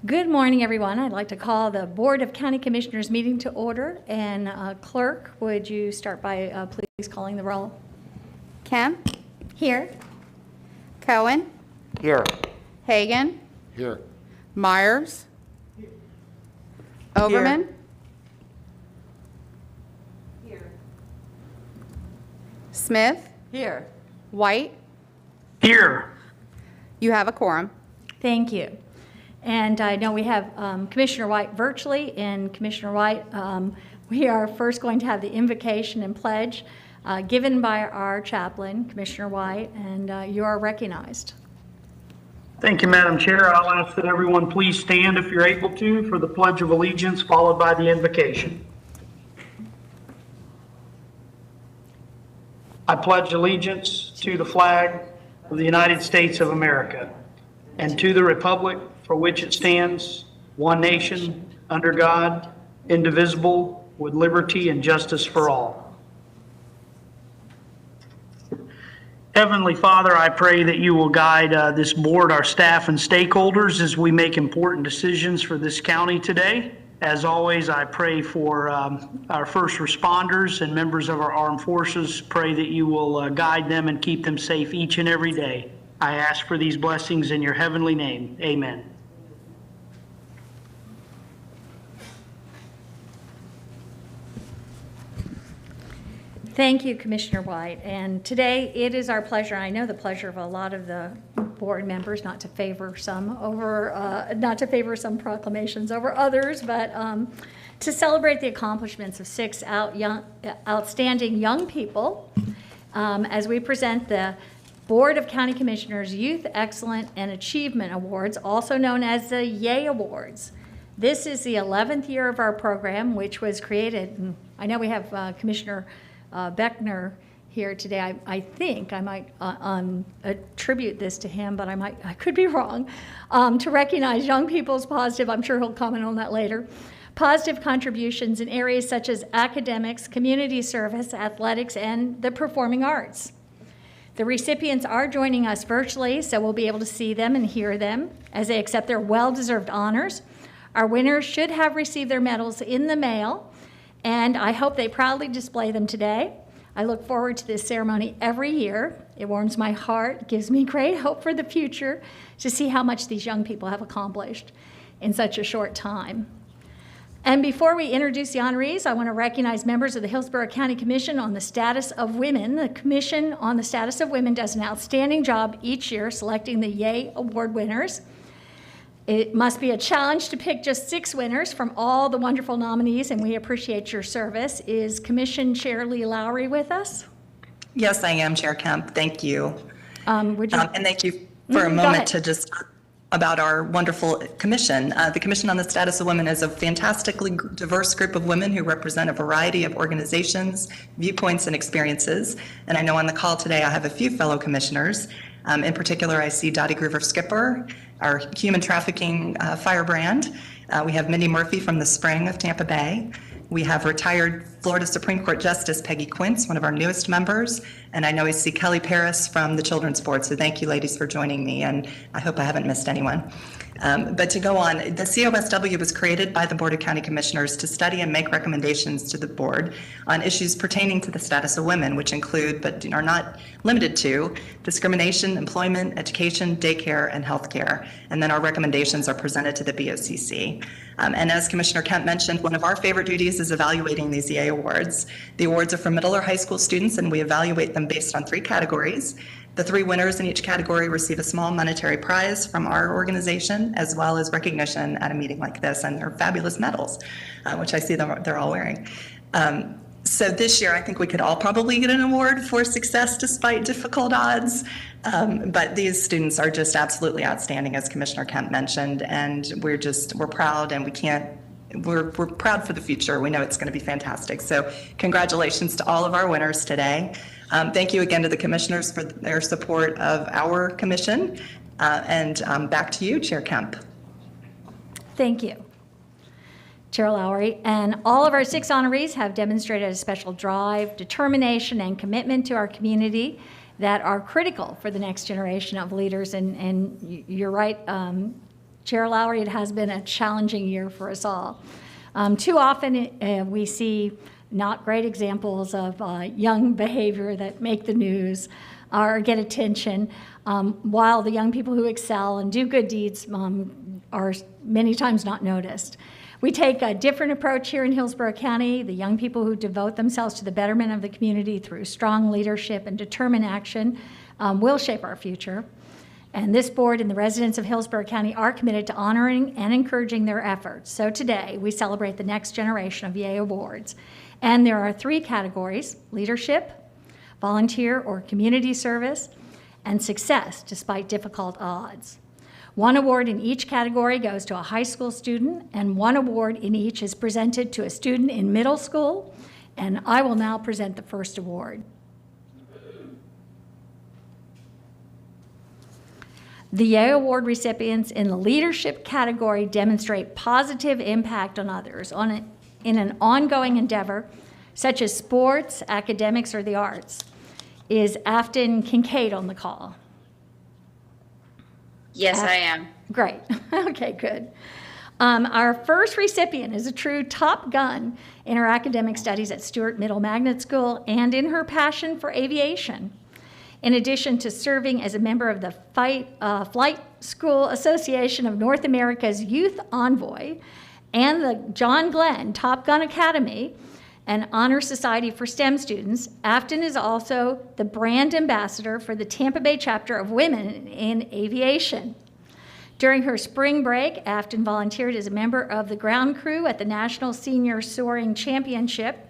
Good morning, everyone. I'd like to call the Board of County Commissioners meeting to order. And Clerk, would you start by please calling the roll? Kemp, Here. Cohen, Here. Hagan, Here. Myers, Overman, Smith, Here. White. Here. You have a quorum. Thank you. And I know we have Commissioner White virtually. And Commissioner White, we are first going to have the invocation and pledge given by our chaplain, Commissioner White, and you are recognized. Thank you, Madam Chair. I'll ask that everyone please stand if you're able to for the Pledge of Allegiance, followed by the invocation. I pledge allegiance to the flag of the United States of America and to the republic for which it stands, one nation, under God, indivisible, with liberty and justice for all. Heavenly Father, I pray that you will guide this board, our staff, and stakeholders as we make important decisions for this county today. As always, I pray for our first responders and members of our armed forces. Pray that you will guide them and keep them safe each and every day. I ask for these blessings in your heavenly name. Amen. Thank you, Commissioner White. And today it is our pleasure, I know the pleasure of a lot of the board members, not to favor some proclamations over others, but to celebrate the accomplishments of six outstanding young people as we present the Board of County Commissioners Youth Excellence and Achievement Awards, also known as the YAY Awards. This is the 11th year of our program, which was created. I know we have Commissioner Beckner here today. I think I might attribute this to him, but I could be wrong, to recognize young people's positive, I'm sure he'll comment on that later, positive contributions in areas such as academics, community service, athletics, and the performing arts. The recipients are joining us virtually, so we'll be able to see them and hear them as they accept their well-deserved honors. Our winners should have received their medals in the mail, and I hope they proudly display them today. I look forward to this ceremony every year. It warms my heart, gives me great hope for the future to see how much these young people have accomplished in such a short time. And before we introduce the honorees, I want to recognize members of the Hillsborough County Commission on the Status of Women. The Commission on the Status of Women does an outstanding job each year selecting the YAY Award winners. It must be a challenge to pick just 6 winners from all the wonderful nominees, and we appreciate your service. Is Commission Chair Lee Lowry with us? Yes, I am, Chair Kemp. Thank you. And thank you for a moment to just about our wonderful commission. The Commission on the Status of Women is a fantastically diverse group of women who represent a variety of organizations, viewpoints, and experiences. And I know on the call today I have a few fellow commissioners. In particular, I see Dottie Groover-Skipper, our human trafficking firebrand. We have Mindy Murphy from the Spring of Tampa Bay. We have retired Florida Supreme Court Justice Peggy Quince, one of our newest members. And I know I see Kelly Paris from the Children's Board. So thank you, ladies, for joining me. And I hope I haven't missed anyone. But to go on, the COSW was created by the Board of County Commissioners to study and make recommendations to the board on issues pertaining to the status of women, which include, but are not limited to, discrimination, employment, education, daycare, and healthcare. And then our recommendations are presented to the BOCC. And as Commissioner Kemp mentioned, one of our favorite duties is evaluating these YAY Awards. The awards are for middle or high school students, and we evaluate them based on 3 categories. The 3 winners in each category receive a small monetary prize from our organization, as well as recognition at a meeting like this, and they're fabulous medals, which I see they're all wearing. So this year, I think we could all probably get an award for success despite difficult odds. But these students are just absolutely outstanding, as Commissioner Kemp mentioned, and we're proud, and we're proud for the future. We know it's going to be fantastic. So congratulations to all of our winners today. Thank you again to the commissioners for their support of our commission. And back to you, Chair Kemp. Thank you, Chair Lowry. And all of our 6 honorees have demonstrated a special drive, determination, and commitment to our community that are critical for the next generation of leaders. And you're right, Chair Lowry, it has been a challenging year for us all. Too often we see not great examples of young behavior that make the news or get attention, while the young people who excel and do good deeds are many times not noticed. We take a different approach here in Hillsborough County. The young people who devote themselves to the betterment of the community through strong leadership and determined action will shape our future. And this board and the residents of Hillsborough County are committed to honoring and encouraging their efforts. So today, we celebrate the next generation of YAY Awards. And there are 3 categories: leadership, volunteer or community service, and success despite difficult odds. 1 award in each category goes to a high school student, and 1 award in each is presented to a student in middle school. And I will now present the first award. The YAY Award recipients in the leadership category demonstrate positive impact on others in an ongoing endeavor, such as sports, academics, or the arts. Is Afton Kincaid on the call? Yes, I am. Great. Okay, good. Our first recipient is a true Top Gun in her academic studies at Stewart Middle Magnet School and in her passion for aviation. In addition to serving as a member of the Flight School Association of North America's Youth Envoy and the John Glenn Top Gun Academy, an honor society for STEM students, Afton is also the brand ambassador for the Tampa Bay chapter of Women in Aviation. During her spring break, Afton volunteered as a member of the ground crew at the National Senior Soaring Championship.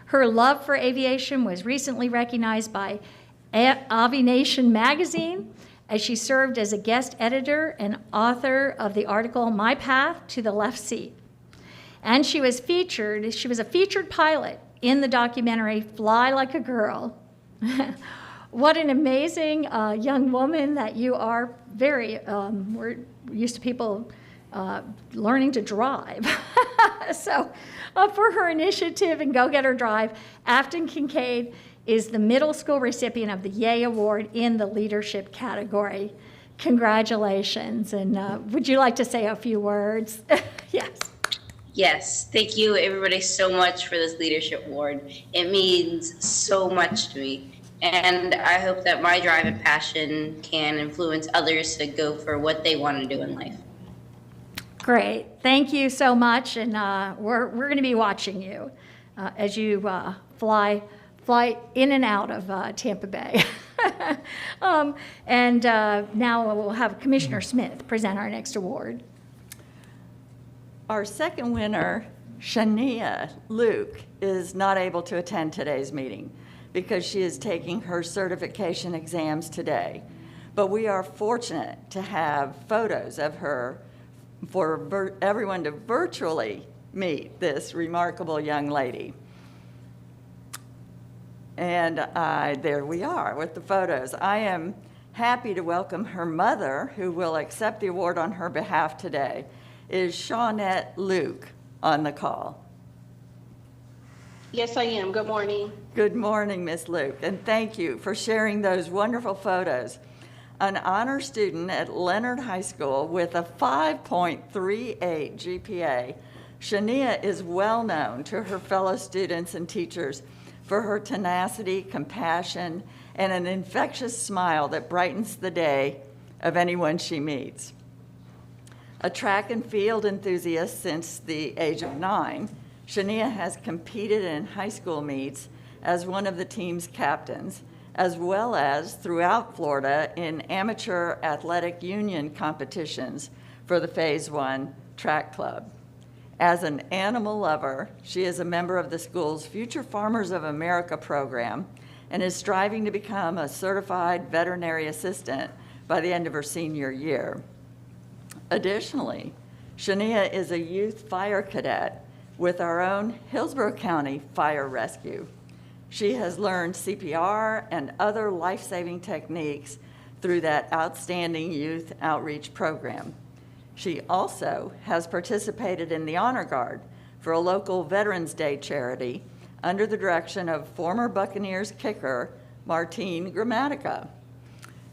Her love for aviation was recently recognized by Aviation magazine, as she served as a guest editor and author of the article My Path to the Left Seat. And she was a featured pilot in the documentary Fly Like a Girl. What an amazing young woman that you are. We're used to people learning to drive. So for her initiative and Go Get Her Drive, Afton Kincaid is the middle school recipient of the YAY Award in the leadership category. Congratulations. And would you like to say a few words? Yes. Yes, thank you everybody so much for this leadership award. It means so much to me. And I hope that my drive and passion can influence others to go for what they want to do in life. Great. Thank you so much. And we're going to be watching you as you fly in and out of Tampa Bay. And now we'll have Commissioner Smith present our next award. Our second winner, Shania Luke, is not able to attend today's meeting because she is taking her certification exams today. But we are fortunate to have photos of her for everyone to virtually meet this remarkable young lady. And there we are with the photos. I am happy to welcome her mother, who will accept the award on her behalf today. Is Shawnette Luke on the call? Yes, I am. Good morning. Good morning, Miss Luke, and thank you for sharing those wonderful photos. An honor student at Leonard High School with a 5.38 GPA, Shania is well known to her fellow students and teachers for her tenacity, compassion, and an infectious smile that brightens the day of anyone she meets. A track and field enthusiast since the age of 9, Shania has competed in high school meets as one of the team's captains, as well as throughout Florida in amateur athletic union competitions for the Phase 1 track club. As an animal lover, she is a member of the school's Future Farmers of America program and is striving to become a certified veterinary assistant by the end of her senior year. Additionally, Shania is a youth fire cadet with our own Hillsborough County Fire Rescue. She has learned CPR and other life-saving techniques through that outstanding youth outreach program. She also has participated in the Honor Guard for a local Veterans Day charity under the direction of former Buccaneers kicker Martine Gramatica.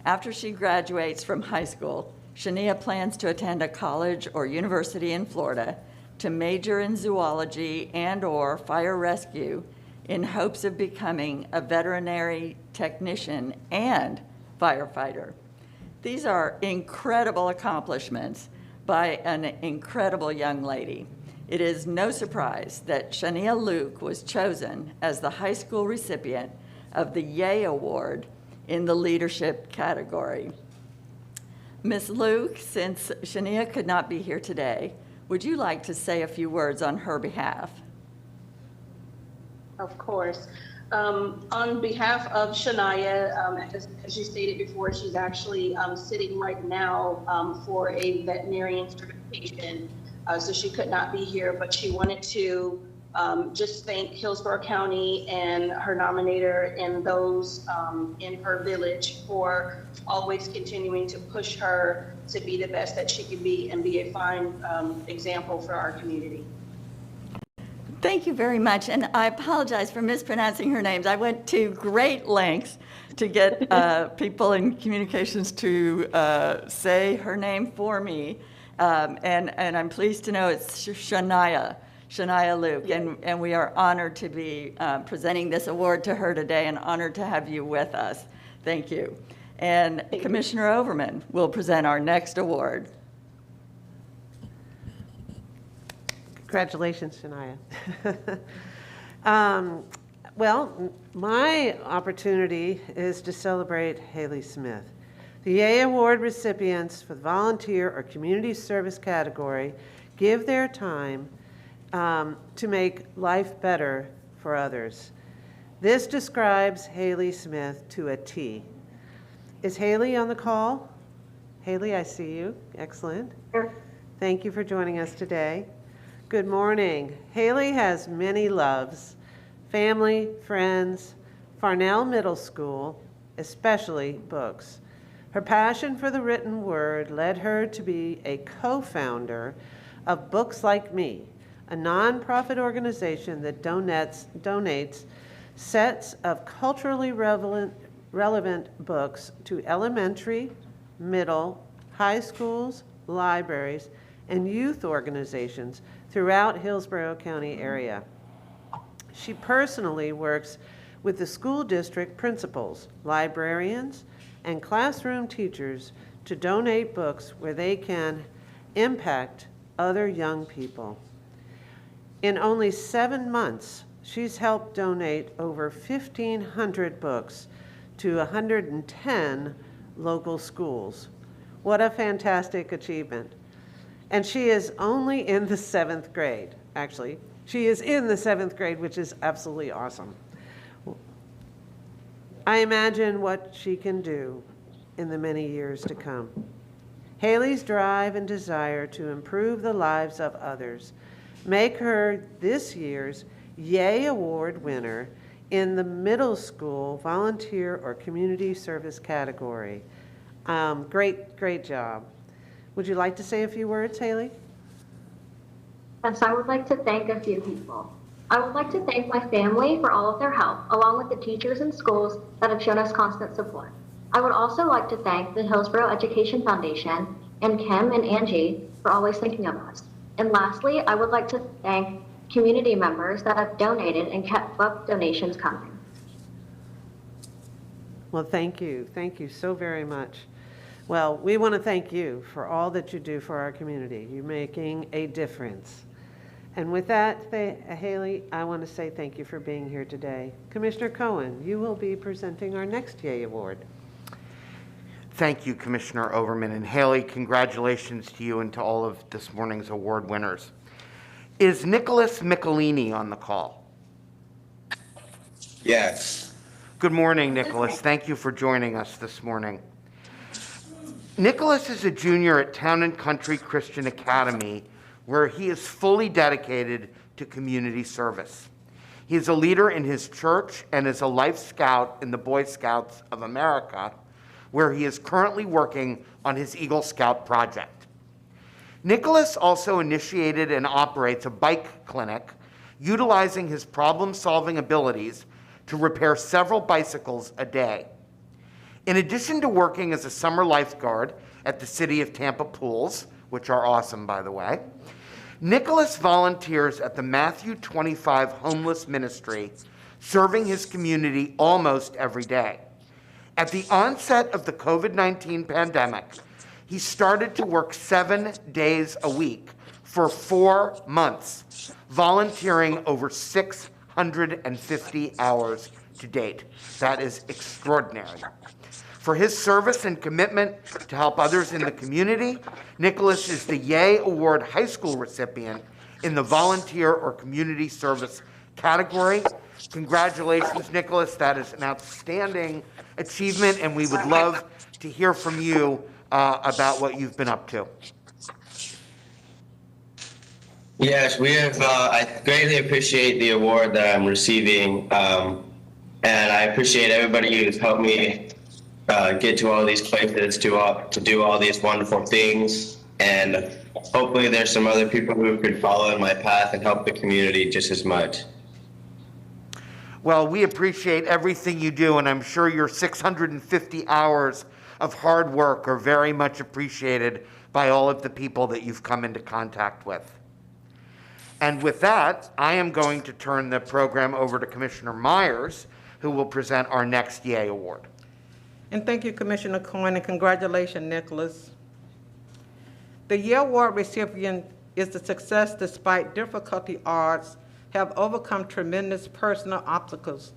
After she graduates from high school, Shania plans to attend a college or university in Florida to major in zoology and/or fire rescue in hopes of becoming a veterinary technician and firefighter. These are incredible accomplishments by an incredible young lady. It is no surprise that Shania Luke was chosen as the high school recipient of the Yay Award in the leadership category. Ms. Luke, since Shania could not be here today, would you like to say a few words on her behalf? Of course. On behalf of Shania, as you stated before, she's actually sitting right now for a veterinarian certification, so she could not be here, but she wanted to just thank Hillsborough County and her nominator and those in her village for always continuing to push her to be the best that she can be and be a fine example for our community. Thank you very much, and I apologize for mispronouncing her names. I went to great lengths to get people in communications to say her name for me, and I'm pleased to know it's Shania Luke, and we are honored to be presenting this award to her today and honored to have you with us. Thank you. And Commissioner Overman will present our next award. Congratulations, Shania. Well, my opportunity is to celebrate Haley Smith. The Yay Award recipients for the volunteer or community service category give their time to make life better for others. This describes Haley Smith to a T. Is Haley on the call? Haley, I see you. Excellent. Sure. Thank you for joining us today. Good morning. Haley has many loves: family, friends, Farnell Middle School, especially books. Her passion for the written word led her to be a co-founder of Books Like Me, a nonprofit organization that donates sets of culturally relevant books to elementary, middle, high schools, libraries, and youth organizations throughout Hillsborough County area. She personally works with the school district principals, librarians, and classroom teachers to donate books where they can impact other young people. In only 7 months, she's helped donate over 1,500 books to 110 local schools. What a fantastic achievement. And she is only in the 7th grade. Actually, she is in the 7th grade, which is absolutely awesome. I imagine what she can do in the many years to come. Haley's drive and desire to improve the lives of others make her this year's Yay Award winner in the middle school volunteer or community service category. Great job. Would you like to say a few words, Haley? Yes, I would like to thank a few people. I would like to thank my family for all of their help, along with the teachers and schools that have shown us constant support. I would also like to thank the Hillsborough Education Foundation and Kim and Angie for always thinking of us. And lastly, I would like to thank community members that have donated and kept book donations coming. Well, thank you. Thank you so very much. Well, we want to thank you for all that you do for our community. You're making a difference. And with that, Haley, I want to say thank you for being here today. Commissioner Cohen, you will be presenting our next Yay Award. Thank you, Commissioner Overman. And Haley, congratulations to you and to all of this morning's award winners. Is Nicholas Michelini on the call? Yes. Good morning, Nicholas. Thank you for joining us this morning. Nicholas is a junior at Town and Country Christian Academy, where he is fully dedicated to community service. He is a leader in his church and is a Life Scout in the Boy Scouts of America, where he is currently working on his Eagle Scout project. Nicholas also initiated and operates a bike clinic, utilizing his problem-solving abilities to repair several bicycles a day. In addition to working as a summer lifeguard at the City of Tampa pools, which are awesome, by the way, Nicholas volunteers at the Matthew 25 Homeless Ministry, serving his community almost every day. At the onset of the COVID-19 pandemic, he started to work 7 days a week for 4 months, volunteering over 650 hours to date. That is extraordinary. For his service and commitment to help others in the community, Nicholas is the Yay Award High School recipient in the Volunteer or Community Service category. Congratulations, Nicholas. That is an outstanding achievement, and we would love to hear from you about what you've been up to. Yes, we have. I greatly appreciate the award that I'm receiving, and I appreciate everybody who's helped me get to all these places to do all these wonderful things. And hopefully, there's some other people who could follow in my path and help the community just as much. Well, we appreciate everything you do, and I'm sure your 650 hours of hard work are very much appreciated by all of the people that you've come into contact with. And with that, I am going to turn the program over to Commissioner Myers, who will present our next Yay Award. And thank you, Commissioner Coyne, and congratulations, Nicholas. The Yay Award recipient is the success despite difficulty odds have overcome tremendous personal obstacles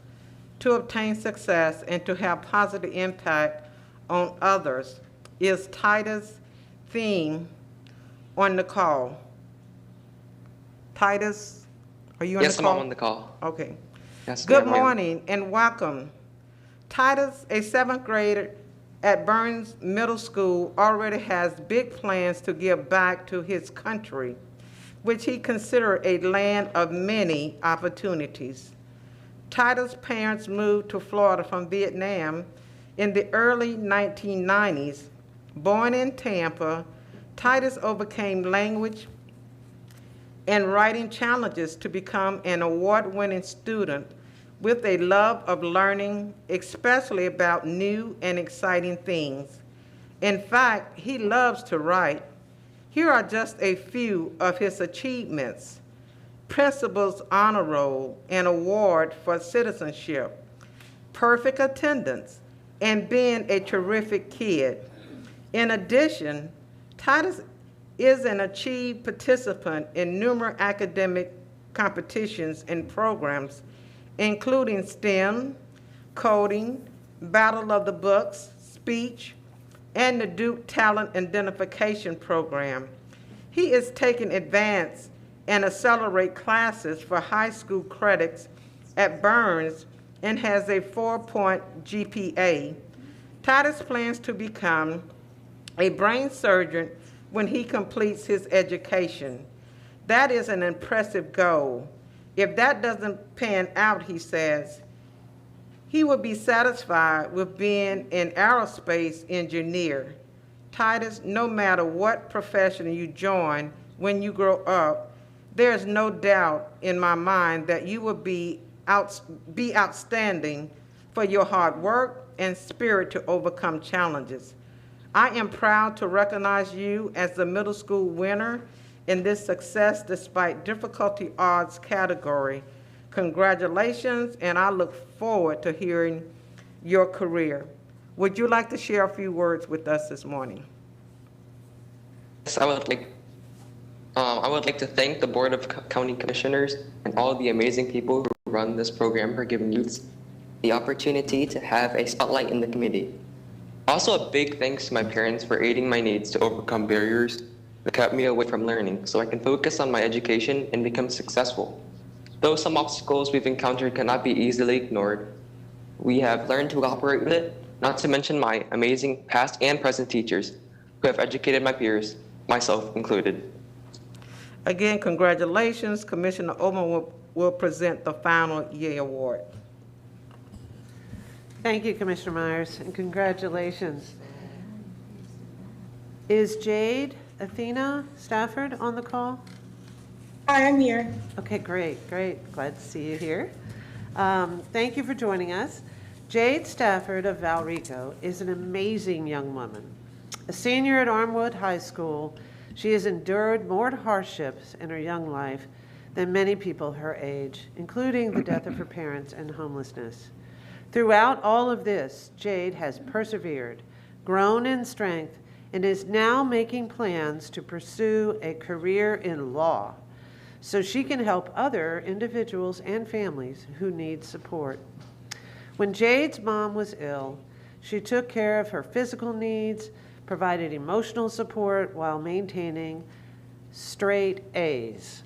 to obtain success and to have positive impact on others is Titus Theme on the call. Titus, are you on the call? Yes, I'm on the call. Okay. Yes, Good ma'am. morning and welcome. Titus, a 7th grader at Burns Middle School, already has big plans to give back to his country, which he considers a land of many opportunities. Titus' parents moved to Florida from Vietnam in the early 1990s. Born in Tampa, Titus overcame language and writing challenges to become an award-winning student with a love of learning, especially about new and exciting things. In fact, he loves to write. Here are just a few of his achievements: Principal's Honor Roll, an award for citizenship, perfect attendance, and being a terrific kid. In addition, Titus is an achieved participant in numerous academic competitions and programs, including STEM, coding, Battle of the Books, speech, and the Duke Talent Identification Program. He is taking advanced and accelerate classes for high school credits at Burns and has a 4-point GPA. Titus plans to become a brain surgeon when he completes his education. That is an impressive goal. If that doesn't pan out, he says, he would be satisfied with being an aerospace engineer. Titus, no matter what profession you join when you grow up, there is no doubt in my mind that you will be outstanding for your hard work and spirit to overcome challenges. I am proud to recognize you as the middle school winner in this success despite difficulty odds category. Congratulations, and I look forward to hearing your career. Would you like to share a few words with us this morning? Yes, I would like to thank the Board of County Commissioners and all the amazing people who run this program for giving youths the opportunity to have a spotlight in the community. Also, a big thanks to my parents for aiding my needs to overcome barriers that kept me away from learning so I can focus on my education and become successful. Though some obstacles we've encountered cannot be easily ignored, we have learned to operate with it, not to mention my amazing past and present teachers who have educated my peers, myself included. Again, congratulations. Commissioner Oman will present the final Yay Award. Thank you, Commissioner Myers, and congratulations. Is Jade Athena Stafford on the call? Hi, I'm here. Okay, great. Glad to see you here. Thank you for joining us. Jade Stafford of Valrico is an amazing young woman. A senior at Armwood High School, she has endured more hardships in her young life than many people her age, including the death of her parents and homelessness. Throughout all of this, Jade has persevered, grown in strength, and is now making plans to pursue a career in law so she can help other individuals and families who need support. When Jade's mom was ill, she took care of her physical needs, provided emotional support while maintaining straight A's.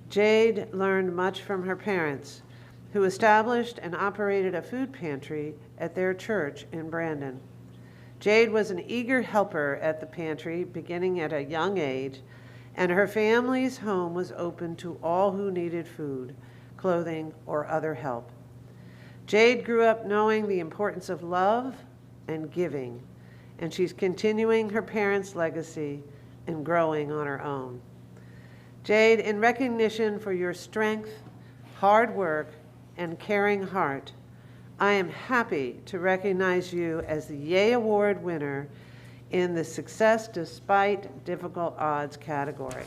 Jade learned much from her parents, who established and operated a food pantry at their church in Brandon. Jade was an eager helper at the pantry beginning at a young age, and her family's home was open to all who needed food, clothing, or other help. Jade grew up knowing the importance of love and giving, and she's continuing her parents' legacy and growing on her own. Jade, in recognition for your strength, hard work, and caring heart, I am happy to recognize you as the Yay Award winner in the Success Despite Difficult Odds category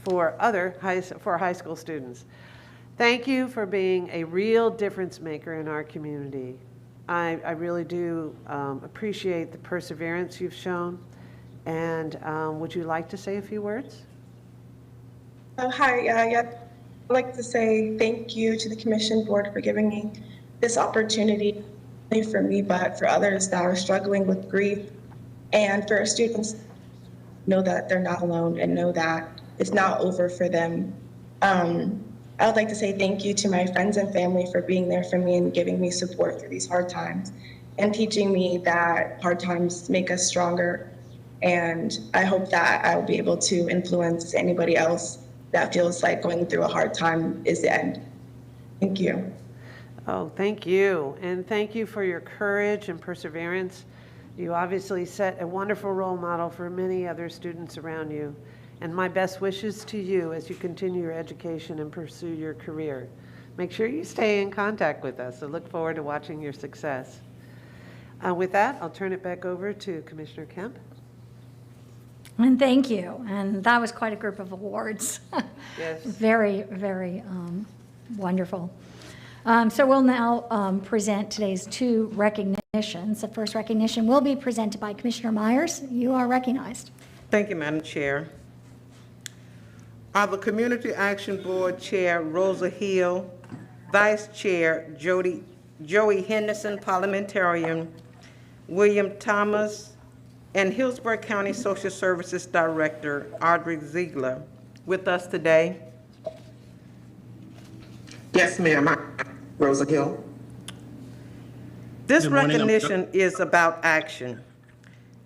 for high school students. Thank you for being a real difference maker in our community. I really do appreciate the perseverance you've shown. And would you like to say a few words? Hi, I'd like to say thank you to the Commission Board for giving me this opportunity, not only for me, but for others that are struggling with grief, and for students know that they're not alone and know that it's not over for them. I would like to say thank you to my friends and family for being there for me and giving me support through these hard times and teaching me that hard times make us stronger. And I hope that I will be able to influence anybody else that feels like going through a hard time is the end. Thank you. Oh, thank you. And thank you for your courage and perseverance. You obviously set a wonderful role model for many other students around you. And my best wishes to you as you continue your education and pursue your career. Make sure you stay in contact with us. I look forward to watching your success. With that, I'll turn it back over to Commissioner Kemp. And thank you. And that was quite a group of awards. Yes. Very, very wonderful. So we'll now present today's two recognitions. The first recognition will be presented by Commissioner Myers. You are recognized. Thank you, Madam Chair. Are the Community Action Board Chair Rosa Hill, Vice Chair Joey Henderson, Parliamentarian William Thomas, and Hillsborough County Social Services Director Audrey Ziegler with us today? Yes, ma'am. I'm Rosa Hill. This recognition is about action.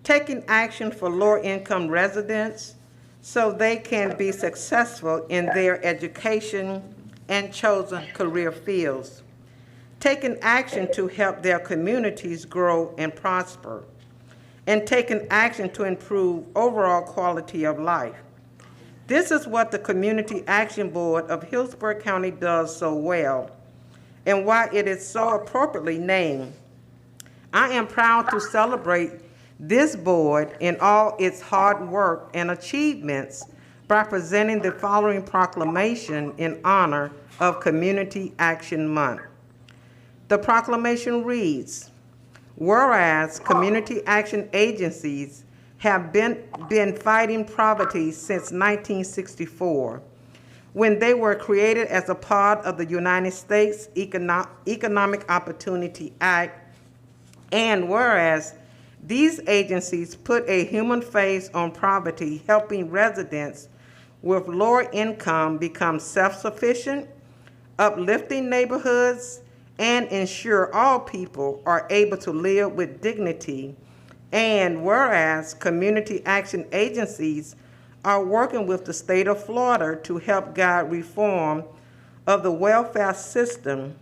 Taking action for lower-income residents so they can be successful in their education and chosen career fields. Taking action to help their communities grow and prosper. And taking action to improve overall quality of life. This is what the Community Action Board of Hillsborough County does so well, and why it is so appropriately named. I am proud to celebrate this board in all its hard work and achievements by presenting the following proclamation in honor of Community Action Month. The proclamation reads, whereas community action agencies have been fighting poverty since 1964, when they were created as a part of the United States Economic Opportunity Act, and whereas these agencies put a human face on poverty, helping residents with lower income become self-sufficient, uplifting neighborhoods, and ensure all people are able to live with dignity. And whereas community action agencies are working with the state of Florida to help guide reform of the welfare system,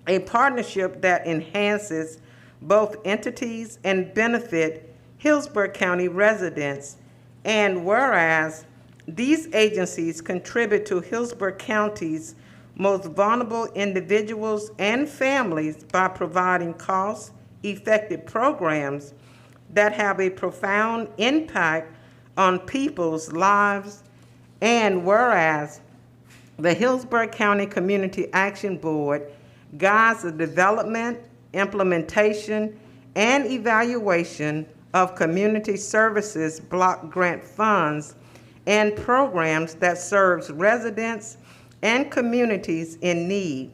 a partnership that enhances both entities and benefit Hillsborough County residents. And whereas these agencies contribute to Hillsborough County's most vulnerable individuals and families by providing cost-effective programs that have a profound impact on people's lives. And whereas the Hillsborough County Community Action Board guides the development, implementation, and evaluation of community services block grant funds and programs that serves residents and communities in need.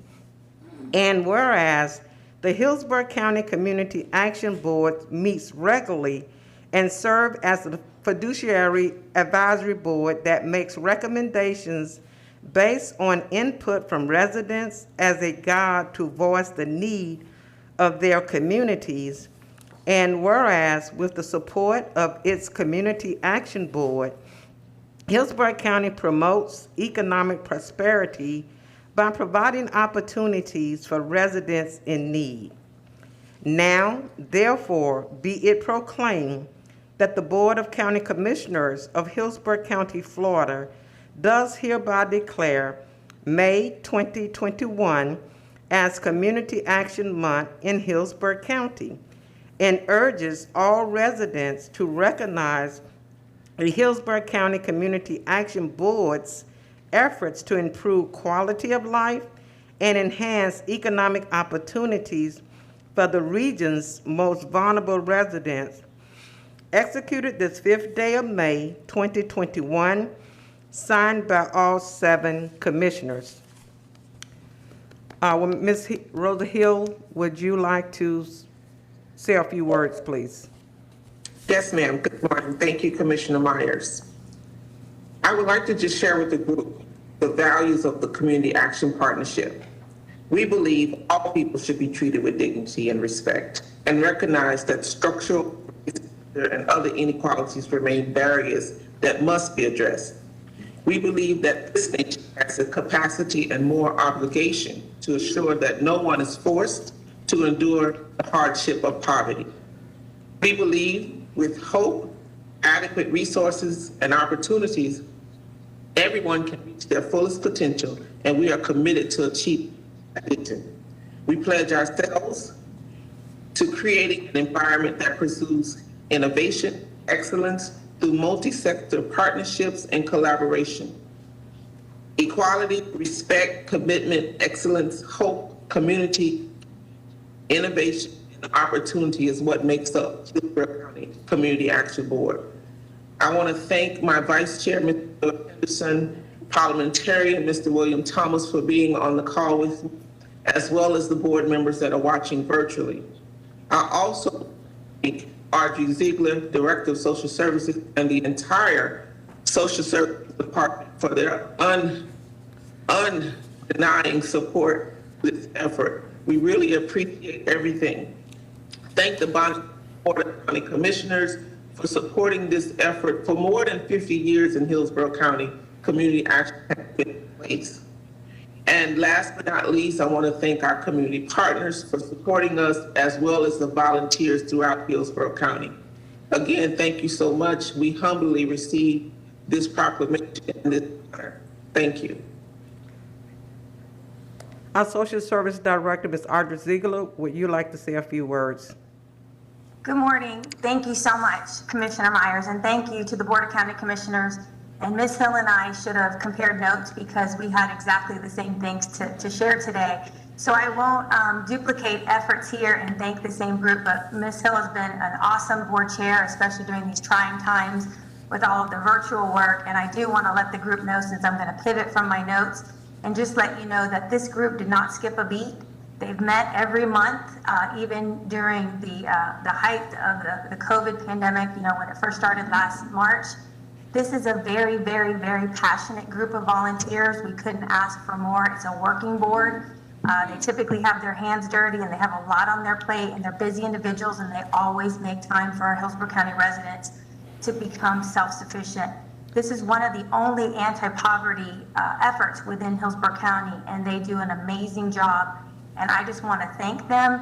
And whereas the Hillsborough County Community Action Board meets regularly and serves as the fiduciary advisory board that makes recommendations based on input from residents as a guide to voice the need of their communities. And whereas with the support of its Community Action Board, Hillsborough County promotes economic prosperity by providing opportunities for residents in need. Now, therefore, be it proclaimed that the Board of County Commissioners of Hillsborough County, Florida, does hereby declare May 2021 as Community Action Month in Hillsborough County, and urges all residents to recognize the Hillsborough County Community Action Board's efforts to improve quality of life and enhance economic opportunities for the region's most vulnerable residents. Executed this 5th day of May 2021, signed by all 7 commissioners. Ms. Rosa Hill, would you like to say a few words, please? Yes, ma'am. Good morning. Thank you, Commissioner Myers. I would like to just share with the group the values of the Community Action Partnership. We believe all people should be treated with dignity and respect, and recognize that structural and other inequalities remain barriers that must be addressed. We believe that this nation has the capacity and more obligation to assure that no one is forced to endure the hardship of poverty. We believe with hope, adequate resources, and opportunities, everyone can reach their fullest potential, and we are committed to achieve that vision. We pledge ourselves to creating an environment that pursues innovation, excellence through multi-sector partnerships and collaboration. Equality, respect, commitment, excellence, hope, community, innovation, and opportunity is what makes up Hillsborough County Community Action Board. I want to thank my Vice Chair, Mr. Henderson, parliamentarian, Mr. William Thomas, for being on the call with me, as well as the board members that are watching virtually. I also thank Audrey Ziegler, Director of Social Services, and the entire Social Services Department for their undenying support for this effort. We really appreciate everything. Thank the Board of County Commissioners for supporting this effort for more than 50 years in Hillsborough County. Community action has been in place. And last but not least, I want to thank our community partners for supporting us, as well as the volunteers throughout Hillsborough County. Again, thank you so much. We humbly receive this proclamation and this honor. Thank you. Our Social Service Director, Ms. Audrey Ziegler, would you like to say a few words? Good morning. Thank you so much, Commissioner Myers, and thank you to the Board of County Commissioners. And Ms. Hill and I should have compared notes because we had exactly the same things to share today. So I won't duplicate efforts here and thank the same group, but Ms. Hill has been an awesome board chair, especially during these trying times with all of the virtual work. And I do want to let the group know, since I'm going to pivot from my notes, and just let you know that this group did not skip a beat. They've met every month, even during the height of the COVID pandemic, when it first started last March. This is a very, very, very passionate group of volunteers. We couldn't ask for more. It's a working board. They typically have their hands dirty and they have a lot on their plate, and they're busy individuals, and they always make time for our Hillsborough County residents to become self-sufficient. This is one of the only anti-poverty efforts within Hillsborough County, and they do an amazing job. And I just want to thank them.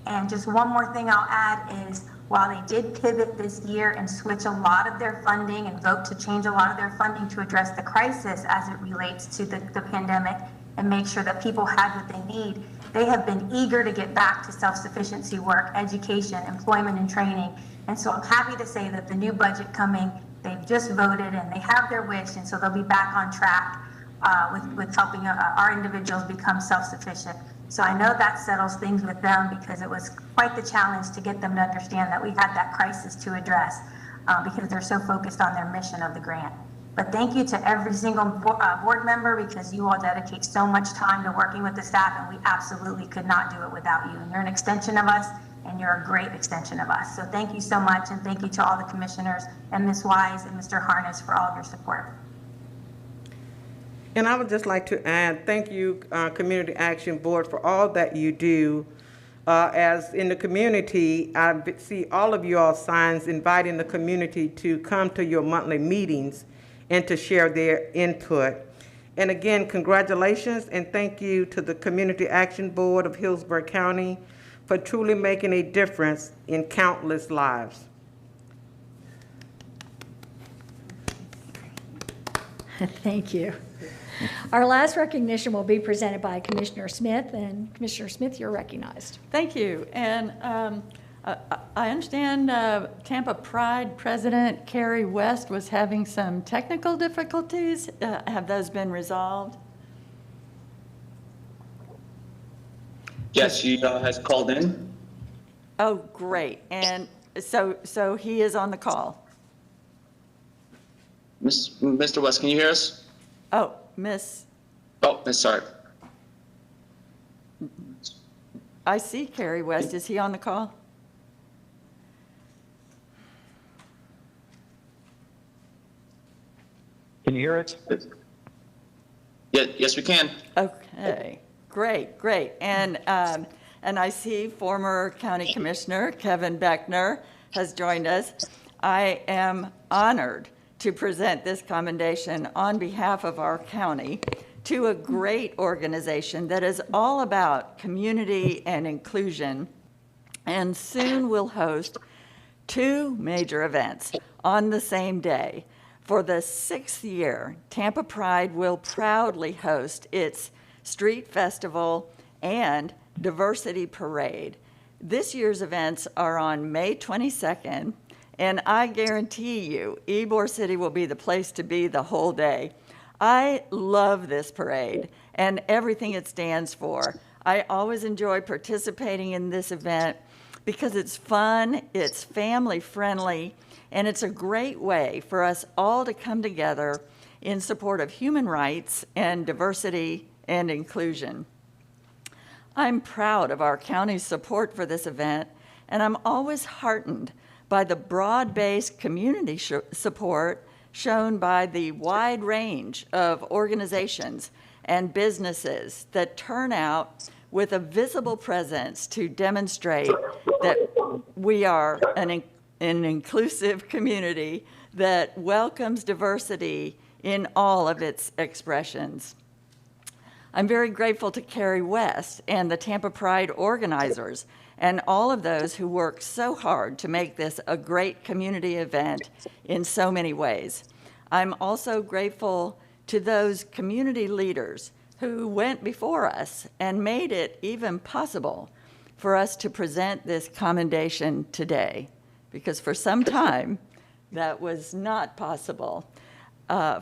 And just one more thing I'll add is, while they did pivot this year and switch a lot of their funding and vote to change a lot of their funding to address the crisis as it relates to the pandemic, and make sure that people had what they need. They have been eager to get back to self-sufficiency work, education, employment, and training. And so I'm happy to say that the new budget coming, they've just voted and they have their wish, and so they'll be back on track with helping our individuals become self-sufficient. So I know that settles things with them, because it was quite the challenge to get them to understand that we had that crisis to address, because they're so focused on their mission of the grant. But thank you to every single board member, because you all dedicate so much time to working with the staff, and we absolutely could not do it without you. And you're an extension of us, and you're a great extension of us. So thank you so much, and thank you to all the commissioners and Ms. Wise and Mr. Harness for all of your support. And I would just like to add, thank you, Community Action Board, for all that you do. As in the community, I see all of you all signs inviting the community to come to your monthly meetings and to share their input. And again, congratulations and thank you to the Community Action Board of Hillsborough County for truly making a difference in countless lives. Thank you. Our last recognition will be presented by Commissioner Smith, and Commissioner Smith, you're recognized. Thank you. And I understand Tampa Pride President Carrie West was having some technical difficulties. Have those been resolved? Yes, she has called in. Oh, great. And so he is on the call. Mr. West, can you hear us? Oh, Miss. Oh, sorry. I see Carrie West. Is he on the call? Can you hear us? Yes, we can. Okay, great. And I see former County Commissioner Kevin Beckner has joined us. I am honored to present this commendation on behalf of our county to a great organization that is all about community and inclusion, and soon will host 2 major events on the same day. For the 6th year, Tampa Pride will proudly host its Street Festival and Diversity Parade. This year's events are on May 22nd, and I guarantee you, Ybor City will be the place to be the whole day. I love this parade and everything it stands for. I always enjoy participating in this event because it's fun, it's family friendly, and it's a great way for us all to come together in support of human rights and diversity and inclusion. I'm proud of our county's support for this event, and I'm always heartened by the broad-based community support shown by the wide range of organizations and businesses that turn out with a visible presence to demonstrate that we are an inclusive community that welcomes diversity in all of its expressions. I'm very grateful to Carrie West and the Tampa Pride organizers and all of those who work so hard to make this a great community event in so many ways. I'm also grateful to those community leaders who went before us and made it even possible for us to present this commendation today, because for some time that was not possible.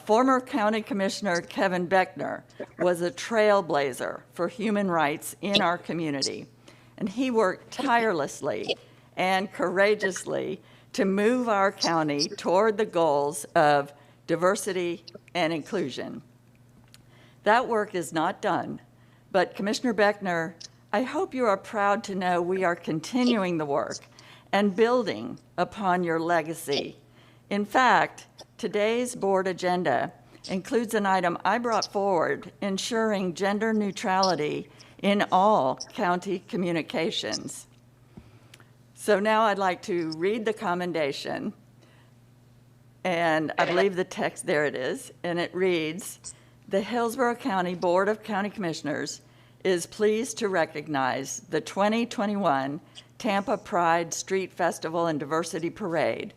Former County Commissioner Kevin Beckner was a trailblazer for human rights in our community, and he worked tirelessly and courageously to move our county toward the goals of diversity and inclusion. That work is not done, but Commissioner Beckner, I hope you are proud to know we are continuing the work and building upon your legacy. In fact, today's board agenda includes an item I brought forward ensuring gender neutrality in all county communications. So now I'd like to read the commendation, and I believe the text, there it is, and it reads, "The Hillsborough County Board of County Commissioners is pleased to recognize the 2021 Tampa Pride Street Festival and Diversity Parade,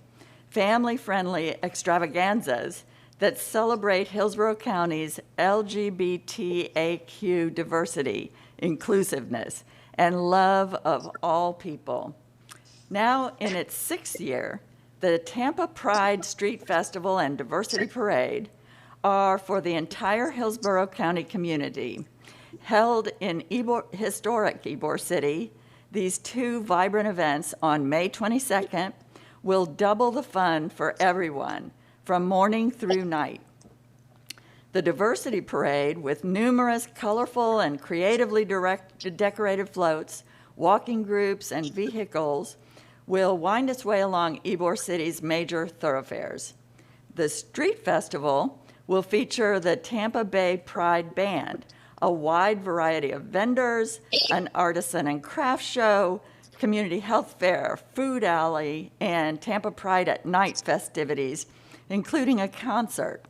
family-friendly extravaganzas that celebrate Hillsborough County's LGBTAQ diversity, inclusiveness, and love of all people. Now in its 6th year, the Tampa Pride Street Festival and Diversity Parade are for the entire Hillsborough County community. Held in historic Ybor City, these 2 vibrant events on May 22nd will double the fun for everyone from morning through night. The Diversity Parade, with numerous colorful and creatively decorated floats, walking groups, and vehicles, will wind its way along Ybor City's major thoroughfares. The Street Festival will feature the Tampa Bay Pride Band, a wide variety of vendors, an artisan and craft show, community health fair, food alley, and Tampa Pride at Night festivities, including a concert.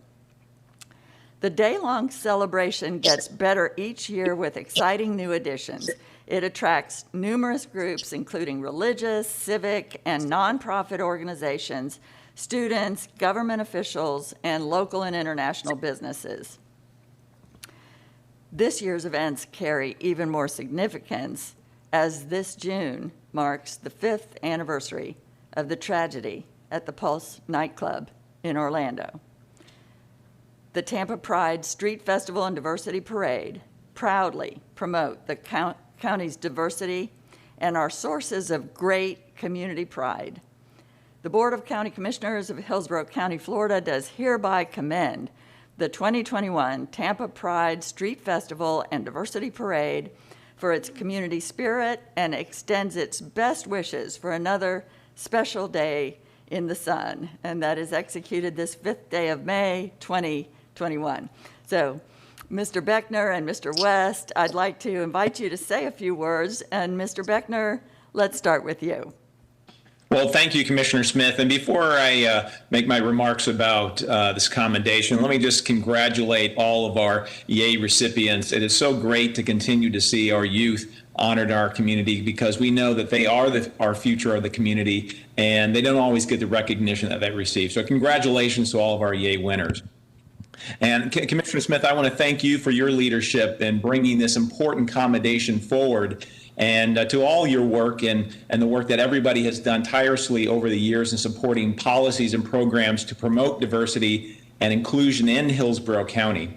The day-long celebration gets better each year with exciting new additions. It attracts numerous groups, including religious, civic, and nonprofit organizations, students, government officials, and local and international businesses. This year's events carry even more significance, as this June marks the 5th anniversary of the tragedy at the Pulse nightclub in Orlando. The Tampa Pride Street Festival and Diversity Parade proudly promote the county's diversity and are sources of great community pride. The Board of County Commissioners of Hillsborough County, Florida does hereby commend the 2021 Tampa Pride Street Festival and Diversity Parade for its community spirit and extends its best wishes for another special day in the sun, and that is executed this 5th day of May, 2021. So, Mr. Beckner and Mr. West, I'd like to invite you to say a few words, and Mr. Beckner, let's start with you. Well, thank you, Commissioner Smith. And before I make my remarks about this commendation, let me just congratulate all of our YAY recipients. It is so great to continue to see our youth honored in our community, because we know that they are our future of the community, and they don't always get the recognition that they receive. So congratulations to all of our YAY winners. And Commissioner Smith, I want to thank you for your leadership in bringing this important commendation forward, and to all your work and the work that everybody has done tirelessly over the years in supporting policies and programs to promote diversity and inclusion in Hillsborough County.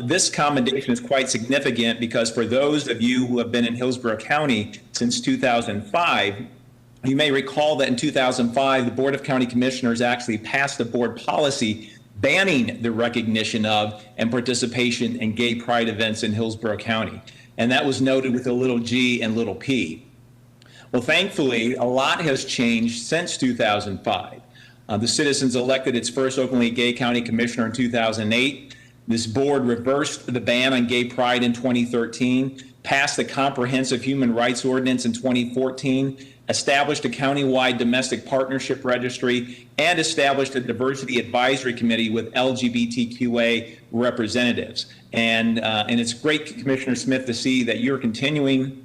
This commendation is quite significant because for those of you who have been in Hillsborough County since 2005, you may recall that in 2005, the Board of County Commissioners actually passed a board policy banning the recognition of and participation in gay pride events in Hillsborough County. And that was noted with a little g and little p. Well, thankfully, a lot has changed since 2005. The citizens elected its first openly gay county commissioner in 2008. This board reversed the ban on gay pride in 2013, passed the Comprehensive Human Rights Ordinance in 2014, established a countywide domestic partnership registry, and established a diversity advisory committee with LGBTQA representatives. And it's great, Commissioner Smith, to see that you're continuing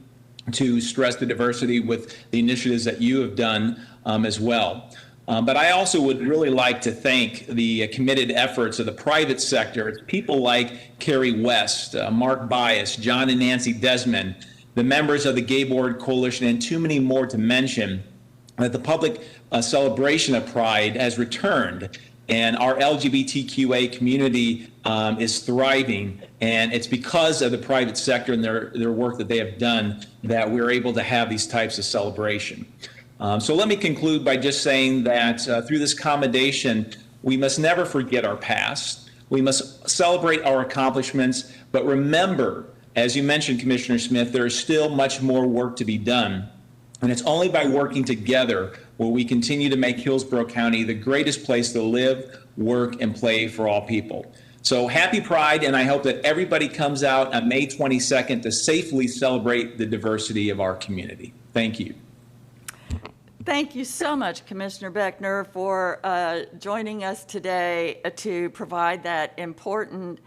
to stress the diversity with the initiatives that you have done as well. But I also would really like to thank the committed efforts of the private sector, people like Carrie West, Mark Bias, John and Nancy Desmond, the members of the Gay Board Coalition, and too many more to mention, that the public celebration of Pride has returned, and our LGBTQA community is thriving, and it's because of the private sector and their work that they have done that we're able to have these types of celebration. So let me conclude by just saying that through this commendation, we must never forget our past. We must celebrate our accomplishments, but remember, as you mentioned, Commissioner Smith, there is still much more work to be done. And it's only by working together will we continue to make Hillsborough County the greatest place to live, work, and play for all people. So happy Pride, and I hope that everybody comes out on May 22nd to safely celebrate the diversity of our community. Thank you. Thank you so much, Commissioner Beckner, for joining us today to provide that important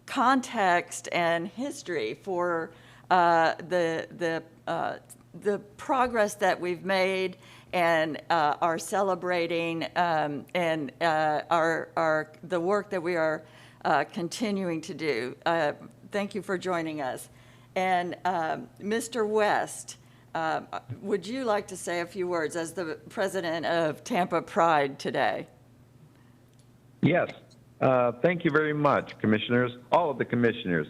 context and history for the progress that we've made and are celebrating and the work that we are continuing to do. Thank you for joining us. And Mr. West, would you like to say a few words as the president of Tampa Pride today? Yes. Thank you very much, commissioners, all of the commissioners.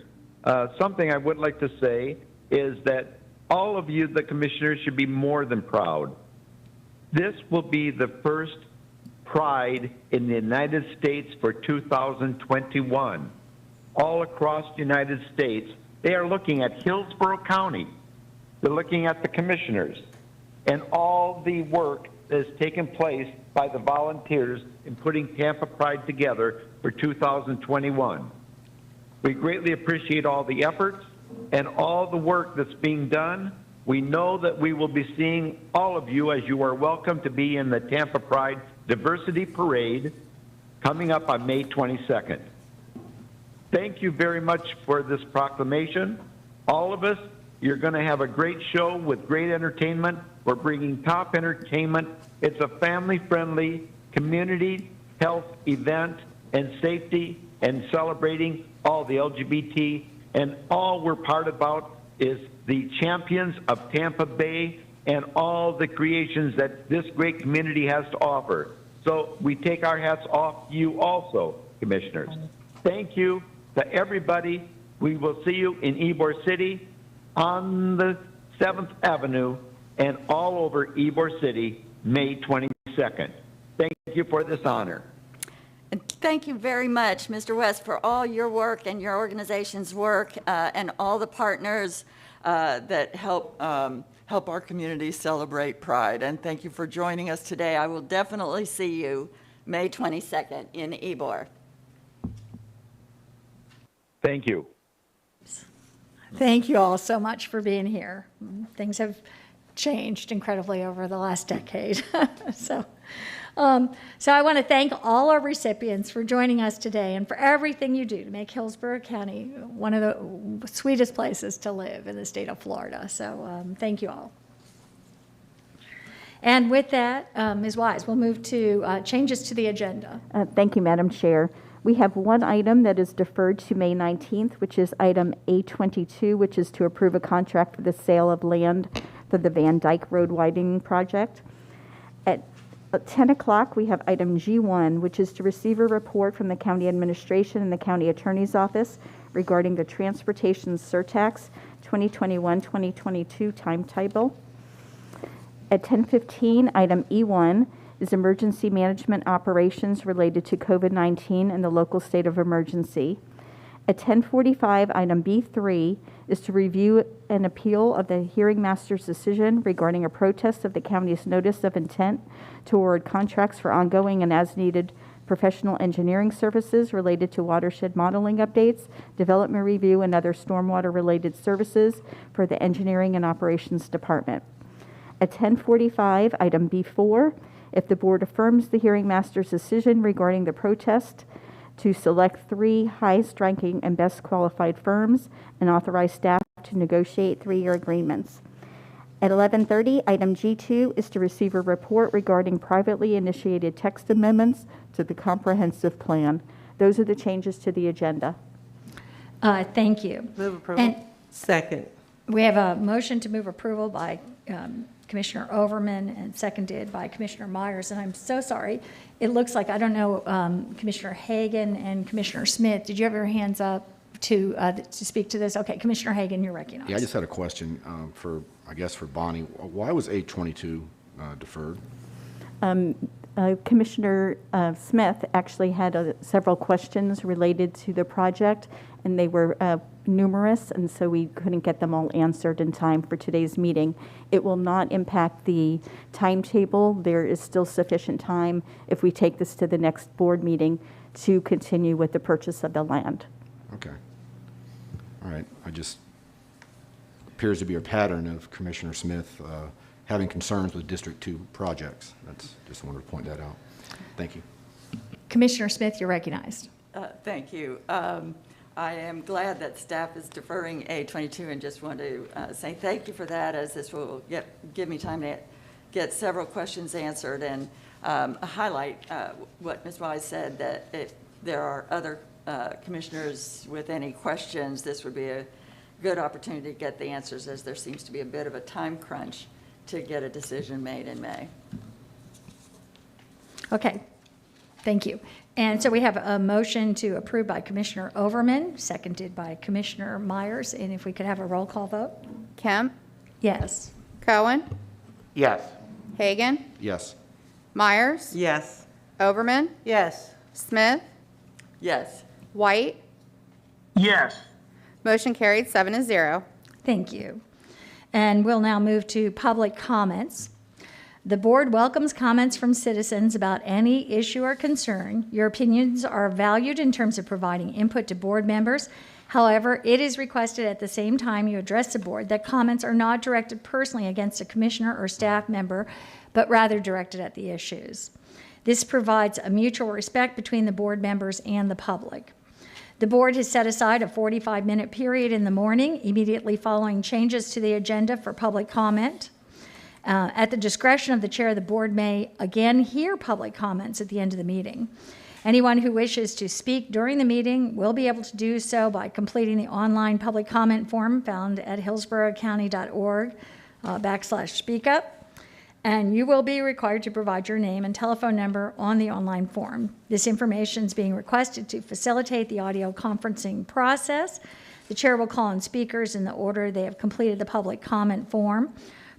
Something I would like to say is that all of you, the commissioners, should be more than proud. This will be the first Pride in the United States for 2021. All across the United States, they are looking at Hillsborough County. They're looking at the commissioners and all the work that has taken place by the volunteers in putting Tampa Pride together for 2021. We greatly appreciate all the efforts and all the work that's being done. We know that we will be seeing all of you as you are welcome to be in the Tampa Pride Diversity Parade coming up on May 22nd. Thank you very much for this proclamation. All of us, you're going to have a great show with great entertainment. We're bringing top entertainment. It's a family-friendly community health event and safety and celebrating all the LGBT, and all we're part about is the champions of Tampa Bay and all the creations that this great community has to offer. So we take our hats off to you also, commissioners. Thank you to everybody. We will see you in Ybor City on the 7th Avenue and all over Ybor City, May 22nd. Thank you for this honor. And thank you very much, Mr. West, for all your work and your organization's work and all the partners that help our community celebrate Pride. And thank you for joining us today. I will definitely see you May 22nd in Ybor. Thank you. Thank you all so much for being here. Things have changed incredibly over the last decade. So I want to thank all our recipients for joining us today and for everything you do to make Hillsborough County one of the sweetest places to live in the state of Florida. So thank you all. And with that, Ms. Wise, we'll move to changes to the agenda. Thank you, Madam Chair. We have one item that is deferred to May 19th, which is item A22, which is to approve a contract for the sale of land for the Van Dyke Road widening project. At 10 o'clock, we have item G1, which is to receive a report from the county administration and the county attorney's office regarding the transportation surtax 2021-2022 timetable. At 10:15, item E1 is emergency management operations related to COVID-19 and the local state of emergency. At 10:45, item B3 is to review an appeal of the hearing master's decision regarding a protest of the county's notice of intent to award contracts for ongoing and as-needed professional engineering services related to watershed modeling updates, development review, and other stormwater-related services for the engineering and operations department. At 10:45, item B4, if the board affirms the hearing master's decision regarding the protest, to select 3 highest-ranking and best qualified firms and authorize staff to negotiate 3-year agreements. At 11:30, item G2 is to receive a report regarding privately initiated text amendments to the comprehensive plan. Those are the changes to the agenda. Thank you. Move approval. And Second. we have a motion to move approval by Commissioner Overman and seconded by Commissioner Myers. And I'm so sorry. It looks like, I don't know, Commissioner Hagan and Commissioner Smith, did you have your hands up to speak to this? Okay, Commissioner Hagan, you're recognized. Yeah, I just had a question for Bonnie. Why was 822 deferred? Commissioner Smith actually had several questions related to the project, and they were numerous, and so we couldn't get them all answered in time for today's meeting. It will not impact the timetable. There is still sufficient time if we take this to the next board meeting to continue with the purchase of the land. Okay. All right. Appears to be a pattern of Commissioner Smith having concerns with District 2 projects. Just wanted to point that out. Thank you. Commissioner Smith, you're recognized. Thank you. I am glad that staff is deferring A22 and just want to say thank you for that, as this will give me time to get several questions answered and highlight what Ms. Wise said, that if there are other commissioners with any questions, this would be a good opportunity to get the answers, as there seems to be a bit of a time crunch to get a decision made in May. Okay, thank you. And so we have a motion to approve by Commissioner Overman, seconded by Commissioner Myers. And if we could have a roll call vote? Kemp, Yes. Cohen, Yes. Hagan, Yes. Myers, Yes. Overman, Yes. Smith, Yes. White. Yes. Motion carried 7-0. Thank you. And we'll now move to public comments. The board welcomes comments from citizens about any issue or concern. Your opinions are valued in terms of providing input to board members. However, it is requested at the same time you address the board that comments are not directed personally against a commissioner or staff member, but rather directed at the issues. This provides a mutual respect between the board members and the public. The board has set aside a 45-minute period in the morning immediately following changes to the agenda for public comment. At the discretion of the chair, the board may again hear public comments at the end of the meeting. Anyone who wishes to speak during the meeting will be able to do so by completing the online public comment form found at hillsborocounty.org/speakup. And you will be required to provide your name and telephone number on the online form. This information is being requested to facilitate the audio conferencing process. The chair will call on speakers in the order they have completed the public comment form.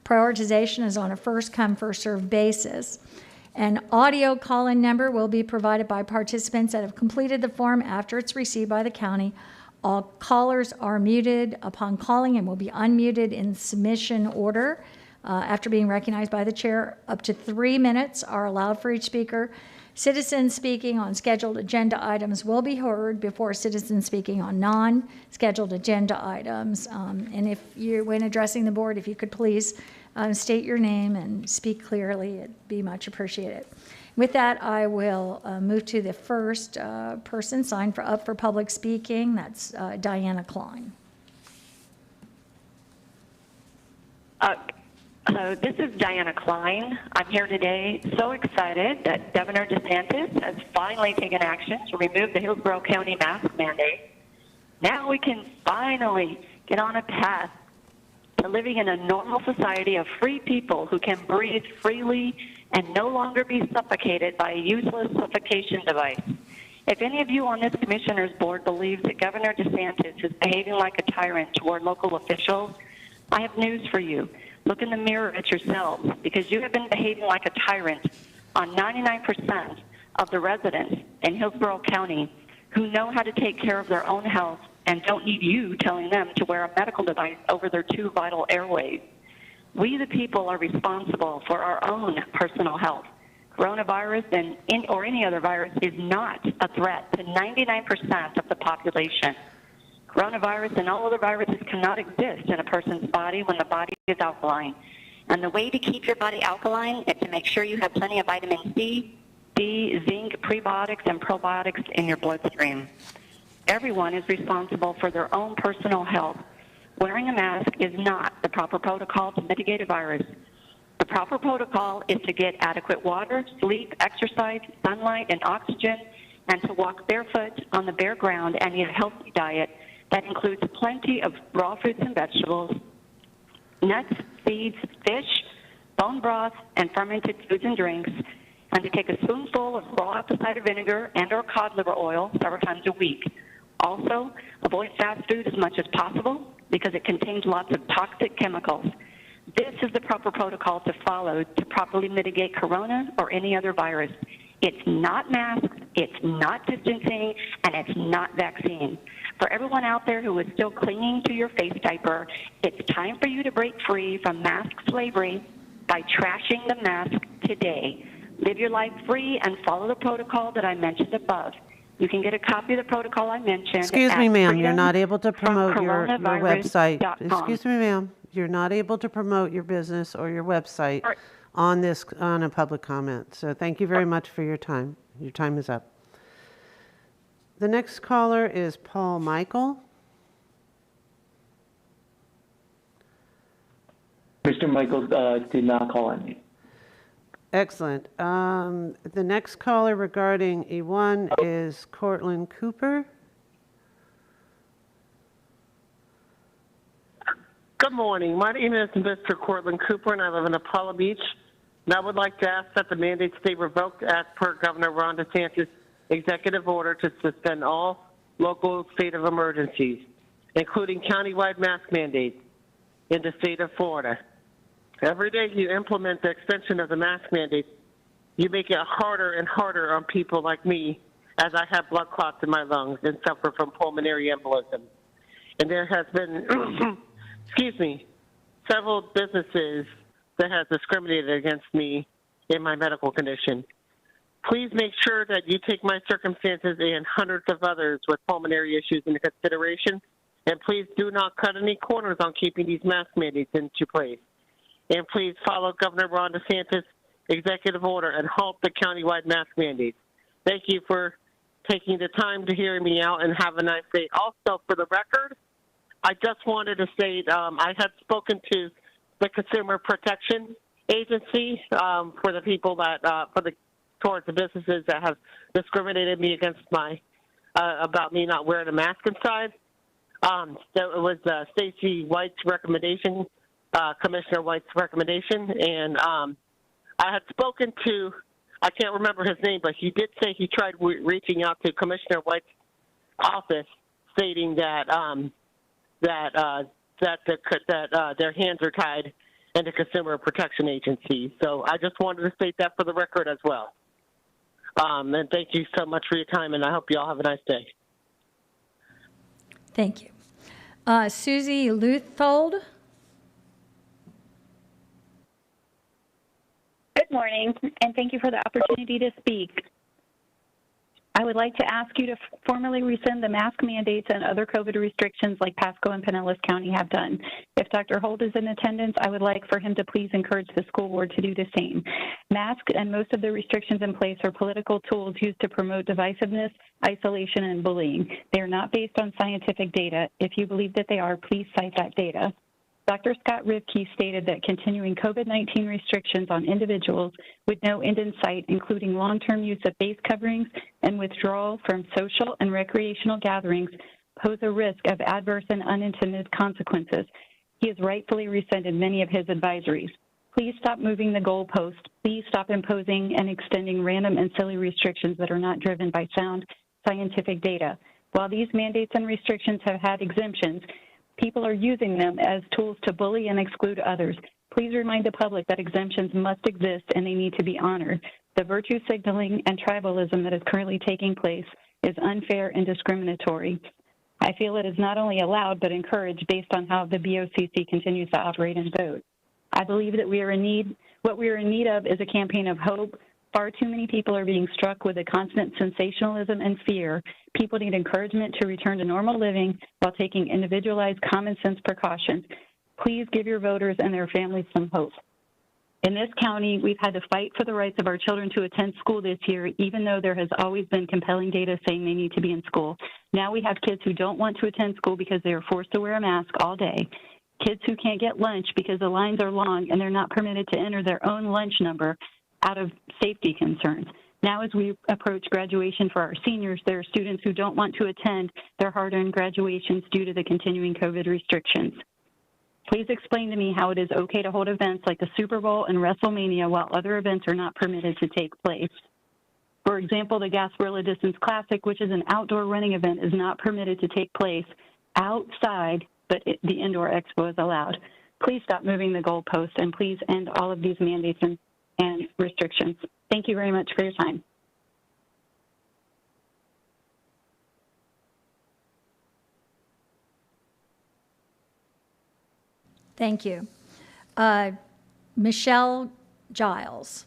Prioritization is on a first-come, first-served basis. An audio call-in number will be provided by participants that have completed the form after it's received by the county. All callers are muted upon calling and will be unmuted in submission order. After being recognized by the chair, up to 3 minutes are allowed for each speaker. Citizens speaking on scheduled agenda items will be heard before citizens speaking on non-scheduled agenda items. And if you, when addressing the board, if you could please state your name and speak clearly, it'd be much appreciated. With that, I will move to the first person signed up for public speaking. That's Diana Klein. Hello, this is Diana Klein. I'm here today so excited that Governor DeSantis has finally taken action to remove the Hillsborough County mask mandate. Now we can finally get on a path to living in a normal society of free people who can breathe freely and no longer be suffocated by a useless suffocation device. If any of you on this commissioner's board believes that Governor DeSantis is behaving like a tyrant toward local officials, I have news for you. Look in the mirror at yourselves, because you have been behaving like a tyrant on 99% of the residents in Hillsborough County who know how to take care of their own health and don't need you telling them to wear a medical device over their two vital airways. We, the people, are responsible for our own personal health. Coronavirus or any other virus is not a threat to 99% of the population. Coronavirus and all other viruses cannot exist in a person's body when the body is alkaline. And the way to keep your body alkaline is to make sure you have plenty of vitamin C, D, zinc, prebiotics, and probiotics in your bloodstream. Everyone is responsible for their own personal health. Wearing a mask is not the proper protocol to mitigate a virus. The proper protocol is to get adequate water, sleep, exercise, sunlight, and oxygen, and to walk barefoot on the bare ground and eat a healthy diet that includes plenty of raw fruits and vegetables, nuts, seeds, fish, bone broth, and fermented foods and drinks, and to take a spoonful of raw apple cider vinegar and or cod liver oil several times a week. Also, avoid fast food as much as possible because it contains lots of toxic chemicals. This is the proper protocol to follow to properly mitigate corona or any other virus. It's not masks, it's not distancing, and it's not vaccine. For everyone out there who is still clinging to your face diaper, it's time for you to break free from mask slavery by trashing the mask today. Live your life free and follow the protocol that I mentioned above. You can get a copy of the protocol I mentioned. Excuse me, ma'am, you're not able to promote your website. coronavirus.com. Excuse me, ma'am, you're not able to promote your business or your website on a public comment. So thank you very much for your time. Your time is up. The next caller is Paul Michael. Mr. Michael did not call on me. Excellent. The next caller regarding E1 is Cortland Cooper. Good morning. My name is Mr. Cortland Cooper, and I live in Apollo Beach. And I would like to ask that the mandates be revoked as per Governor Ron DeSantis' executive order to suspend all local state of emergencies, including countywide mask mandates in the state of Florida. Every day you implement the extension of the mask mandate, you make it harder and harder on people like me, as I have blood clots in my lungs and suffer from pulmonary embolism. And there has been, several businesses that have discriminated against me in my medical condition. Please make sure that you take my circumstances and hundreds of others with pulmonary issues into consideration, and please do not cut any corners on keeping these mask mandates into place. And please follow Governor Ron DeSantis' executive order and halt the countywide mask mandates. Thank you for taking the time to hear me out, and have a nice day. Also, for the record, I just wanted to say I had spoken to the Consumer Protection Agency for the people that towards the businesses that have discriminated me against about me not wearing a mask inside. So it was Stacey White's recommendation, Commissioner White's recommendation, and I had spoken to, I can't remember his name, but he did say he tried reaching out to Commissioner White's office, stating that their hands are tied in the Consumer Protection Agency. So I just wanted to state that for the record as well. And thank you so much for your time, and I hope you all have a nice day. Thank you. Susie Luthold. Good morning, and thank you for the opportunity to speak. I would like to ask you to formally rescind the mask mandates and other COVID restrictions like Pasco and Pinellas County have done. If Dr. Holt is in attendance, I would like for him to please encourage the school board to do the same. Masks and most of the restrictions in place are political tools used to promote divisiveness, isolation, and bullying. They are not based on scientific data. If you believe that they are, please cite that data. Dr. Scott Rivke stated that continuing COVID-19 restrictions on individuals with no end in sight, including long-term use of face coverings and withdrawal from social and recreational gatherings, pose a risk of adverse and unintended consequences. He has rightfully rescinded many of his advisories. Please stop moving the goalpost. Please stop imposing and extending random and silly restrictions that are not driven by sound scientific data. While these mandates and restrictions have had exemptions, people are using them as tools to bully and exclude others. Please remind the public that exemptions must exist and they need to be honored. The virtue signaling and tribalism that is currently taking place is unfair and discriminatory. I feel it is not only allowed but encouraged based on how the BOCC continues to operate and vote. I believe that what we are in need of is a campaign of hope. Far too many people are being struck with a constant sensationalism and fear. People need encouragement to return to normal living while taking individualized common sense precautions. Please give your voters and their families some hope. In this county, we've had to fight for the rights of our children to attend school this year, even though there has always been compelling data saying they need to be in school. Now we have kids who don't want to attend school because they are forced to wear a mask all day. Kids who can't get lunch because the lines are long and they're not permitted to enter their own lunch number out of safety concerns. Now, as we approach graduation for our seniors, there are students who don't want to attend their hard-earned graduations due to the continuing COVID restrictions. Please explain to me how it is okay to hold events like the Super Bowl and WrestleMania while other events are not permitted to take place. For example, the Gasparilla Distance Classic, which is an outdoor running event, is not permitted to take place outside, but the indoor expo is allowed. Please stop moving the goalposts and please end all of these mandates and restrictions. Thank you very much for your time. Thank you. Michelle Giles.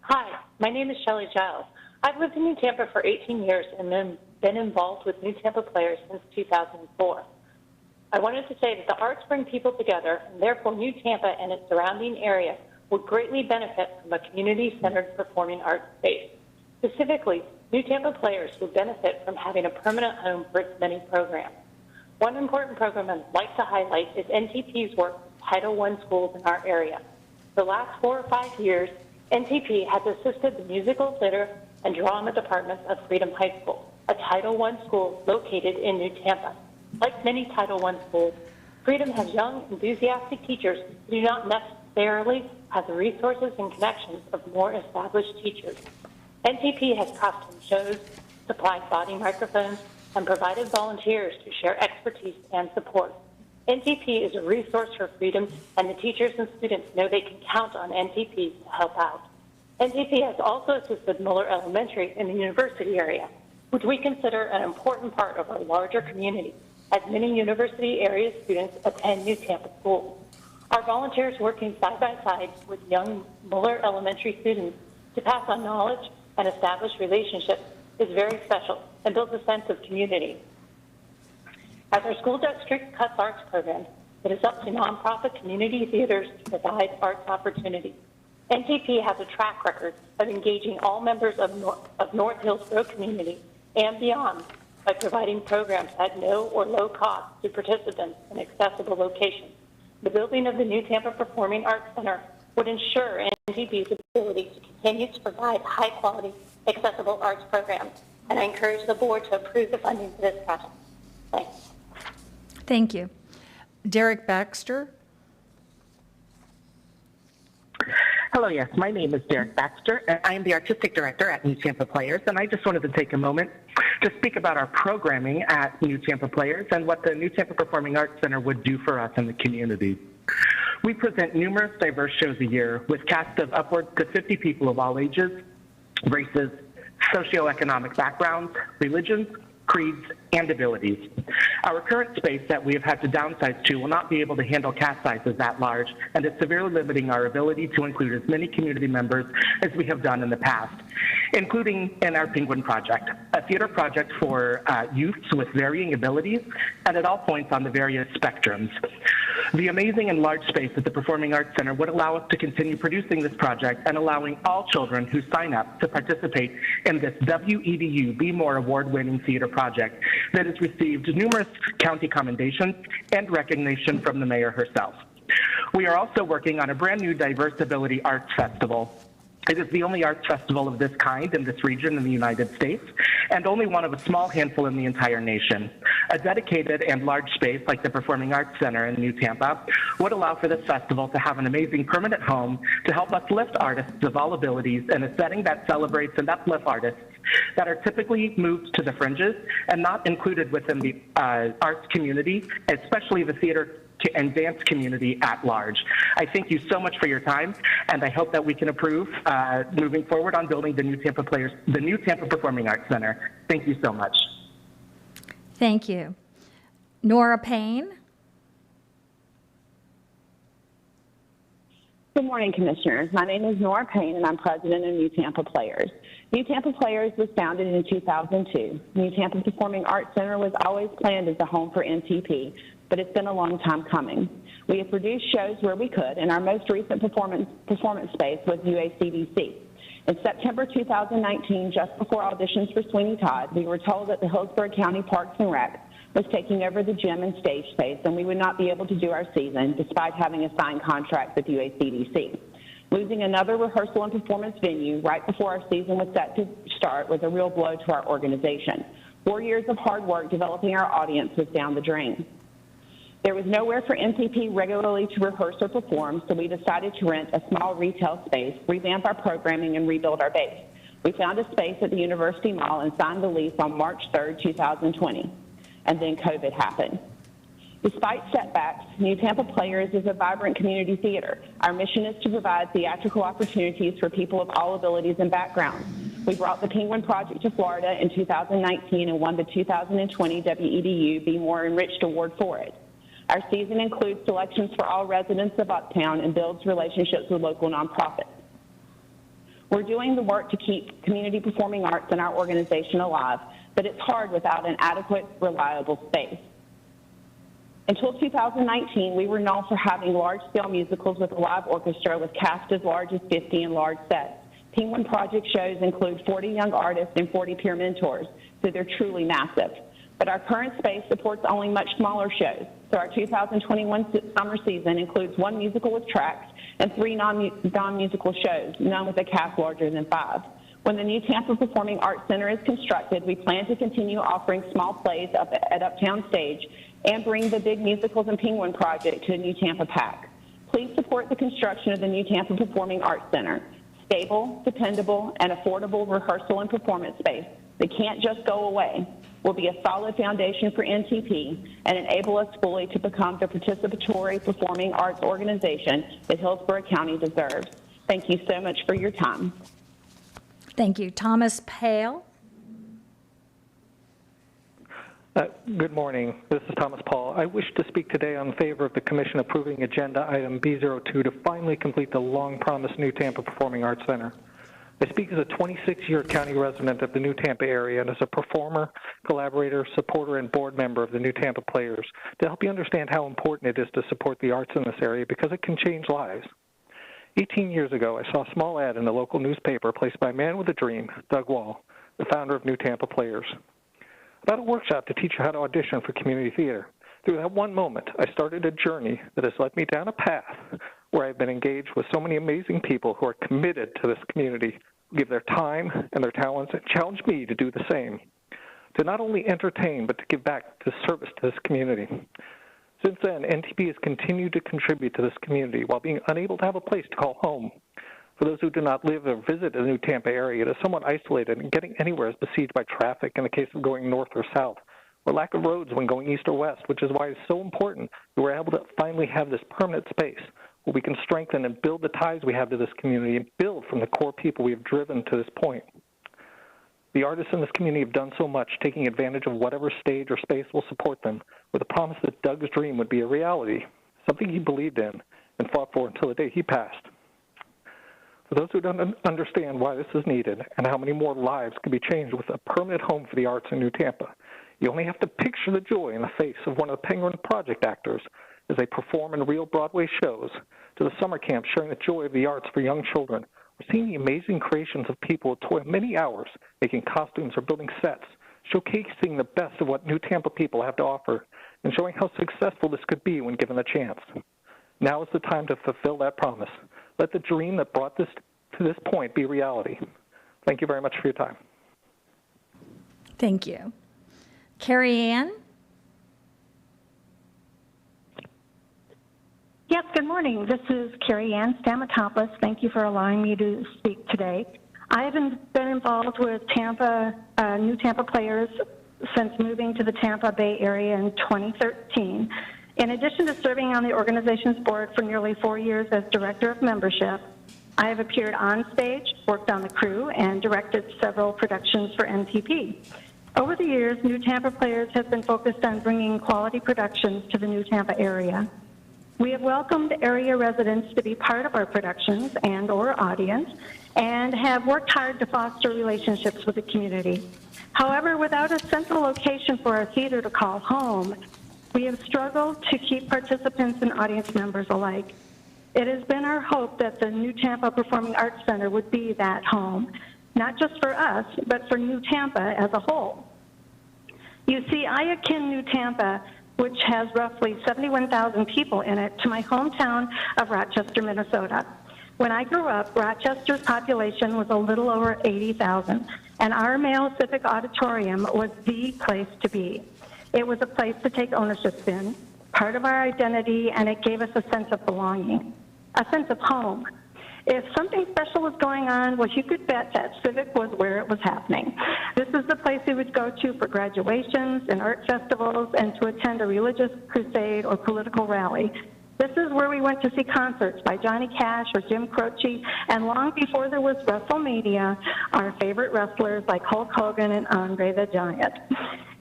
Hi, my name is Shelley Giles. I've lived in New Tampa for 18 years and then been involved with New Tampa Players since 2004. I wanted to say that the arts bring people together, and therefore New Tampa and its surrounding area would greatly benefit from a community-centered performing arts space. Specifically, New Tampa Players would benefit from having a permanent home for its many programs. One important program I'd like to highlight is NTP's work with Title I schools in our area. The last 4 or 5 years, NTP has assisted the musical, theater, and drama departments of Freedom High School, a Title I school located in New Tampa. Like many Title I schools, Freedom has young, enthusiastic teachers who do not necessarily have the resources and connections of more established teachers. NTP has costume shows, supplied body microphones, and provided volunteers to share expertise and support. NTP is a resource for Freedom, and the teachers and students know they can count on NTP to help out. NTP has also assisted Muller Elementary in the university area, which we consider an important part of our larger community, as many university area students attend New Tampa schools. Our volunteers working side by side with young Muller Elementary students to pass on knowledge and establish relationships is very special and builds a sense of community. As our school district cuts arts programs, it is up to nonprofit community theaters to provide arts opportunities. NTP has a track record of engaging all members of North Hillsborough community and beyond by providing programs at no or low cost to participants in accessible locations. The building of the New Tampa Performing Arts Center would ensure NTP's ability to continue to provide high-quality, accessible arts programs, and I encourage the board to approve the funding for this project. Thanks. Thank you. Derek Baxter. Hello, yes, my name is Derek Baxter, and I am the Artistic Director at New Tampa Players, and I just wanted to take a moment to speak about our programming at New Tampa Players and what the New Tampa Performing Arts Center would do for us in the community. We present numerous diverse shows a year with casts of upwards to 50 people of all ages, races, socioeconomic backgrounds, religions, creeds, and abilities. Our current space that we have had to downsize to will not be able to handle cast sizes that large, and is severely limiting our ability to include as many community members as we have done in the past, including in our Penguin Project, a theater project for youths with varying abilities and at all points on the various spectrums. The amazing and large space at the Performing Arts Center would allow us to continue producing this project and allowing all children who sign up to participate in this WEDU Be More award-winning theater project that has received numerous county commendations and recognition from the mayor herself. We are also working on a brand new Diverse Ability Arts Festival. It is the only arts festival of this kind in this region in the United States, and only one of a small handful in the entire nation. A dedicated and large space like the Performing Arts Center in New Tampa would allow for this festival to have an amazing permanent home to help us lift artists of all abilities in a setting that celebrates and uplifts artists that are typically moved to the fringes and not included within the arts community, especially the theater and dance community at large. I thank you so much for your time, and I hope that we can approve moving forward on building the New Tampa Performing Arts Center. Thank you so much. Thank you. Nora Payne. Good morning, Commissioners. My name is Nora Payne, and I'm president of New Tampa Players. New Tampa Players was founded in 2002. New Tampa Performing Arts Center was always planned as a home for NTP, but it's been a long time coming. We have produced shows where we could, and our most recent performance space was UACDC. In September 2019, just before auditions for Sweeney Todd, we were told that the Hillsborough County Parks and Rec was taking over the gym and stage space, and we would not be able to do our season despite having a signed contract with UACDC. Losing another rehearsal and performance venue right before our season was set to start was a real blow to our organization. 4 years of hard work developing our audience was down the drain. There was nowhere for NTP regularly to rehearse or perform, so we decided to rent a small retail space, revamp our programming, and rebuild our base. We found a space at the University Mall and signed the lease on March 3rd, 2020, and then COVID happened. Despite setbacks, New Tampa Players is a vibrant community theater. Our mission is to provide theatrical opportunities for people of all abilities and backgrounds. We brought the Penguin Project to Florida in 2019 and won the 2020 WEDU Be More Enriched Award for it. Our season includes selections for all residents of Uptown and builds relationships with local nonprofits. We're doing the work to keep community performing arts in our organization alive, but it's hard without an adequate, reliable space. Until 2019, we were known for having large-scale musicals with a live orchestra with cast as large as 50 and large sets. Penguin Project shows include 40 young artists and 40 peer mentors, so they're truly massive. But our current space supports only much smaller shows, So our 2021 summer season includes 1 musical with tracks and 3 non-musical shows, none with a cast larger than 5. When the new Tampa Performing Arts Center is constructed, we plan to continue offering small plays at Uptown Stage and bring the big musicals and Penguin project to New Tampa PAC. Please support the construction of the new Tampa Performing Arts Center. Stable, dependable, and affordable rehearsal and performance space that can't just go away will be a solid foundation for NTP and enable us fully to become the participatory performing arts organization that Hillsborough County deserves. Thank you so much for your time. Thank you. Thomas Pale. Good morning. This is Thomas Paul. I wish to speak today in favor of the Commission approving Agenda Item B02 to finally complete the long-promised New Tampa Performing Arts Center. I speak as a 26-year county resident of the New Tampa area and as a performer, collaborator, supporter, and board member of the New Tampa Players to help you understand how important it is to support the arts in this area because it can change lives. 18 years ago, I saw a small ad in the local newspaper placed by a man with a dream, Doug Wall, the founder of New Tampa Players, about a workshop to teach you how to audition for community theater. Through that one moment, I started a journey that has led me down a path where I've been engaged with so many amazing people who are committed to this community, who give their time and their talents, and challenge me to do the same, to not only entertain, but to give back to service to this community. Since then, NTP has continued to contribute to this community while being unable to have a place to call home. For those who do not live or visit the New Tampa area, it is somewhat isolated, and getting anywhere is besieged by traffic in the case of going north or south, or lack of roads when going east or west, which is why it's so important that we're able to finally have this permanent space where we can strengthen and build the ties we have to this community and build from the core people we have driven to this point. The artists in this community have done so much, taking advantage of whatever stage or space will support them, with the promise that Doug's dream would be a reality, something he believed in and fought for until the day he passed. For those who don't understand why this is needed and how many more lives could be changed with a permanent home for the arts in New Tampa, you only have to picture the joy in the face of one of the Penguin Project actors as they perform in real Broadway shows, to the summer camp sharing the joy of the arts for young children, or seeing the amazing creations of people who toil many hours making costumes or building sets, showcasing the best of what New Tampa people have to offer, and showing how successful this could be when given the chance. Now is the time to fulfill that promise. Let the dream that brought this to this point be reality. Thank you very much for your time. Thank you. Carrie Ann? Yes, good morning. This is Carrie Ann Stamatopoulos. Thank you for allowing me to speak today. I have been involved with New Tampa Players since moving to the Tampa Bay area in 2013. In addition to serving on the organization's board for nearly 4 years as director of membership, I have appeared on stage, worked on the crew, and directed several productions for NTP. Over the years, New Tampa Players has been focused on bringing quality productions to the New Tampa area. We have welcomed area residents to be part of our productions and/or audience, and have worked hard to foster relationships with the community. However, without a central location for our theater to call home, we have struggled to keep participants and audience members alike. It has been our hope that the New Tampa Performing Arts Center would be that home, not just for us, but for New Tampa as a whole. You see, I akin New Tampa, which has roughly 71,000 people in it, to my hometown of Rochester, Minnesota. When I grew up, Rochester's population was a little over 80,000, and our Mayo Civic Auditorium was the place to be. It was a place to take ownership in, part of our identity, and it gave us a sense of belonging, a sense of home. If something special was going on, well, you could bet that Civic was where it was happening. This is the place we would go to for graduations and art festivals and to attend a religious crusade or political rally. This is where we went to see concerts by Johnny Cash or Jim Croce, and long before there was WrestleMania, our favorite wrestlers like Hulk Hogan and Andre the Giant.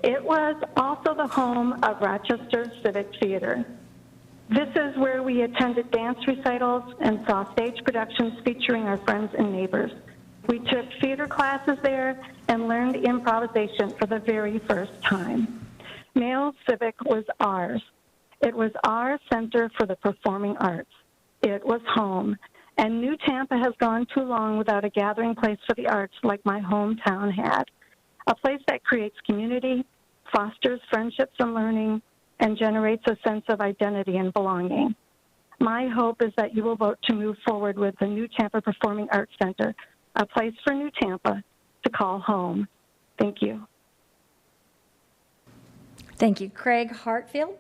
It was also the home of Rochester Civic Theater. This is where we attended dance recitals and saw stage productions featuring our friends and neighbors. We took theater classes there and learned improvisation for the very first time. Mayo Civic was ours. It was our center for the performing arts. It was home. And New Tampa has gone too long without a gathering place for the arts like my hometown had. A place that creates community, fosters friendships and learning, and generates a sense of identity and belonging. My hope is that you will vote to move forward with the New Tampa Performing Arts Center, a place for New Tampa to call home. Thank you. Thank you. Craig Hartfield?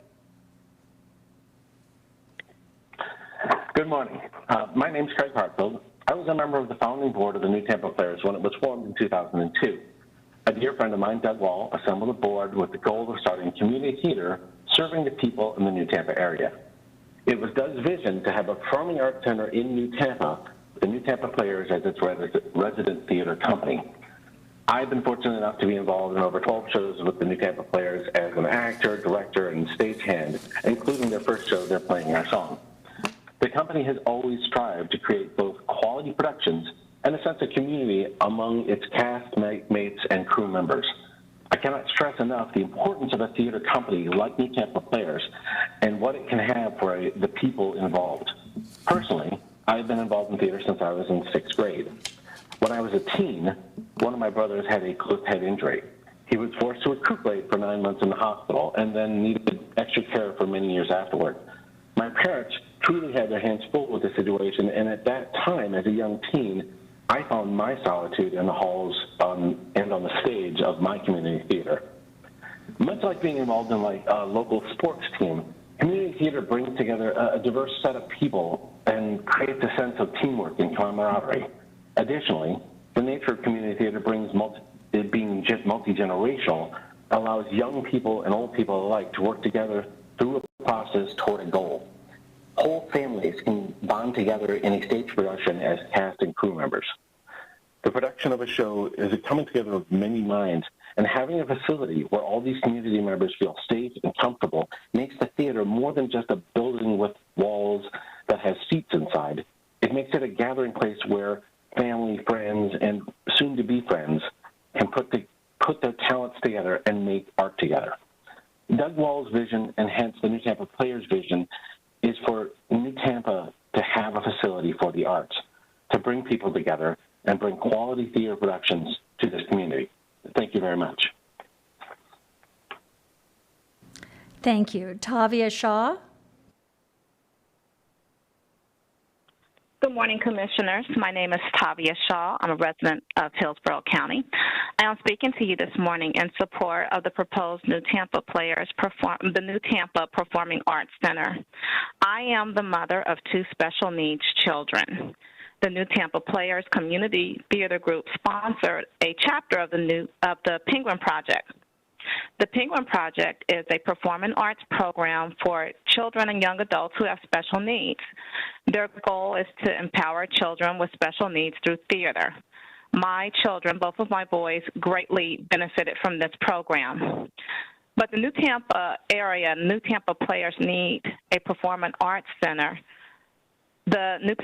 Good morning. My name is Craig Hartfield. I was a member of the founding board of the New Tampa Players when it was formed in 2002. A dear friend of mine, Doug Wall, assembled a board with the goal of starting community theater serving the people in the New Tampa area. It was Doug's vision to have a performing arts center in New Tampa, with the New Tampa Players as its resident theater company. I've been fortunate enough to be involved in over 12 shows with the New Tampa Players as an actor, director, and stagehand, including their first show, They're Playing Our Song. The company has always strived to create both quality productions and a sense of community among its cast, mates, and crew members. I cannot stress enough the importance of a theater company like New Tampa Players and what it can have for the people involved. Personally, I've been involved in theater since I was in 6th grade. When I was a teen, one of my brothers had a close head injury. He was forced to recuperate for 9 months in the hospital and then needed extra care for many years afterward. My parents truly had their hands full with the situation, and at that time, as a young teen, I found my solitude in the halls and on the stage of my community theater. Much like being involved in a local sports team, community theater brings together a diverse set of people and creates a sense of teamwork and camaraderie. Additionally, the nature of community theater being multi-generational allows young people and old people alike to work together through a process toward a goal. Whole families can bond together in a stage production as cast and crew members. The production of a show is a coming together of many minds, and having a facility where all these community members feel safe and comfortable makes the theater more than just a building with walls that has seats inside. It makes it a gathering place where family, friends, and soon-to-be friends can put their talents together and make art together. Doug Wall's vision, and hence the New Tampa Players' vision, is for New Tampa to have a facility for the arts, to bring people together and bring quality theater productions to this community. Thank you very much. Thank you. Tavia Shaw? Good morning, Commissioners. My name is Tavia Shaw. I'm a resident of Hillsborough County. I am speaking to you this morning in support of the proposed New Tampa Players, the New Tampa Performing Arts Center. I am the mother of 2 special needs children. The New Tampa Players Community Theater Group sponsored a chapter of the Penguin Project. The Penguin Project is a performing arts program for children and young adults who have special needs. Their goal is to empower children with special needs through theater. My children, both of my boys, greatly benefited from this program. But the New Tampa area, New Tampa Players need a performing arts center. The New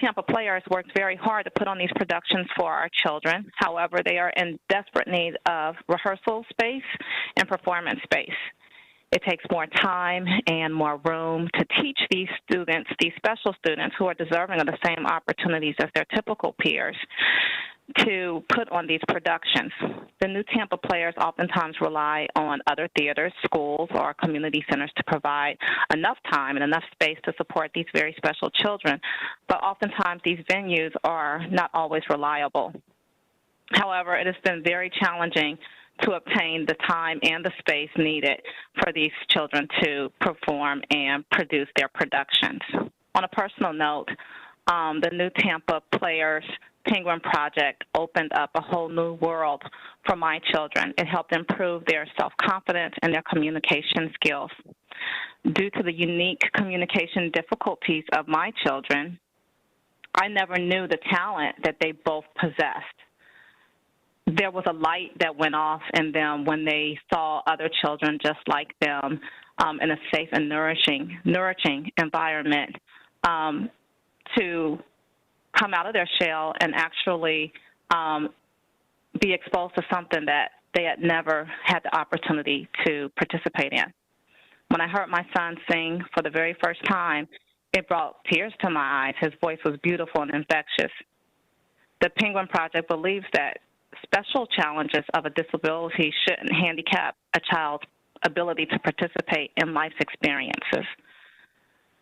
Tampa Players worked very hard to put on these productions for our children. However, they are in desperate need of rehearsal space and performance space. It takes more time and more room to teach these students, these special students who are deserving of the same opportunities as their typical peers, to put on these productions. The New Tampa Players oftentimes rely on other theaters, schools, or community centers to provide enough time and enough space to support these very special children, but oftentimes these venues are not always reliable. However, it has been very challenging to obtain the time and the space needed for these children to perform and produce their productions. On a personal note, the New Tampa Players Penguin Project opened up a whole new world for my children. It helped improve their self-confidence and their communication skills. Due to the unique communication difficulties of my children, I never knew the talent that they both possessed. There was a light that went off in them when they saw other children just like them in a safe and nourishing environment to come out of their shell and actually be exposed to something that they had never had the opportunity to participate in. When I heard my son sing for the very first time, it brought tears to my eyes. His voice was beautiful and infectious. The Penguin Project believes that special challenges of a disability shouldn't handicap a child's ability to participate in life's experiences.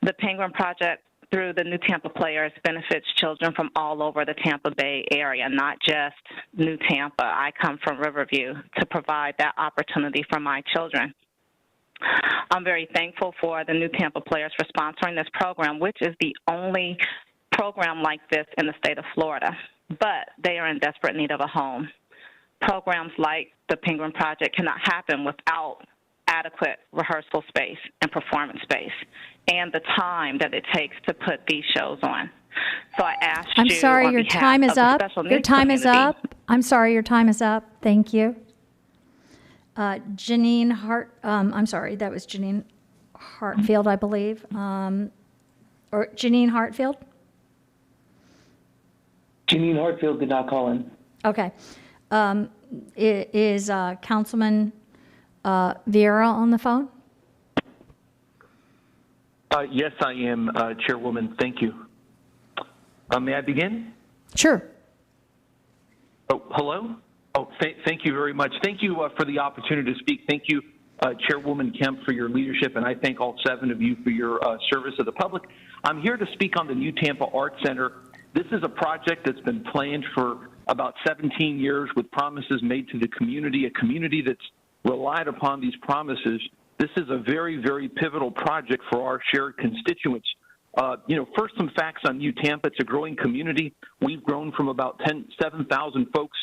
The Penguin Project, through the New Tampa Players, benefits children from all over the Tampa Bay area, not just New Tampa. I come from Riverview to provide that opportunity for my children. I'm very thankful for the New Tampa Players for sponsoring this program, which is the only program like this in the state of Florida, but they are in desperate need of a home. Programs like the Penguin Project cannot happen without adequate rehearsal space and performance space and the time that it takes to put these shows on. So I asked you, I'm sorry, your time is up. Your time is up. I'm sorry, your time is up. Thank you. Janine Hart, I'm sorry, that was Janine Hartfield, I believe. Or Janine Hartfield? Janine Hartfield did not call in. Okay. Is Councilman Vieira on the phone? Yes, I am, Chairwoman. Thank you. May I begin? Sure. Oh, hello? Oh, thank you very much. Thank you for the opportunity to speak. Thank you, Chairwoman Kemp, for your leadership, and I thank all 7 of you for your service to the public. I'm here to speak on the New Tampa Art Center. This is a project that's been planned for about 17 years with promises made to the community, a community that's relied upon these promises. This is a very, very pivotal project for our shared constituents. First, some facts on New Tampa. It's a growing community. We've grown from about 7,000 folks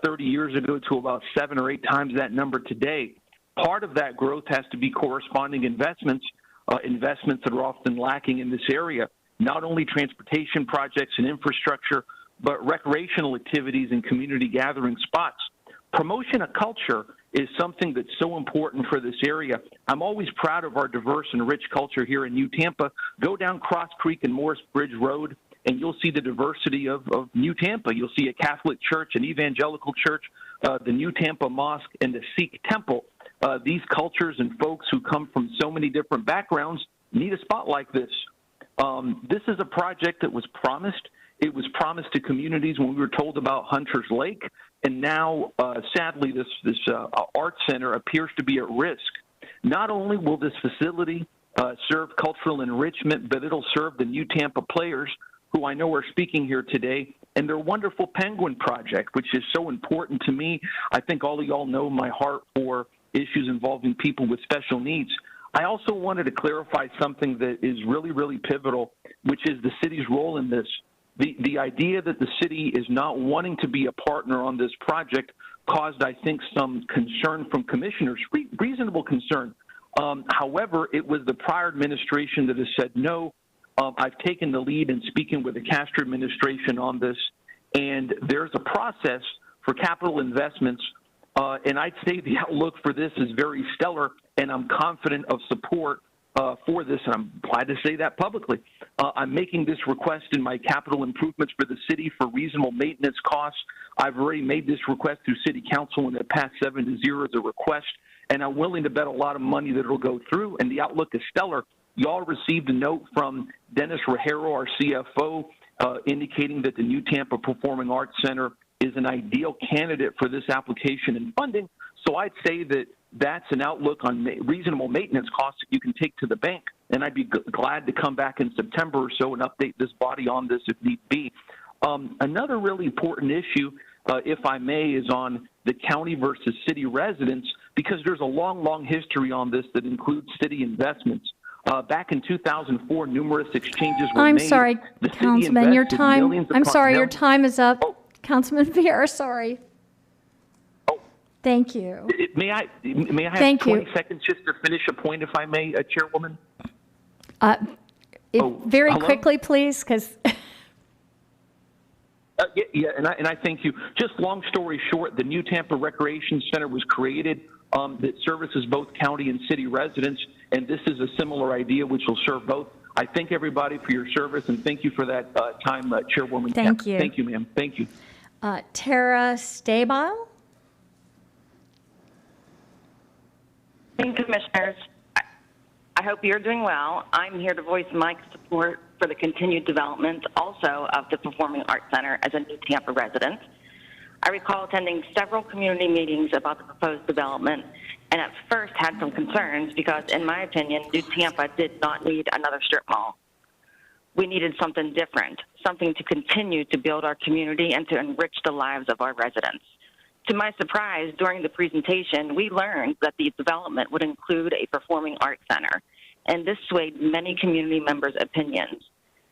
30 years ago to about 7 or 8 times that number today. Part of that growth has to be corresponding investments that are often lacking in this area. Not only transportation projects and infrastructure, but recreational activities and community gathering spots. Promotion of culture is something that's so important for this area. I'm always proud of our diverse and rich culture here in New Tampa. Go down Cross Creek and Morris Bridge Road, and you'll see the diversity of New Tampa. You'll see a Catholic church, an evangelical church, the New Tampa Mosque, and the Sikh Temple. These cultures and folks who come from so many different backgrounds need a spot like this. This is a project that was promised. It was promised to communities when we were told about Hunter's Lake, and now, sadly, this art center appears to be at risk. Not only will this facility serve cultural enrichment, but it'll serve the New Tampa Players, who I know are speaking here today, and their wonderful Penguin Project, which is so important to me. I think all of y'all know my heart for issues involving people with special needs. I also wanted to clarify something that is really, really pivotal, which is the city's role in this. The idea that the city is not wanting to be a partner on this project caused, I think, some concern from commissioners, reasonable concern. However, it was the prior administration that has said no. I've taken the lead in speaking with the Castro administration on this, and there's a process for capital investments, and I'd say the outlook for this is very stellar, and I'm confident of support for this, and I'm glad to say that publicly. I'm making this request in my capital improvements for the city for reasonable maintenance costs. I've already made this request through City Council, and it passed 7-0 as a request, and I'm willing to bet a lot of money that it'll go through, and the outlook is stellar. Y'all received a note from Dennis Rajero, our CFO, indicating that the New Tampa Performing Arts Center is an ideal candidate for this application and funding. So I'd say that that's an outlook on reasonable maintenance costs that you can take to the bank. And I'd be glad to come back in September or so and update this body on this if need be. Another really important issue, if I may, is on the county versus city residents, because there's a long, long history on this that includes city investments. Back in 2004, numerous exchanges were made. I'm sorry, Councilman, your time. I'm sorry, your time is up. Oh. Councilman Vieira, sorry. Oh. Thank you. May I have 20 seconds just to finish a point, if I may, Chairwoman? Very hello? quickly, please, because. And I thank you. Just long story short, the New Tampa Recreation Center was created that services both county and city residents, and this is a similar idea which will serve both. I thank everybody for your service, and thank you for that time, Chairwoman. Thank you. Thank you, ma'am. Thank you. Tara Stabile. Thank you, Commissioners. I hope you're doing well. I'm here to voice my support for the continued development also of the Performing Arts Center as a New Tampa resident. I recall attending several community meetings about the proposed development and at first had some concerns because, in my opinion, New Tampa did not need another strip mall. We needed something different, something to continue to build our community and to enrich the lives of our residents. To my surprise, during the presentation, we learned that the development would include a performing arts center, and this swayed many community members' opinions,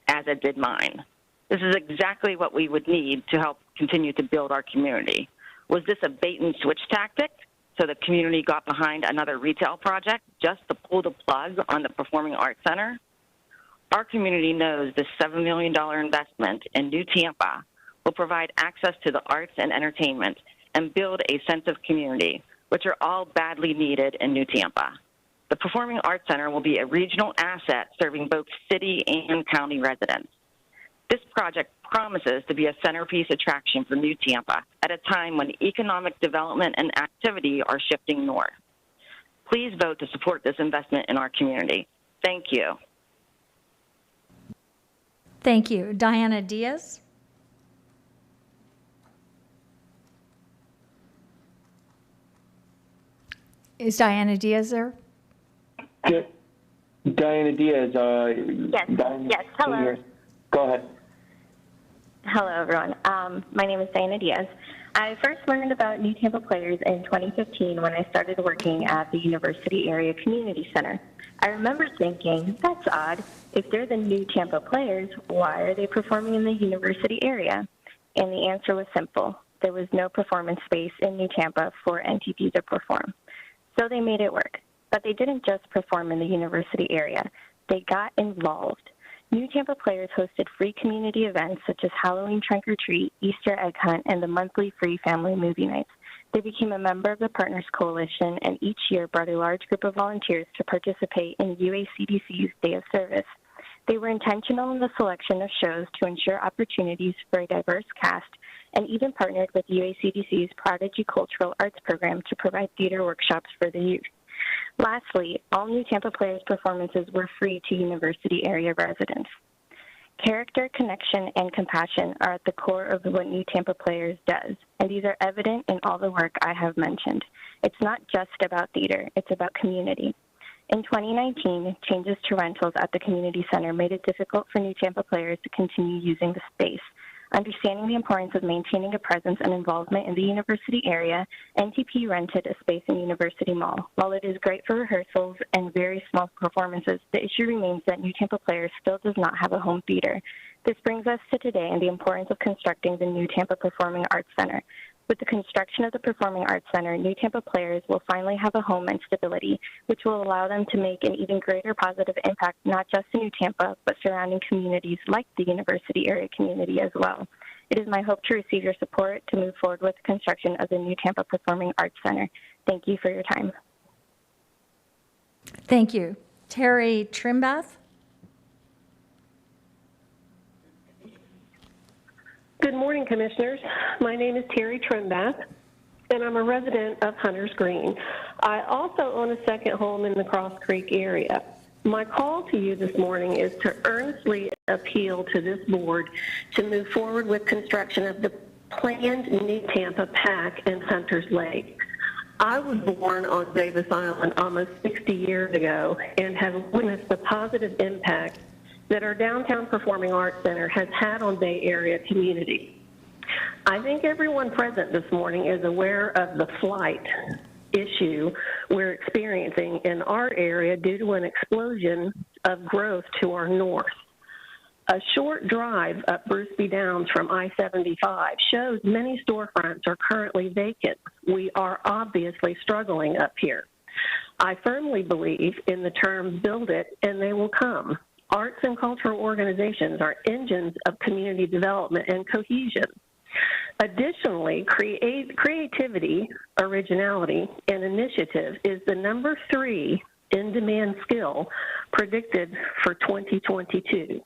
as it did mine. This is exactly what we would need to help continue to build our community. Was this a bait-and-switch tactic so the community got behind another retail project just to pull the plug on the Performing Arts Center? Our community knows this $7 million investment in New Tampa will provide access to the arts and entertainment and build a sense of community, which are all badly needed in New Tampa. The Performing Arts Center will be a regional asset serving both city and county residents. This project promises to be a centerpiece attraction for New Tampa at a time when economic development and activity are shifting north. Please vote to support this investment in our community. Thank you. Thank you. Diana Diaz? Is Diana Diaz there? Diana Diaz. Yes. Yes. Hello. Go ahead. Hello, everyone. My name is Diana Diaz. I first learned about New Tampa Players in 2015 when I started working at the University Area Community Center. I remember thinking, that's odd. If they're the New Tampa Players, why are they performing in the university area? And the answer was simple. There was no performance space in New Tampa for NTP to perform. So they made it work. But they didn't just perform in the university area. They got involved. New Tampa Players hosted free community events such as Halloween Trunk or Treat, Easter Egg Hunt, and the monthly free family movie nights. They became a member of the Partners Coalition and each year brought a large group of volunteers to participate in UACDC's Day of Service. They were intentional in the selection of shows to ensure opportunities for a diverse cast and even partnered with UACDC's Prodigy Cultural Arts Program to provide theater workshops for the youth. Lastly, all New Tampa Players performances were free to university area residents. Character, connection, and compassion are at the core of what New Tampa Players does, and these are evident in all the work I have mentioned. It's not just about theater, it's about community. In 2019, changes to rentals at the community center made it difficult for New Tampa Players to continue using the space. Understanding the importance of maintaining a presence and involvement in the university area, NTP rented a space in University Mall. While it is great for rehearsals and very small performances, the issue remains that New Tampa Players still does not have a home theater. This brings us to today and the importance of constructing the New Tampa Performing Arts Center. With the construction of the Performing Arts Center, New Tampa Players will finally have a home and stability, which will allow them to make an even greater positive impact not just in New Tampa, but surrounding communities like the university area community as well. It is my hope to receive your support to move forward with the construction of the New Tampa Performing Arts Center. Thank you for your time. Thank you. Terry Trimbath? Good morning, Commissioners. My name is Terry Trimbath, and I'm a resident of Hunters Green. I also own a second home in the Cross Creek area. My call to you this morning is to earnestly appeal to this board to move forward with construction of the planned New Tampa PAC in Hunters Lake. I was born on Davis Island almost 60 years ago and have witnessed the positive impact that our downtown Performing Arts Center has had on Bay Area community. I think everyone present this morning is aware of the flight issue we're experiencing in our area due to an explosion of growth to our north. A short drive up Bruce B. Downs from I-75 shows many storefronts are currently vacant. We are obviously struggling up here. I firmly believe in the term build it and they will come. Arts and cultural organizations are engines of community development and cohesion. Additionally, creativity, originality, and initiative is the number 3 in-demand skill predicted for 2022.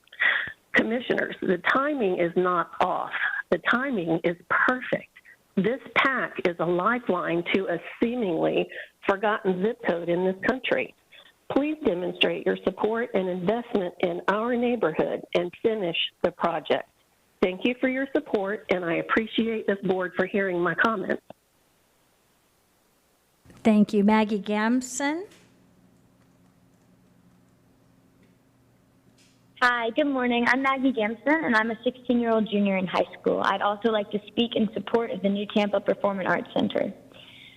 Commissioners, the timing is not off. The timing is perfect. This PAC is a lifeline to a seemingly forgotten zip code in this country. Please demonstrate your support and investment in our neighborhood and finish the project. Thank you for your support, and I appreciate this board for hearing my comments. Thank you. Maggie Gamson. Hi, good morning. I'm Maggie Gamson, and I'm a 16-year-old junior in high school. I'd also like to speak in support of the New Tampa Performing Arts Center.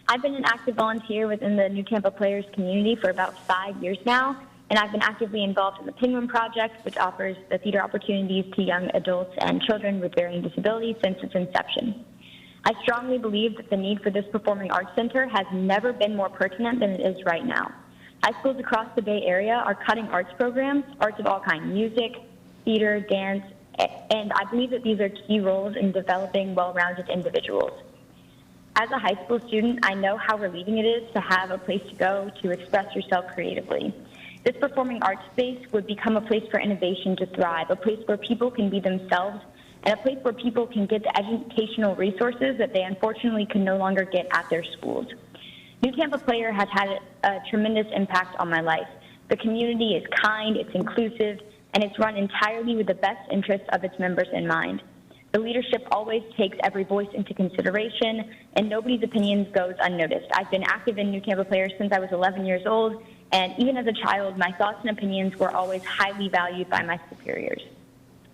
I've been an active volunteer within the New Tampa Players community for about 5 years now, and I've been actively involved in the Penguin Project, which offers the theater opportunities to young adults and children with varying disabilities since its inception. I strongly believe that the need for this performing arts center has never been more pertinent than it is right now. High schools across the Bay Area are cutting arts programs, arts of all kinds, music, theater, dance, and I believe that these are key roles in developing well-rounded individuals. As a high school student, I know how relieving it is to have a place to go to express yourself creatively. This performing arts space would become a place for innovation to thrive, a place where people can be themselves, and a place where people can get the educational resources that they unfortunately can no longer get at their schools. New Tampa Player has had a tremendous impact on my life. The community is kind, it's inclusive, and it's run entirely with the best interests of its members in mind. The leadership always takes every voice into consideration, and nobody's opinions goes unnoticed. I've been active in New Tampa Players since I was 11 years old, and even as a child, my thoughts and opinions were always highly valued by my superiors.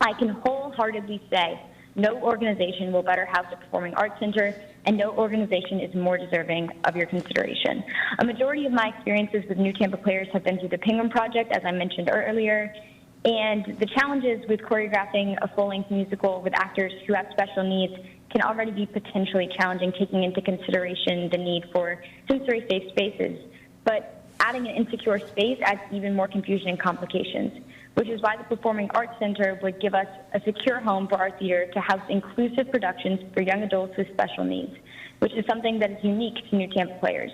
I can wholeheartedly say no organization will better house a performing arts center, and no organization is more deserving of your consideration. A majority of my experiences with New Tampa Players have been through the Penguin Project, as I mentioned earlier, and the challenges with choreographing a full-length musical with actors who have special needs can already be potentially challenging, taking into consideration the need for sensory-safe spaces. But adding an insecure space adds even more confusion and complications, which is why the Performing Arts Center would give us a secure home for our theater to house inclusive productions for young adults with special needs, which is something that is unique to New Tampa Players.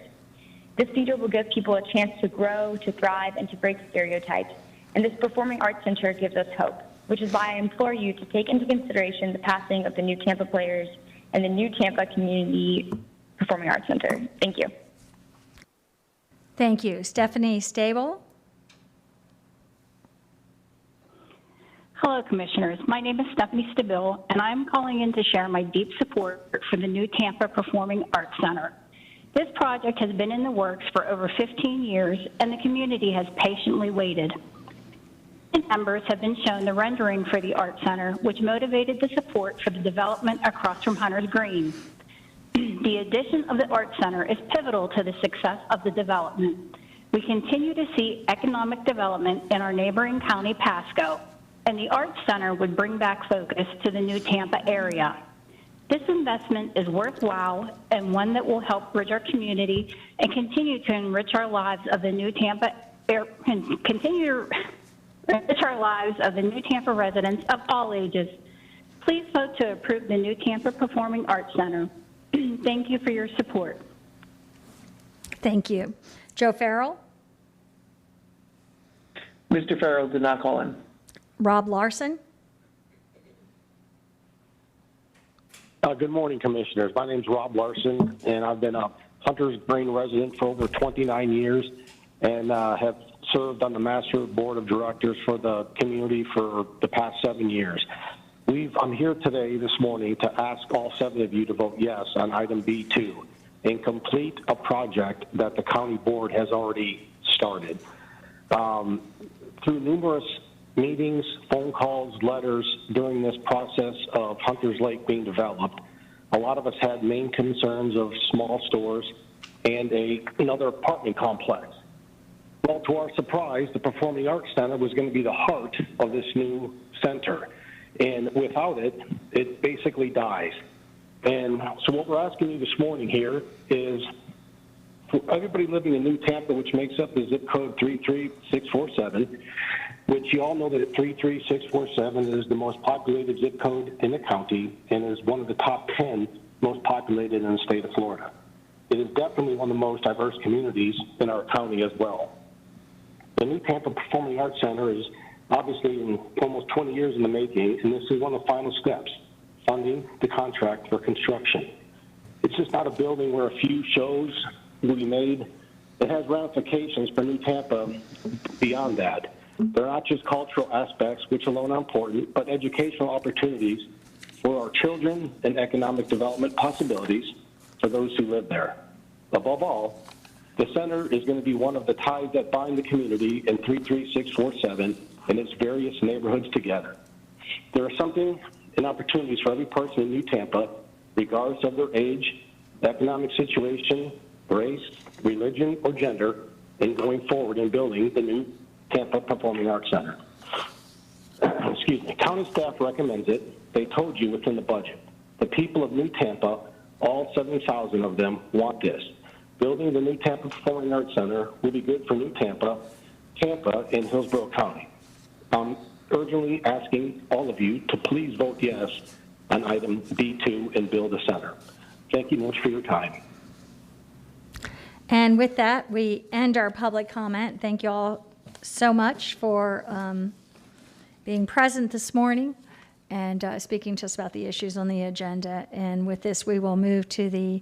This theater will give people a chance to grow, to thrive, and to break stereotypes, and this Performing Arts Center gives us hope, which is why I implore you to take into consideration the passing of the New Tampa Players and the New Tampa Community Performing Arts Center. Thank you. Thank you. Stephanie Stable. Hello, Commissioners. My name is Stephanie Stabile, and I'm calling in to share my deep support for the New Tampa Performing Arts Center. This project has been in the works for over 15 years, and the community has patiently waited. Members have been shown the rendering for the Art Center, which motivated the support for the development across from Hunters Green. The addition of the Art Center is pivotal to the success of the development. We continue to see economic development in our neighboring county, Pasco, and the Art Center would bring back focus to the New Tampa area. This investment is worthwhile and one that will help bridge our community and continue to enrich our lives of the New Tampa residents of all ages. Please vote to approve the New Tampa Performing Arts Center. Thank you for your support. Thank you. Joe Farrell. Mr. Farrell did not call in. Rob Larson. Good morning, Commissioners. My name is Rob Larson, and I've been a Hunters Green resident for over 29 years and have served on the Master Board of Directors for the community for the past 7 years. I'm here today, this morning, to ask all 7 of you to vote yes on item B2 and complete a project that the county board has already started. Through numerous meetings, phone calls, letters during this process of Hunters Lake being developed, a lot of us had main concerns of small stores and another apartment complex. Well, to our surprise, the Performing Arts Center was going to be the heart of this new center. And without it, it basically dies. And so what we're asking you this morning here is for everybody living in New Tampa, which makes up the zip code 33647, which you all know that 33647 is the most populated zip code in the county and is one of the top 10 most populated in the state of Florida. It is definitely one of the most diverse communities in our county as well. The New Tampa Performing Arts Center is obviously almost 20 years in the making, and this is one of the final steps, funding the contract for construction. It's just not a building where a few shows will be made. It has ramifications for New Tampa beyond that. They're not just cultural aspects, which alone are important, but educational opportunities for our children and economic development possibilities for those who live there. Above all, the center is going to be one of the ties that bind the community in 33647 and its various neighborhoods together. There are something and opportunities for every person in New Tampa, regardless of their age, economic situation, race, religion, or gender, in going forward in building the new Tampa Performing Arts Center. Excuse me. County staff recommends it. They told you within the budget. The people of New Tampa, all 70,000 of them, want this. Building the new Tampa Performing Arts Center will be good for New Tampa, Tampa, and Hillsborough County. I'm urgently asking all of you to please vote yes on item B2 and build a center. Thank you much for your time. And with that, we end our public comment. Thank you all so much for being present this morning and speaking to us about the issues on the agenda. And with this, we will move to the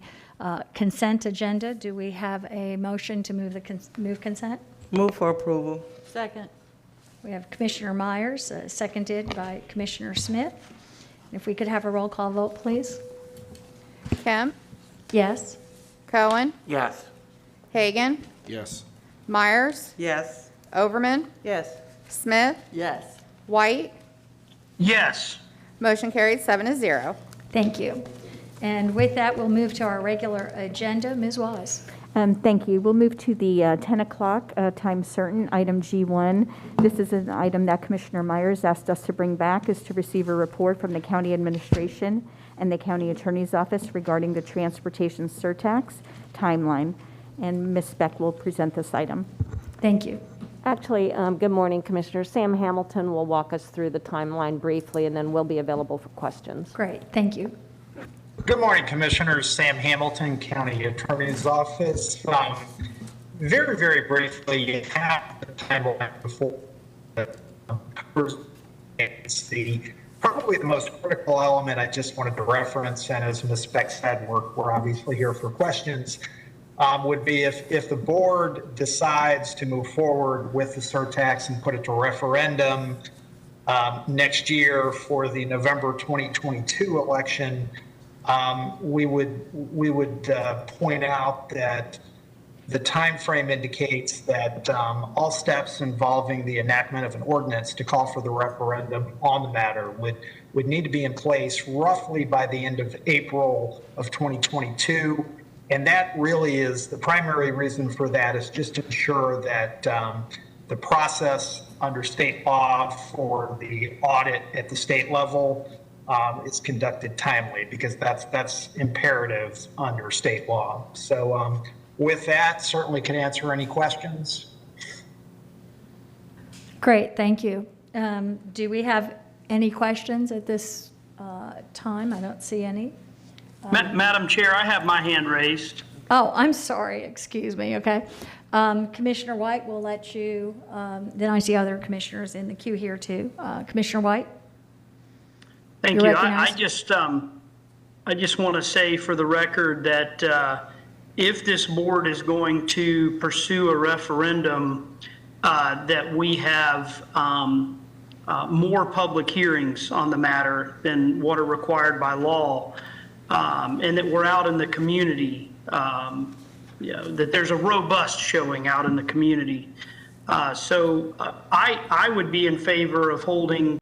consent agenda. Do we have a motion to move move consent? Move for approval. Second. We have Commissioner Myers, seconded by Commissioner Smith. If we could have a roll call vote, please. Kemp, Yes. Cohen, Yes. Hagan, Yes. Myers, Yes. Overman, Yes. Smith, Yes. White. Yes. Motion carried 7-0. Thank you. And with that, we'll move to our regular agenda. Ms. Wise. Thank you. We'll move to the 10 o'clock time certain, item G1. This is an item that Commissioner Myers asked us to bring back, is to receive a report from the county administration and the county attorney's office regarding the transportation surtax timeline. And Ms. Beck will present this item. Thank you. Actually, good morning, Commissioners. Sam Hamilton will walk us through the timeline briefly, and then we'll be available for questions. Great. Thank you. Good morning, Commissioners. Sam Hamilton, County Attorney's Office. Very, very briefly, you have the timeline before it's probably the most critical element I just wanted to reference, and as Ms. Beck said, we're obviously here for questions, would be if the board decides to move forward with the surtax and put it to referendum next year for the November 2022 election, we would point out that the time frame indicates that all steps involving the enactment of an ordinance to call for the referendum on the matter would need to be in place roughly by the end of April of 2022. And that really is the primary reason for that, is just to ensure that the process under state law for the audit at the state level is conducted timely, because that's imperative under state law. So with that, certainly can answer any questions. Great. Thank you. Do we have any questions at this time? I don't see any. Madam Chair, I have my hand raised. Oh, I'm sorry. Excuse me. Okay. Commissioner White, we'll let you, then I see other commissioners in the queue here too. Commissioner White? Thank you. I just want to say for the record that if this board is going to pursue a referendum, that we have more public hearings on the matter than what are required by law, and that we're out in the community, that there's a robust showing out in the community. So I would be in favor of holding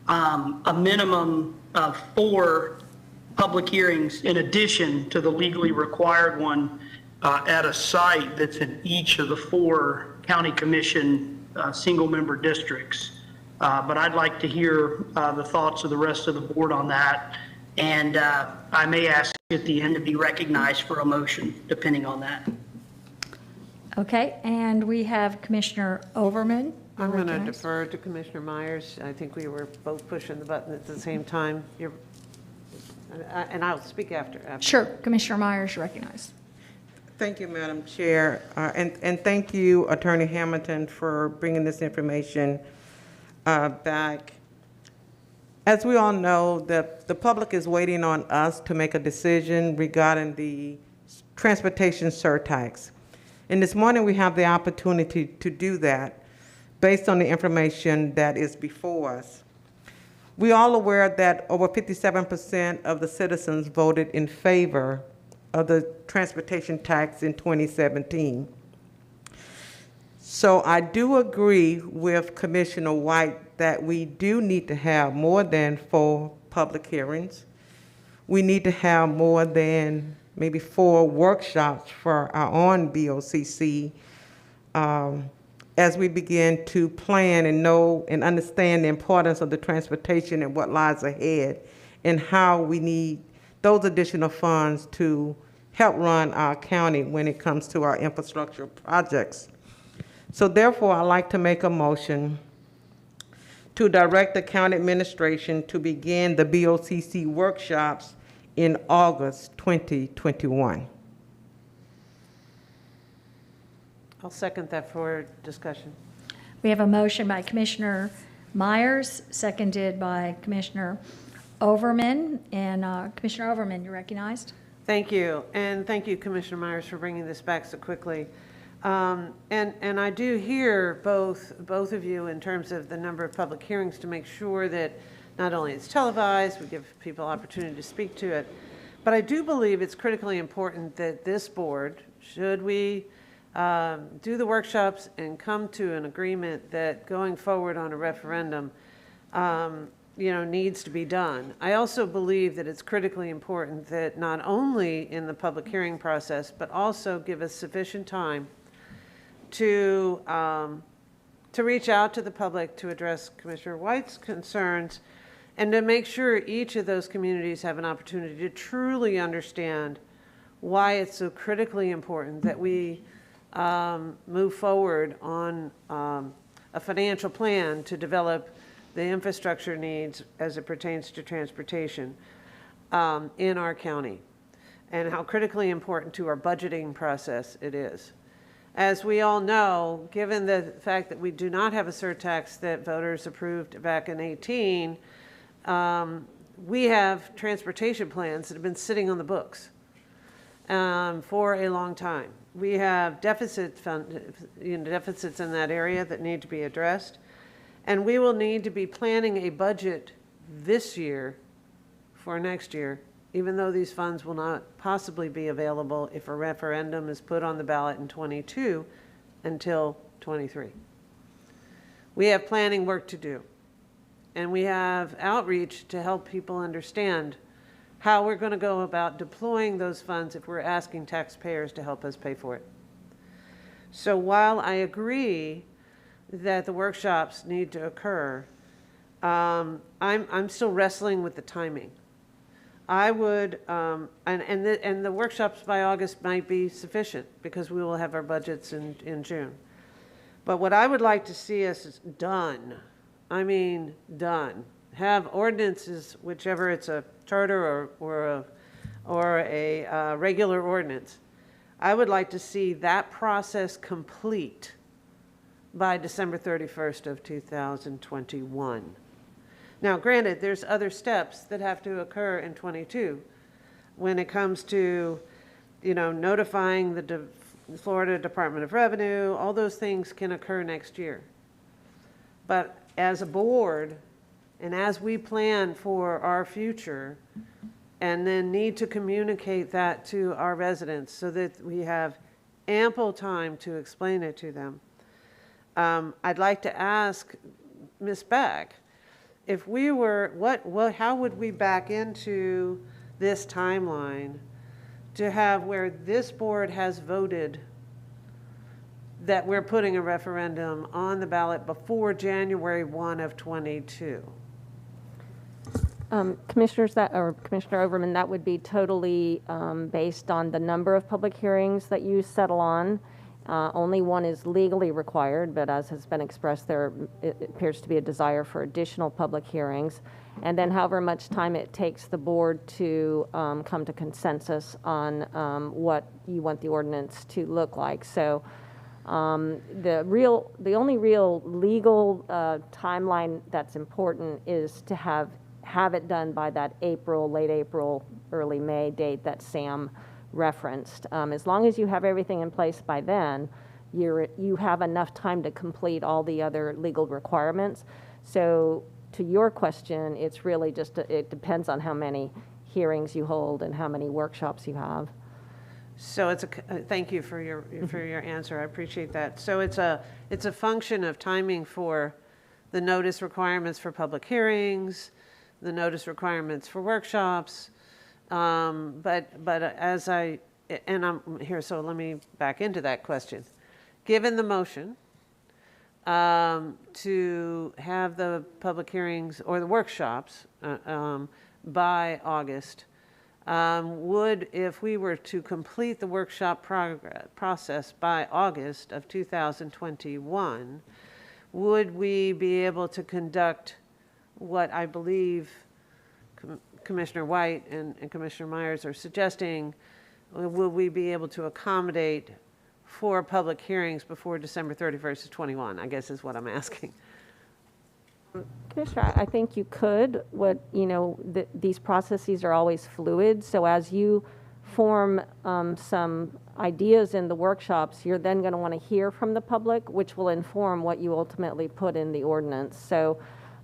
a minimum of 4 public hearings in addition to the legally required one at a site that's in each of the 4 county commission single-member districts. But I'd like to hear the thoughts of the rest of the board on that. And I may ask at the end to be recognized for a motion, depending on that. Okay. And we have Commissioner Overman. I'm going to defer to Commissioner Myers. I think we were both pushing the button at the same time. And I'll speak after. Sure. Commissioner Myers, recognized. Thank you, Madam Chair. And thank you, Attorney Hamilton, for bringing this information back. As we all know, the public is waiting on us to make a decision regarding the transportation surtax. And this morning we have the opportunity to do that based on the information that is before us. We all aware that over 57% of the citizens voted in favor of the transportation tax in 2017. So I do agree with Commissioner White that we do need to have more than 4 public hearings. We need to have more than maybe 4 workshops for our own BOCC as we begin to plan and know and understand the importance of the transportation and what lies ahead and how we need those additional funds to help run our county when it comes to our infrastructure projects. So therefore, I'd like to make a motion to direct the county administration to begin the BOCC workshops in August 2021. I'll second that for discussion. We have a motion by Commissioner Myers, seconded by Commissioner Overman. And Commissioner Overman, you're recognized. Thank you, and thank you, Commissioner Myers, for bringing this back so quickly. And I do hear both of you in terms of the number of public hearings to make sure that not only it's televised, we give people opportunity to speak to it, but I do believe it's critically important that this board, should we do the workshops and come to an agreement that going forward on a referendum, needs to be done. I also believe that it's critically important that not only in the public hearing process, but also give us sufficient time to reach out to the public to address Commissioner White's concerns and to make sure each of those communities have an opportunity to truly understand why it's so critically important that we move forward on a financial plan to develop the infrastructure needs as it pertains to transportation in our county, and how critically important to our budgeting process it is. As we all know, given the fact that we do not have a surtax that voters approved back in 2018, we have transportation plans that have been sitting on the books for a long time. We have deficits in that area that need to be addressed, and we will need to be planning a budget this year for next year, even though these funds will not possibly be available if a referendum is put on the ballot in 22 until 23. We have planning work to do, and we have outreach to help people understand how we're going to go about deploying those funds if we're asking taxpayers to help us pay for it. So while I agree that the workshops need to occur, I'm still wrestling with the timing. I would, and the workshops by August might be sufficient because we will have our budgets in June. But what I would like to see us is done. I mean, done. Have ordinances, whichever it's a charter or a regular ordinance. I would like to see that process complete by December 31st of 2021. Now, granted, there's other steps that have to occur in 22 when it comes to, notifying the Florida Department of Revenue. All those things can occur next year. But as a board, and as we plan for our future, and then need to communicate that to our residents so that we have ample time to explain it to them, I'd like to ask Ms. Beck, if we were, how would we back into this timeline to have where this board has voted that we're putting a referendum on the ballot before January 1 of 22? Commissioners, Commissioner Overman, that would be totally based on the number of public hearings that you settle on. Only one is legally required, but as has been expressed, there it appears to be a desire for additional public hearings. And then however much time it takes the board to come to consensus on what you want the ordinance to look like. So the only real legal timeline that's important is to have it done by that late April, early May date that Sam referenced. As long as you have everything in place by then, you have enough time to complete all the other legal requirements. So to your question, it's really just, it depends on how many hearings you hold and how many workshops you have. So it's thank you for your answer. I appreciate that. So it's a function of timing for the notice requirements for public hearings, the notice requirements for workshops. But I'm here, so let me back into that question. Given the motion to have the public hearings or the workshops by August, if we were to complete the workshop process by August of 2021, would we be able to conduct what I believe Commissioner White and Commissioner Myers are suggesting? Will we be able to accommodate 4 public hearings before December 31st of 21, I guess is what I'm asking. Commissioner, I think you could. These processes are always fluid, so as you form some ideas in the workshops, you're then going to want to hear from the public, which will inform what you ultimately put in the ordinance. So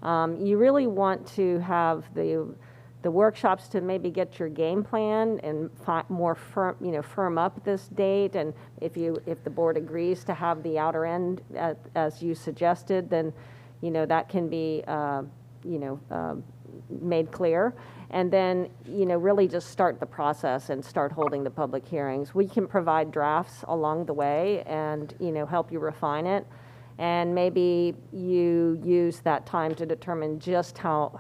you really want to have the workshops to maybe get your game plan and more firm up this date. And if the board agrees to have the outer end as you suggested, then that can be made clear. And then really just start the process and start holding the public hearings. We can provide drafts along the way and help you refine it. And maybe you use that time to determine just how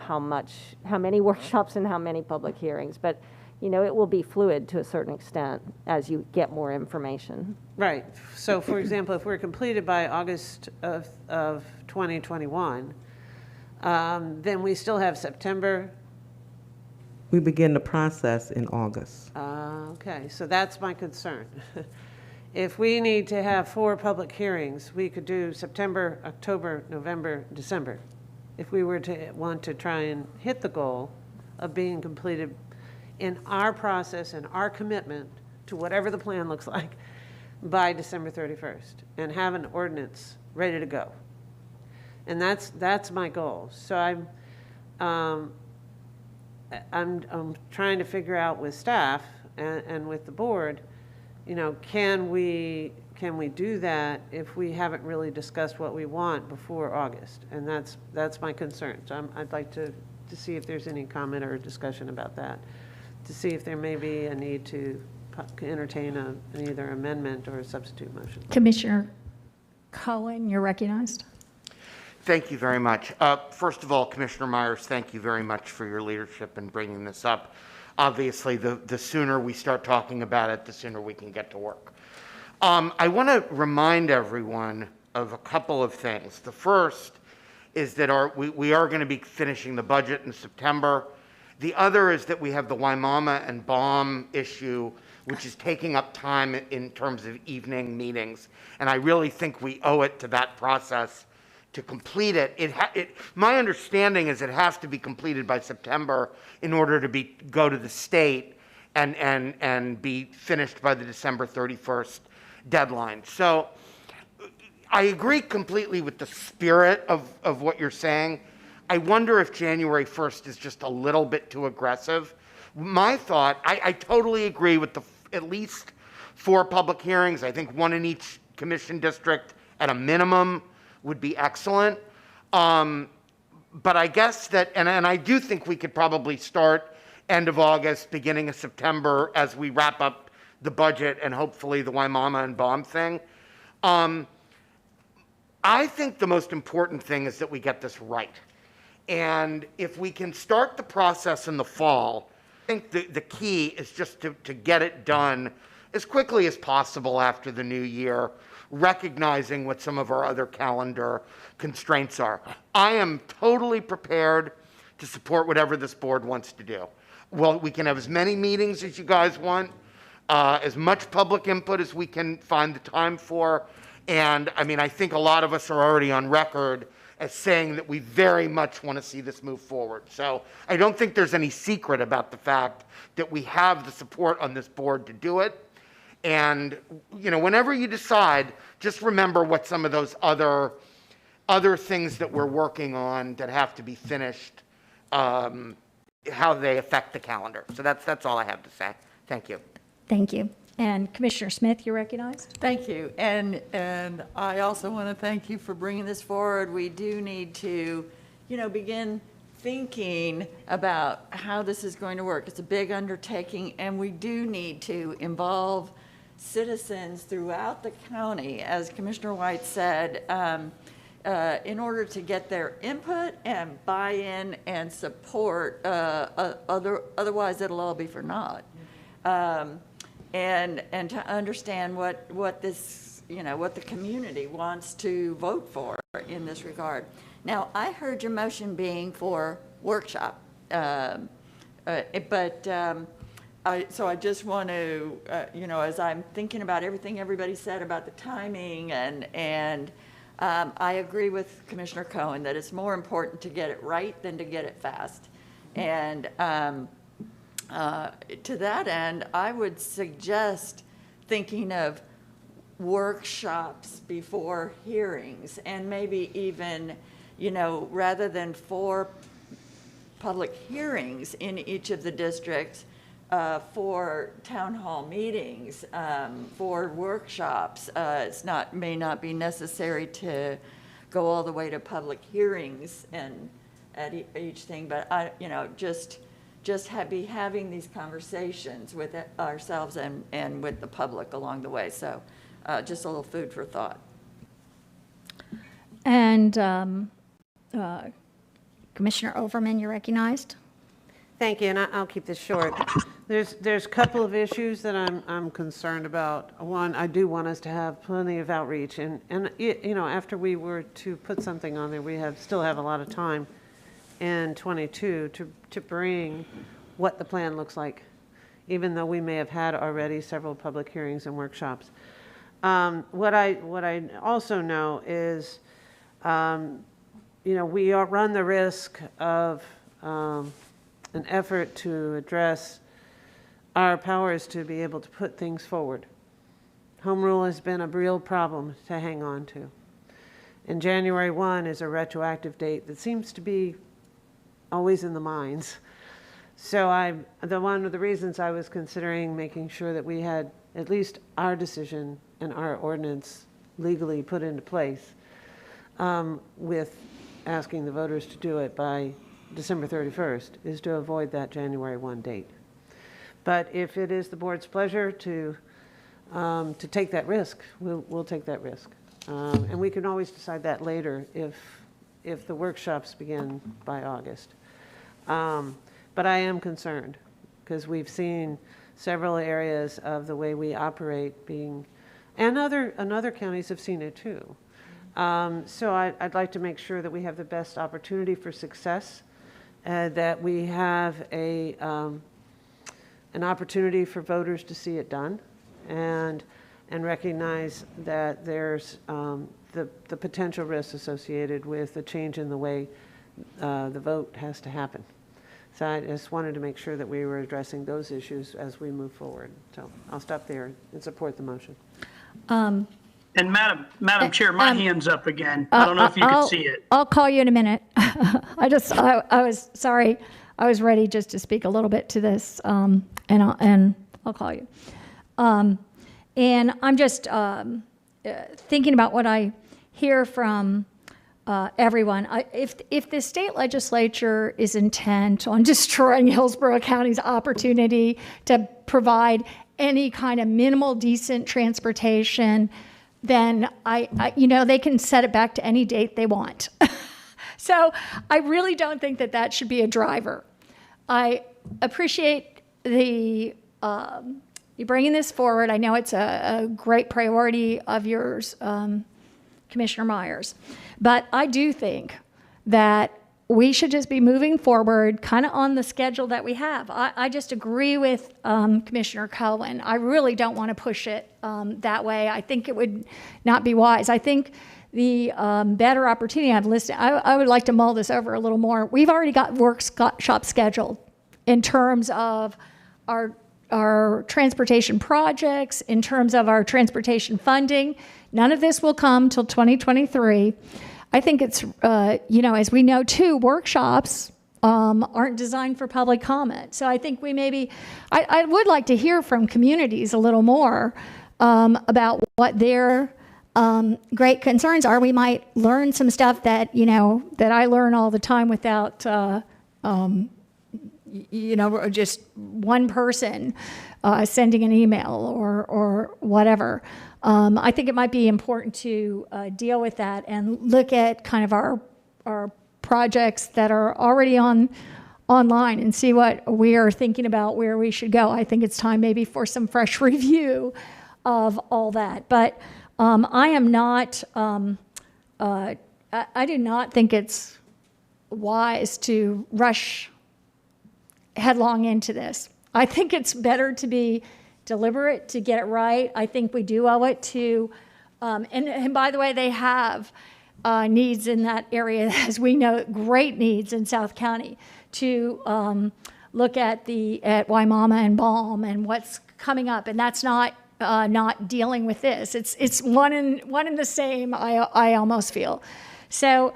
many workshops and how many public hearings. But, it will be fluid to a certain extent as you get more information. Right. So, for example, if we're completed by August of 2021, then we still have September. We begin the process in August. Okay, so that's my concern. If we need to have 4 public hearings, we could do September, October, November, December. If we were to want to try and hit the goal of being completed in our process and our commitment to whatever the plan looks like by December 31st and have an ordinance ready to go. And that's my goal. So I'm trying to figure out with staff and with the board, can we do that if we haven't really discussed what we want before August? And that's my concern. So I'd like to see if there's any comment or discussion about that, to see if there may be a need to entertain an either amendment or a substitute motion. Commissioner Cohen, you're recognized. Thank you very much. First of all, Commissioner Myers, thank you very much for your leadership in bringing this up. Obviously, the sooner we start talking about it, the sooner we can get to work. I want to remind everyone of a couple of things. The first is that we are going to be finishing the budget in September. The other is that we have the Wimauma and Baum issue, which is taking up time in terms of evening meetings. And I really think we owe it to that process to complete it. My understanding is it has to be completed by September in order to go to the state and be finished by the December 31st deadline. So I agree completely with the spirit of what you're saying. I wonder if January 1st is just a little bit too aggressive. My thought, I totally agree with at least 4 public hearings. I think 1 in each commission district at a minimum would be excellent. But I guess that, and I do think we could probably start end of August, beginning of September as we wrap up the budget and hopefully the Wimauma and Baum thing. I think the most important thing is that we get this right. And if we can start the process in the fall, I think the key is just to get it done as quickly as possible after the new year, recognizing what some of our other calendar constraints are. I am totally prepared to support whatever this board wants to do. Well, we can have as many meetings as you guys want, as much public input as we can find the time for. And I mean, I think a lot of us are already on record as saying that we very much want to see this move forward. So I don't think there's any secret about the fact that we have the support on this board to do it. And, whenever you decide, just remember what some of those other other things that we're working on that have to be finished, how they affect the calendar. So that's all I have to say. Thank you. Thank you. And Commissioner Smith, you're recognized. Thank you. And I also want to thank you for bringing this forward. We do need to, begin thinking about how this is going to work. It's a big undertaking, and we do need to involve citizens throughout the county, as Commissioner White said, in order to get their input and buy-in and support. Otherwise, it'll all be for naught. And to understand what this, what the community wants to vote for in this regard. Now, I heard your motion being for workshop, so I just want to, as I'm thinking about everything everybody said about the timing, and I agree with Commissioner Cohen that it's more important to get it right than to get it fast. And to that end, I would suggest thinking of workshops before hearings, and maybe even, rather than 4 public hearings in each of the districts, for town hall meetings, for workshops. May not be necessary to go all the way to public hearings and at each thing, but be having these conversations with ourselves and with the public along the way. So just a little food for thought. And Commissioner Overman, you're recognized. Thank you, and I'll keep this short. There's a couple of issues that I'm concerned about. One, I do want us to have plenty of outreach, and after we were to put something on there, we still have a lot of time in 22 to bring what the plan looks like, even though we may have had already several public hearings and workshops. What I also know is, we run the risk of an effort to address our powers to be able to put things forward. Home rule has been a real problem to hang on to. And January 1 is a retroactive date that seems to be always in the minds. So one of the reasons I was considering making sure that we had at least our decision and our ordinance legally put into place, with asking the voters to do it by December 31st, is to avoid that January 1 date. But if it is the board's pleasure to take that risk, we'll take that risk. And we can always decide that later if the workshops begin by August. But I am concerned because we've seen several areas of the way we operate being, and other counties have seen it too. So I'd like to make sure that we have the best opportunity for success, that we have an opportunity for voters to see it done, and recognize that there's the potential risks associated with the change in the way the vote has to happen. So I just wanted to make sure that we were addressing those issues as we move forward. So I'll stop there and support the motion. And Madam Chair, my hand's up again. I don't know if you can see it. I'll call you in a minute. I was sorry. I was ready just to speak a little bit to this, and I'll call you. And I'm just thinking about what I hear from everyone. If the state legislature is intent on destroying Hillsborough County's opportunity to provide any kind of minimal decent transportation, then they can set it back to any date they want. So I really don't think that should be a driver. I appreciate you bringing this forward. I know it's a great priority of yours, Commissioner Myers. But I do think that we should just be moving forward kind of on the schedule that we have. I just agree with Commissioner Cohen. I really don't want to push it that way. I think it would not be wise. I think the better opportunity I've listed, I would like to mull this over a little more. We've already got workshop scheduled in terms of our transportation projects, in terms of our transportation funding. None of this will come till 2023. I think it's, as we know too, workshops aren't designed for public comment. So I think I would like to hear from communities a little more about what their great concerns are. We might learn some stuff that, that I learn all the time without, just one person sending an email or whatever. I think it might be important to deal with that and look at kind of our projects that are already online and see what we are thinking about where we should go. I think it's time maybe for some fresh review of all that. But I am not, I do not think it's wise to rush headlong into this. I think it's better to be deliberate, to get it right. I think we do owe it to, and by the way, they have needs in that area, as we know, great needs in South County, to look at Waimama and Balm and what's coming up, and that's not dealing with this. It's one in the same. I almost feel so.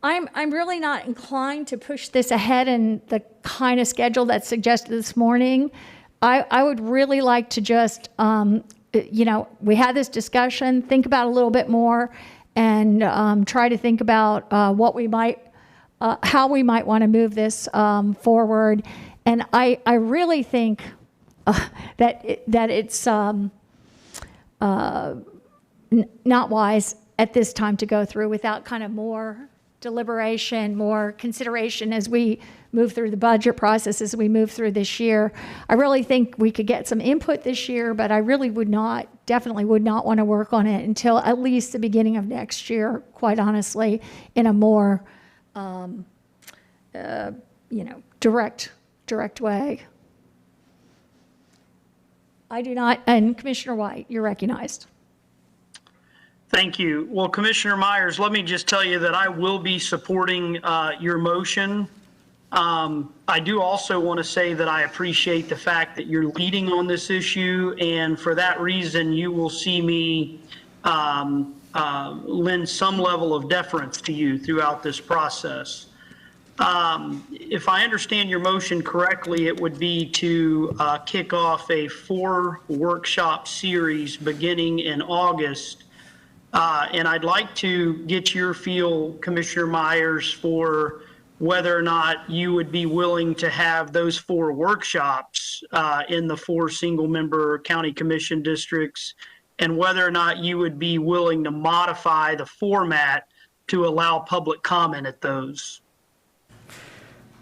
I'm really not inclined to push this ahead in the kind of schedule that's suggested this morning. I would really like to just, we had this discussion, think about it a little bit more, and try to think about how we might want to move this forward. And I really think that it's not wise at this time to go through without kind of more deliberation, more consideration as we move through the budget process, as we move through this year. I really think we could get some input this year, but I really definitely would not want to work on it until at least the beginning of next year, quite honestly, in a more, direct way. I do not, and Commissioner White, you're recognized. Thank you. Well, Commissioner Myers, let me just tell you that I will be supporting your motion. I do also want to say that I appreciate the fact that you're leading on this issue, and for that reason, you will see me lend some level of deference to you throughout this process. If I understand your motion correctly, it would be to kick off a 4-workshop series beginning in August. And I'd like to get your feel, Commissioner Myers, for whether or not you would be willing to have those 4 workshops in the 4 single-member county commission districts, and whether or not you would be willing to modify the format to allow public comment at those.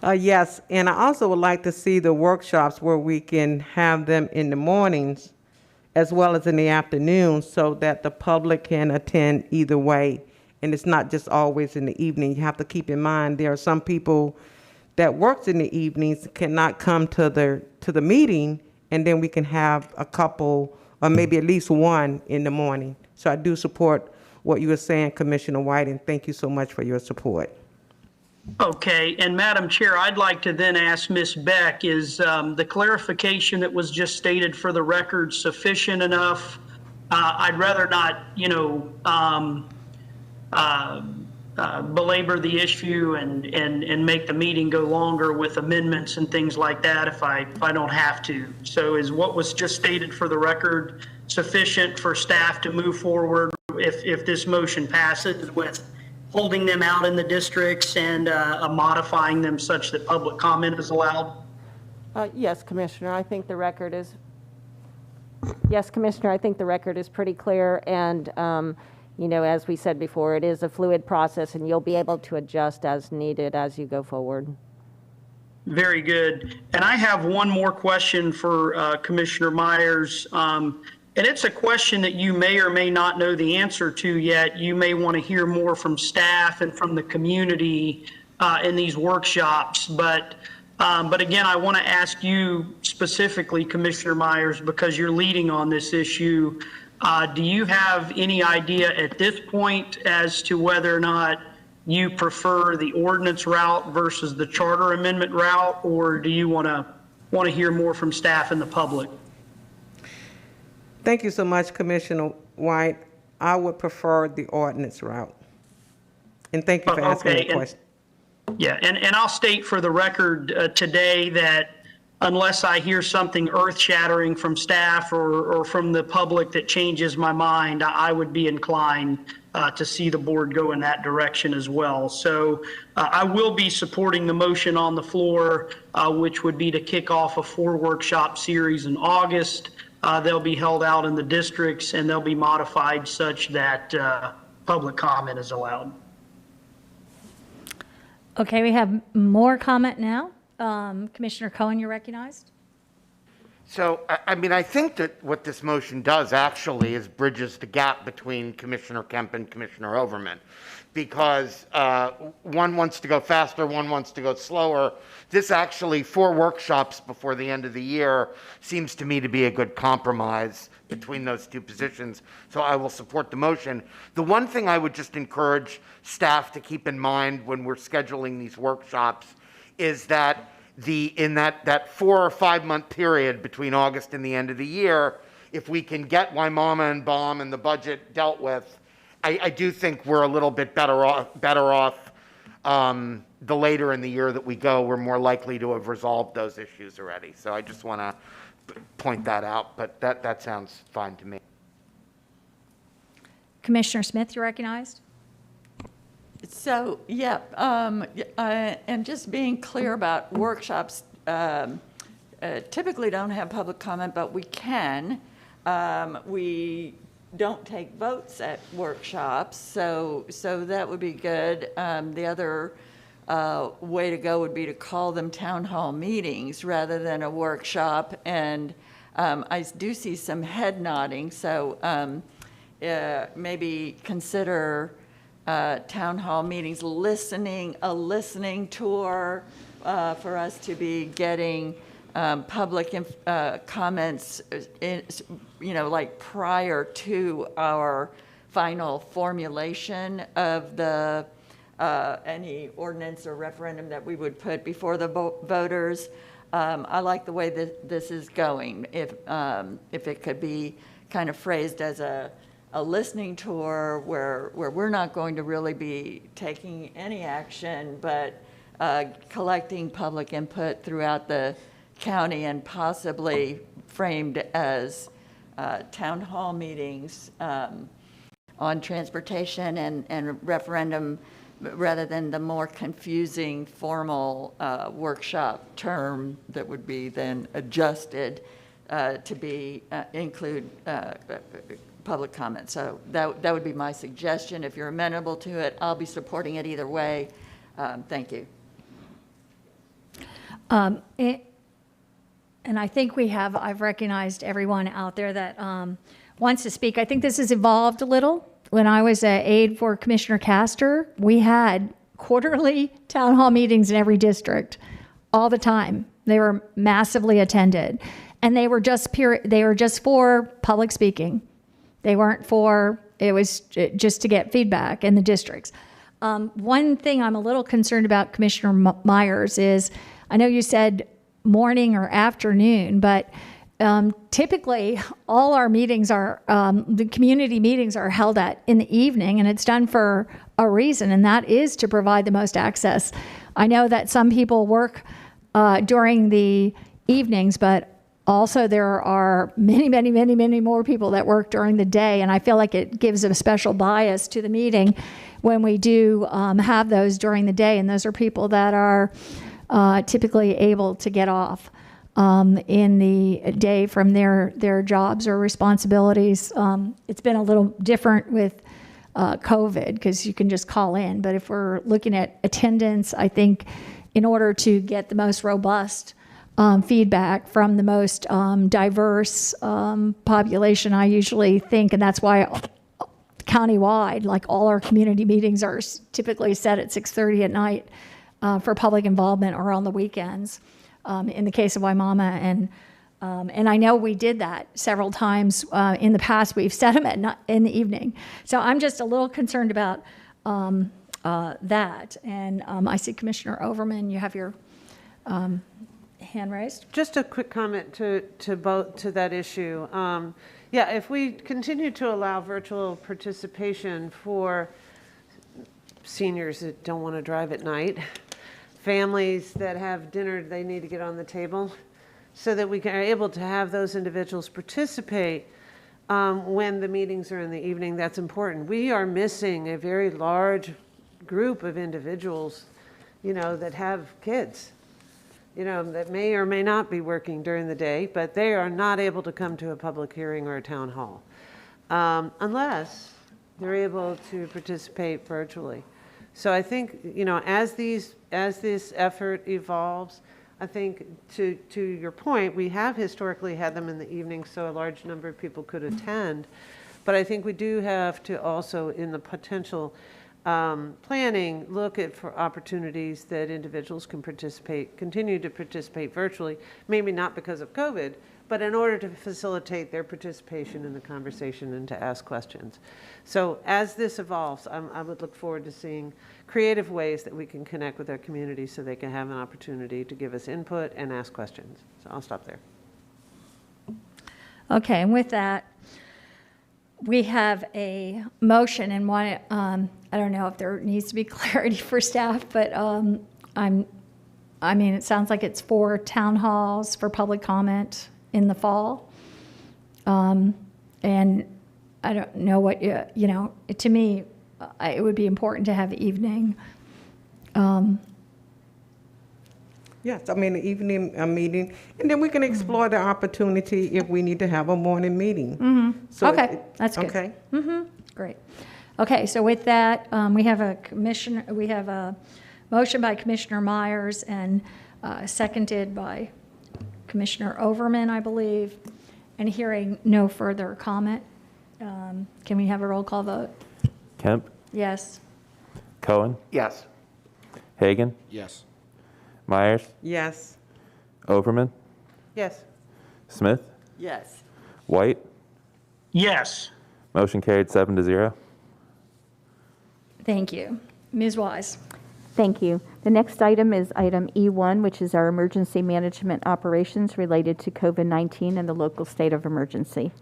Yes, and I also would like to see the workshops where we can have them in the mornings as well as in the afternoon, so that the public can attend either way. And it's not just always in the evening. You have to keep in mind there are some people that works in the evenings cannot come to the meeting, and then we can have a couple or maybe at least one in the morning. So I do support what you were saying, Commissioner White, and thank you so much for your support. Okay, and Madam Chair, I'd like to then ask Ms. Beck, is the clarification that was just stated for the record sufficient enough? I'd rather not, belabor the issue and make the meeting go longer with amendments and things like that if I don't have to. So is what was just stated for the record sufficient for staff to move forward if this motion passes with holding them out in the districts and modifying them such that public comment is allowed? Yes, Commissioner, I think the record is, pretty clear. And, as we said before, it is a fluid process, and you'll be able to adjust as needed as you go forward. Very good. And I have one more question for Commissioner Myers. And it's a question that you may or may not know the answer to yet. You may want to hear more from staff and from the community in these workshops. But again, I want to ask you specifically, Commissioner Myers, because you're leading on this issue. Do you have any idea at this point as to whether or not you prefer the ordinance route versus the charter amendment route, or do you want to hear more from staff and the public? Thank you so much, Commissioner White. I would prefer the ordinance route. And thank you for asking Okay, the question. Yeah, and I'll state for the record today that unless I hear something earth-shattering from staff or from the public that changes my mind, I would be inclined to see the board go in that direction as well. So I will be supporting the motion on the floor, which would be to kick off a 4-workshop series in August. They'll be held out in the districts, and they'll be modified such that public comment is allowed. Okay, we have more comment now. Commissioner Cohen, you're recognized. So, I mean, I think that what this motion does actually is bridges the gap between Commissioner Kemp and Commissioner Overman, because one wants to go faster, one wants to go slower. This actually, 4 workshops before the end of the year seems to me to be a good compromise between those two positions. So I will support the motion. The one thing I would just encourage staff to keep in mind when we're scheduling these workshops is that in that 4 or 5 month period between August and the end of the year, if we can get Wimauma and Baum and the budget dealt with, I do think we're a little bit better off. The later in the year that we go, we're more likely to have resolved those issues already. So I just want to point that out, but that sounds fine to me. Commissioner Smith, you're recognized. So, yeah, and just being clear about workshops, typically don't have public comment, but we can. We don't take votes at workshops, so that would be good. The other way to go would be to call them town hall meetings rather than a workshop. And I do see some head nodding, so maybe consider town hall meetings, a listening tour for us to be getting public comments, like prior to our final formulation of the any ordinance or referendum that we would put before the voters. I like the way that this is going. If it could be kind of phrased as a listening tour where we're not going to really be taking any action, but collecting public input throughout the county and possibly framed as town hall meetings on transportation and referendum, rather than the more confusing formal workshop term that would be then adjusted to be include public comment. So that would be my suggestion. If you're amenable to it, I'll be supporting it either way. Thank you. And I think I've recognized everyone out there that wants to speak. I think this has evolved a little. When I was an aide for Commissioner Castor, we had quarterly town hall meetings in every district all the time. They were massively attended. And they were just for public speaking. They weren't it was just to get feedback in the districts. One thing I'm a little concerned about, Commissioner Myers, is I know you said morning or afternoon, but typically all our meetings the community meetings are held in the evening, and it's done for a reason, and that is to provide the most access. I know that some people work during the evenings, but also there are many more people that work during the day, and I feel like it gives a special bias to the meeting when we do have those during the day, and those are people that are typically able to get off in the day from their jobs or responsibilities. It's been a little different with COVID because you can just call in, but if we're looking at attendance, I think in order to get the most robust feedback from the most diverse population, I usually think, and that's why countywide, like all our community meetings are typically set at 6:30 at night for public involvement or on the weekends. In the case of Wimauma, and I know we did that several times in the past. We've set them in the evening. So I'm just a little concerned about that. And I see Commissioner Overman, you have your hand raised. Just a quick comment to that issue. If we continue to allow virtual participation for seniors that don't want to drive at night, families that have dinner they need to get on the table, so that we are able to have those individuals participate when the meetings are in the evening. That's important. We are missing a very large group of individuals, that have kids, that may or may not be working during the day, but they are not able to come to a public hearing or a town hall unless they're able to participate virtually. So I think, as this effort evolves, I think to your point, we have historically had them in the evening so a large number of people could attend. But I think we do have to also, in the potential planning, look for opportunities that individuals can continue to participate virtually, maybe not because of COVID, but in order to facilitate their participation in the conversation and to ask questions. So as this evolves, I would look forward to seeing creative ways that we can connect with our community so they can have an opportunity to give us input and ask questions. So I'll stop there. Okay, and with that, we have a motion and one, I don't know if there needs to be clarity for staff, but it sounds like it's 4 town halls for public comment in the fall. And I don't know what, to me, it would be important to have evening. Yes, evening meeting, and then we can explore the opportunity if we need to have a morning meeting. Mm-hmm. So Okay, that's good. Okay. Mm-hmm, great. Okay, so with that, we have a motion by Commissioner Myers and seconded by Commissioner Overman, I believe, and hearing no further comment. Can we have a roll call vote? Kemp, Yes. Cohen, Yes. Hagan, Yes. Myers, Yes. Overman, Yes. Smith, Yes. White. Yes. Motion carried 7-0. Thank you. Ms. Wise. Thank you. The next item is item E1, which is our emergency management operations related to COVID-19 and the local state of emergency.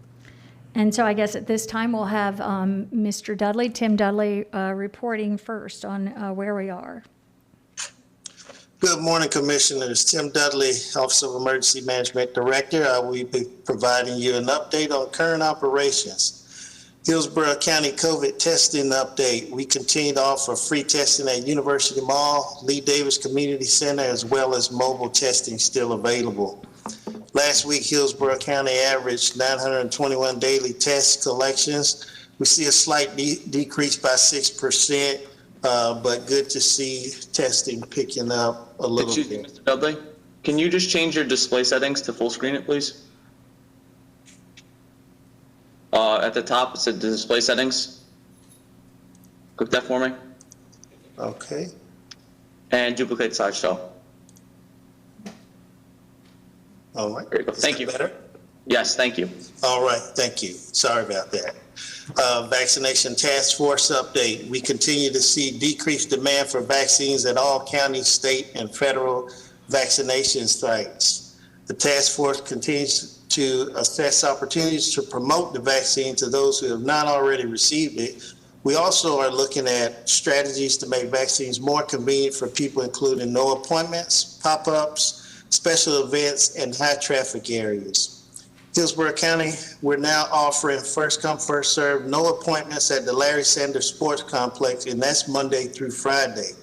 And so I guess at this time, we'll have Mr. Dudley, Tim Dudley, reporting first on where we are. Good morning, Commissioners. Tim Dudley, Office of Emergency Management Director. I will be providing you an update on current operations. Hillsborough County COVID testing update. We continue to offer free testing at University Mall, Lee Davis Community Center, as well as mobile testing still available. Last week, Hillsborough County averaged 921 daily test collections. We see a slight decrease by 6%, but good to see testing picking up a little Excuse me, bit. Mr. Dudley, can you just change your display settings to full screen it, please? At the top, it said display settings. Click that for me. Okay. And duplicate slideshow. All right. There you go. Thank you. Better? Yes, thank you. All right, thank you. Sorry about that. Vaccination task force update. We continue to see decreased demand for vaccines at all county, state, and federal vaccination sites. The task force continues to assess opportunities to promote the vaccine to those who have not already received it. We also are looking at strategies to make vaccines more convenient for people, including no appointments, pop-ups, special events, and high traffic areas. Hillsborough County, we're now offering first come, first served, no appointments at the Larry Sanders Sports Complex, and that's Monday through Friday.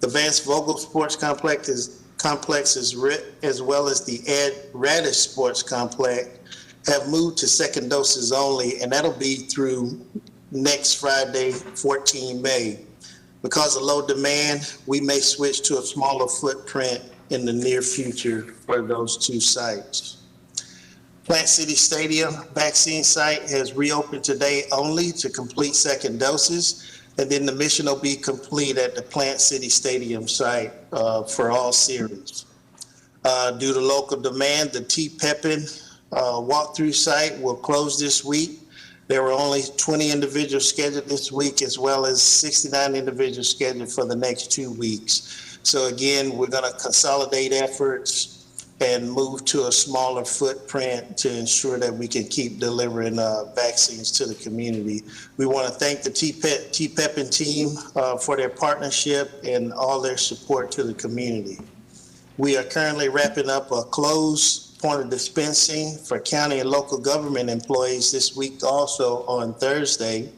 The Vance Vogel Sports Complex as well as the Ed Radish Sports Complex have moved to second doses only, and that'll be through next Friday, 14 May. Because of low demand, we may switch to a smaller footprint in the near future for those two sites. Plant City Stadium vaccine site has reopened today only to complete second doses, and then the mission will be complete at the Plant City Stadium site for all series. Due to local demand, the T. Pepin walkthrough site will close this week. There were only 20 individuals scheduled this week, as well as 69 individuals scheduled for the next 2 weeks. So again, we're going to consolidate efforts and move to a smaller footprint to ensure that we can keep delivering vaccines to the community. We want to thank the TPEPN team for their partnership and all their support to the community. We are currently wrapping up a closed point of dispensing for county and local government employees this week, also on Thursday.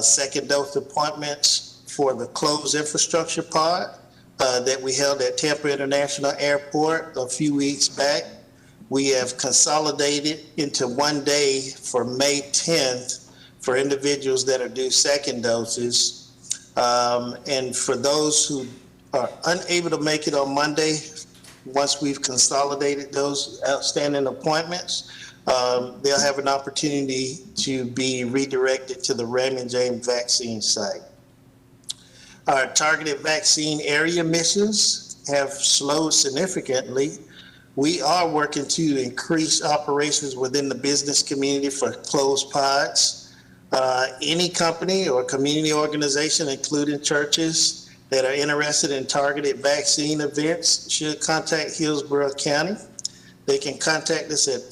Second dose appointments for the closed infrastructure pod that we held at Tampa International Airport a few weeks back. We have consolidated into one day for May 10th for individuals that are due second doses. And for those who are unable to make it on Monday, once we've consolidated those outstanding appointments, they'll have an opportunity to be redirected to the Raymond James vaccine site. Our targeted vaccine area missions have slowed significantly. We are working to increase operations within the business community for closed pods. Any company or community organization, including churches, that are interested in targeted vaccine events should contact Hillsborough County. They can contact us at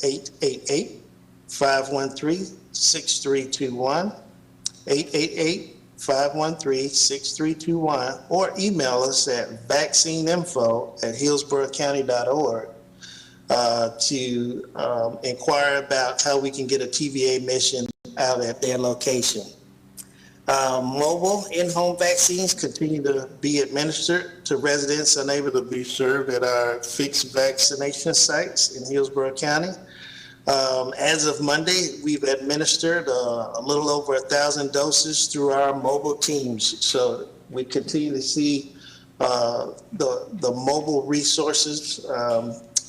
888-513-6321, 888-513-6321, or email us at vaccineinfo@hillsboroughcounty.org to inquire about how we can get a TVA mission out at their location. Mobile in-home vaccines continue to be administered to residents unable to be served at our fixed vaccination sites in Hillsborough County. As of Monday, we've administered a little over 1,000 doses through our mobile teams. So we continue to see the mobile resources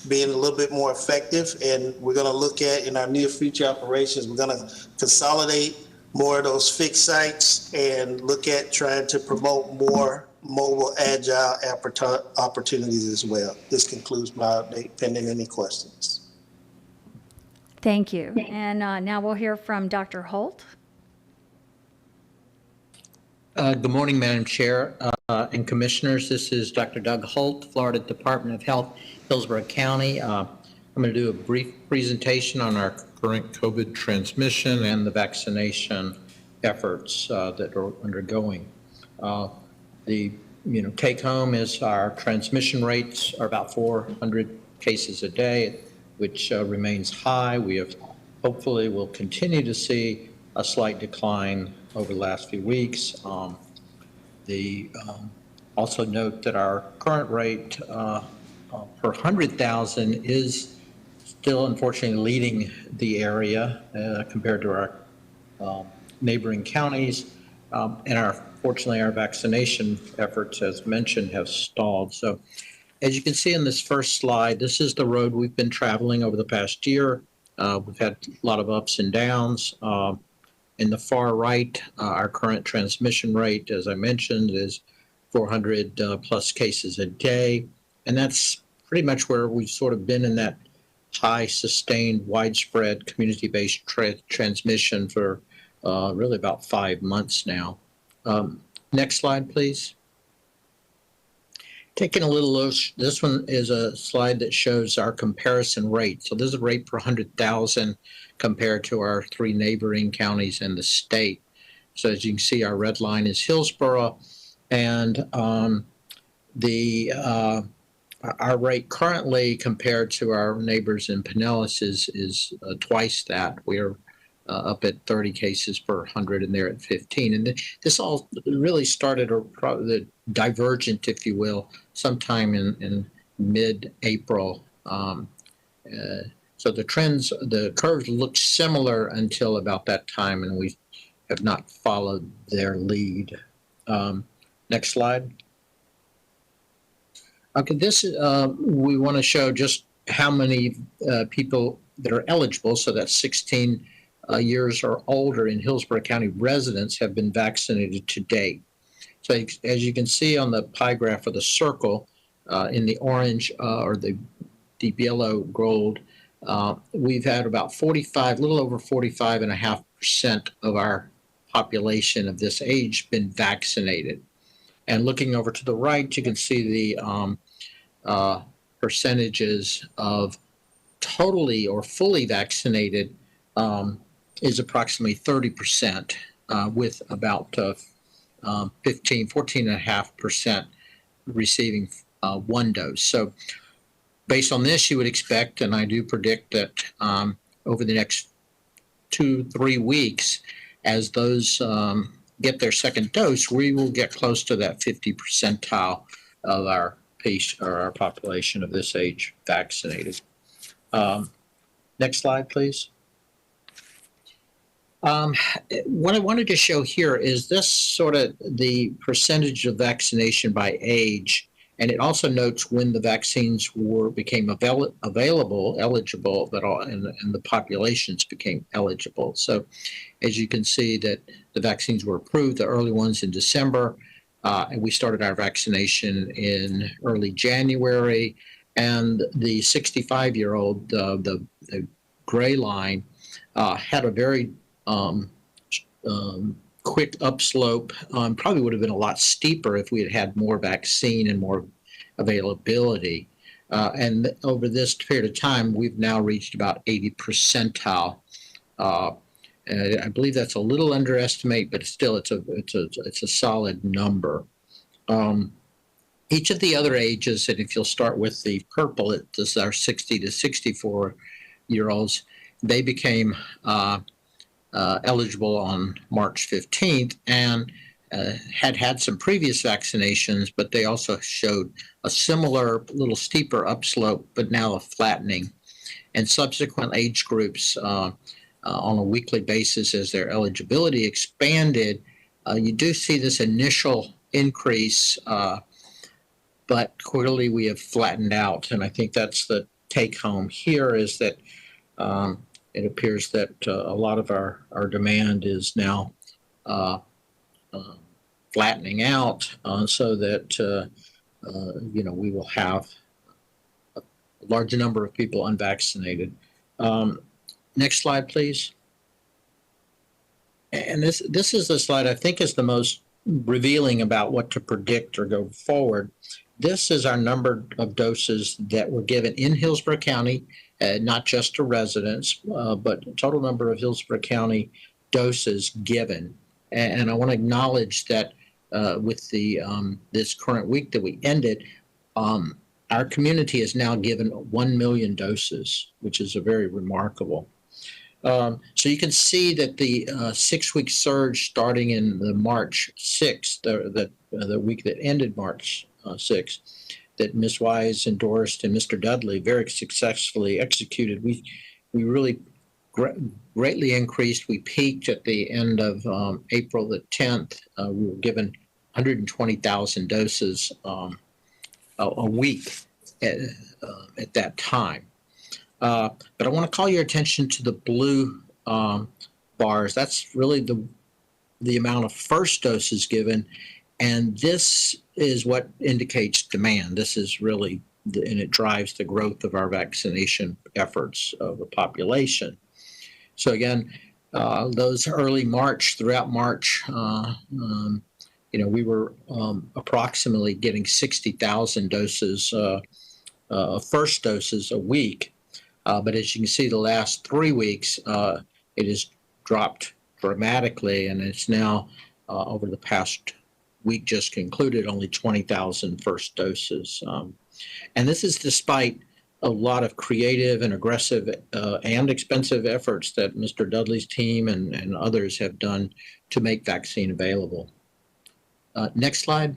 being a little bit more effective. And we're going to look at, in our near future operations, we're going to consolidate more of those fixed sites and look at trying to promote more mobile agile opportunities as well. This concludes my update, pending any questions. Thank you. And now we'll hear from Dr. Holt. Good morning, Madam Chair and Commissioners. This is Dr. Doug Holt, Florida Department of Health, Hillsborough County. I'm going to do a brief presentation on our current COVID transmission and the vaccination efforts that are undergoing. The take home is our transmission rates are about 400 cases a day, which remains high. We have hopefully will continue to see a slight decline over the last few weeks. Also note that our current rate per 100,000 is still unfortunately leading the area compared to our neighboring counties. And fortunately, our vaccination efforts, as mentioned, have stalled. So as you can see in this first slide, this is the road we've been traveling over the past year. We've had a lot of ups and downs. In the far right, our current transmission rate, as I mentioned, is 400 plus cases a day. And that's pretty much where we've sort of been in that high sustained widespread community-based transmission for really about 5 months now. Next slide, please. Taking a little look, this one is a slide that shows our comparison rate. So this is a rate per 100,000 compared to our 3 neighboring counties and the state. So as you can see, our red line is Hillsborough, and our rate currently compared to our neighbors in Pinellas is twice that. We're up at 30 cases per 100 and they're at 15. And this all really started, or probably divergent, if you will, sometime in mid-April. So the curves looked similar until about that time, and we have not followed their lead. Next slide. Okay, this we want to show just how many people that are eligible, so that's 16 years or older in Hillsborough County residents have been vaccinated to date. So as you can see on the pie graph of the circle in the orange or the deep yellow gold, we've had about 45, a little over 45.5% of our population of this age been vaccinated. And looking over to the right, you can see the percentages of totally or fully vaccinated is approximately 30%, with about 14.5% receiving one dose. So based on this, you would expect, and I do predict that over the next 2-3 weeks, as those get their second dose, we will get close to that 50 percentile of our patient or our population of this age vaccinated. Next slide, please. What I wanted to show here is this sort of the percentage of vaccination by age, and it also notes when the vaccines became eligible, that all, and the populations became eligible. So as you can see that the vaccines were approved, the early ones in December, and we started our vaccination in early January, and the 65-year-old, the gray line, had a very quick upslope. Probably would have been a lot steeper if we had had more vaccine and more availability. And over this period of time, we've now reached about 80 percentile. I believe that's a little underestimate, but still, it's a solid number. Each of the other ages, and if you'll start with the purple, this is our 60 to 64-year-olds, they became eligible on March 15th and had some previous vaccinations, but they also showed a similar little steeper upslope, but now a flattening. And subsequent age groups on a weekly basis, as their eligibility expanded, you do see this initial increase, but clearly we have flattened out. And I think that's the take home here, is that it appears that a lot of our demand is now flattening out, so that we will have a large number of people unvaccinated. Next slide, please. And this is the slide I think is the most revealing about what to predict or go forward. This is our number of doses that were given in Hillsborough County, not just to residents, but total number of Hillsborough County doses given. And I want to acknowledge that with the this current week that we ended, our community has now given 1 million doses, which is a very remarkable. So you can see that the 6-week surge starting in the March 6th, the week that ended March 6th, that Ms. Wise endorsed and Mr. Dudley very successfully executed. We really greatly increased. We peaked at the end of April the 10th. We were given 120,000 doses a week at that time. But I want to call your attention to the blue bars. That's really the amount of first doses given, and this is what indicates demand. This is really, and it drives the growth of our vaccination efforts of the population. So again, those early March, throughout March, we were approximately getting 60,000 doses, first doses a week. But as you can see, the last 3 weeks, it has dropped dramatically, and it's now, over the past week just concluded, only 20,000 first doses. And this is despite a lot of creative and aggressive and expensive efforts that Mr. Dudley's team and others have done to make vaccine available. Next slide.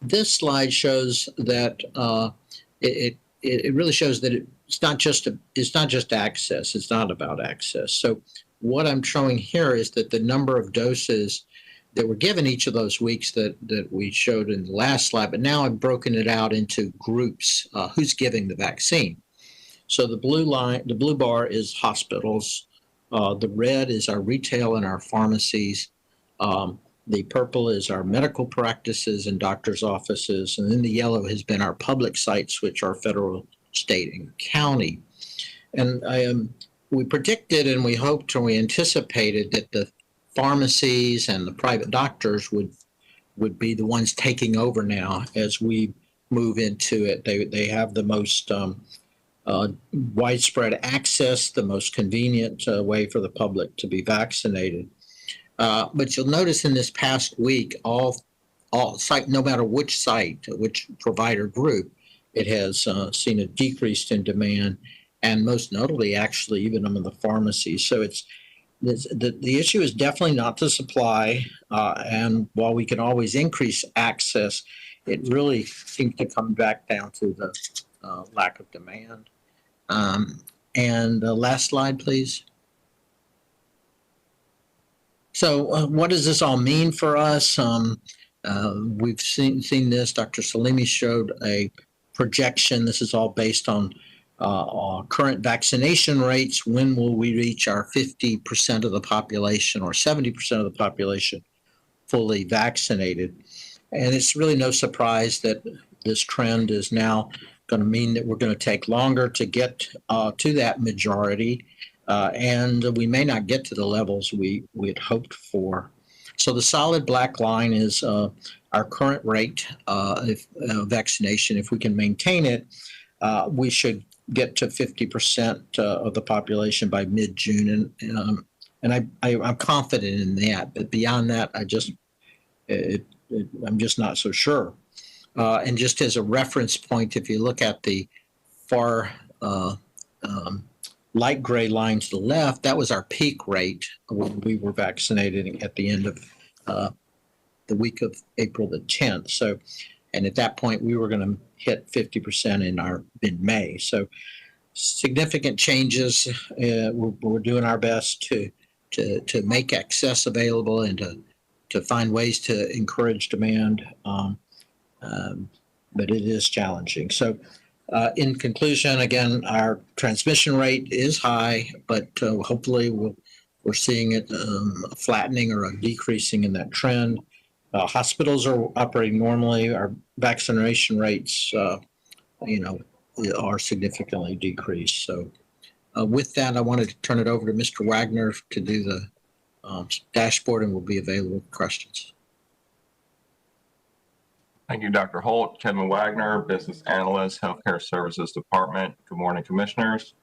This slide shows that it really shows that it's not just access. It's not about access. So what I'm showing here is that the number of doses that were given each of those weeks that we showed in the last slide, but now I've broken it out into groups, who's giving the vaccine. So the blue bar is hospitals. The red is our retail and our pharmacies. The purple is our medical practices and doctors' offices. And then the yellow has been our public sites, which are federal, state, and county. And we predicted and we hoped and we anticipated that the pharmacies and the private doctors would would be the ones taking over now as we move into it. They have the most widespread access, the most convenient way for the public to be vaccinated. But you'll notice in this past week, all site, no matter which site, which provider group, it has seen a decrease in demand, and most notably, actually, even among the pharmacies. So the issue is definitely not the supply, and while we can always increase access, it really seems to come back down to the lack of demand. And the last slide, please. So what does this all mean for us? We've seen this. Dr. Salimi showed a projection. This is all based on current vaccination rates. When will we reach our 50% of the population or 70% of the population fully vaccinated? And it's really no surprise that this trend is now going to mean that we're going to take longer to get to that majority, and we may not get to the levels we had hoped for. So the solid black line is our current rate of vaccination. If we can maintain it, we should get to 50% of the population by mid-June, and I'm confident in that. But beyond that, I'm just not so sure. And just as a reference point, if you look at the far light gray line to the left, that was our peak rate when we were vaccinated at the end of the week of April the 10th. So, and at that point, we were going to hit 50% in May. So, significant changes. We're doing our best to make access available and to find ways to encourage demand. But it is challenging. So in conclusion, again, our transmission rate is high, but hopefully we're seeing it flattening or decreasing in that trend. Hospitals are operating normally. Our vaccination rates, are significantly decreased. So with that, I wanted to turn it over to Mr. Wagner to do the dashboard, and we'll be available for questions. Thank you, Dr. Holt. Kevin Wagner, Business Analyst, Healthcare Services Department. Good morning, Commissioners.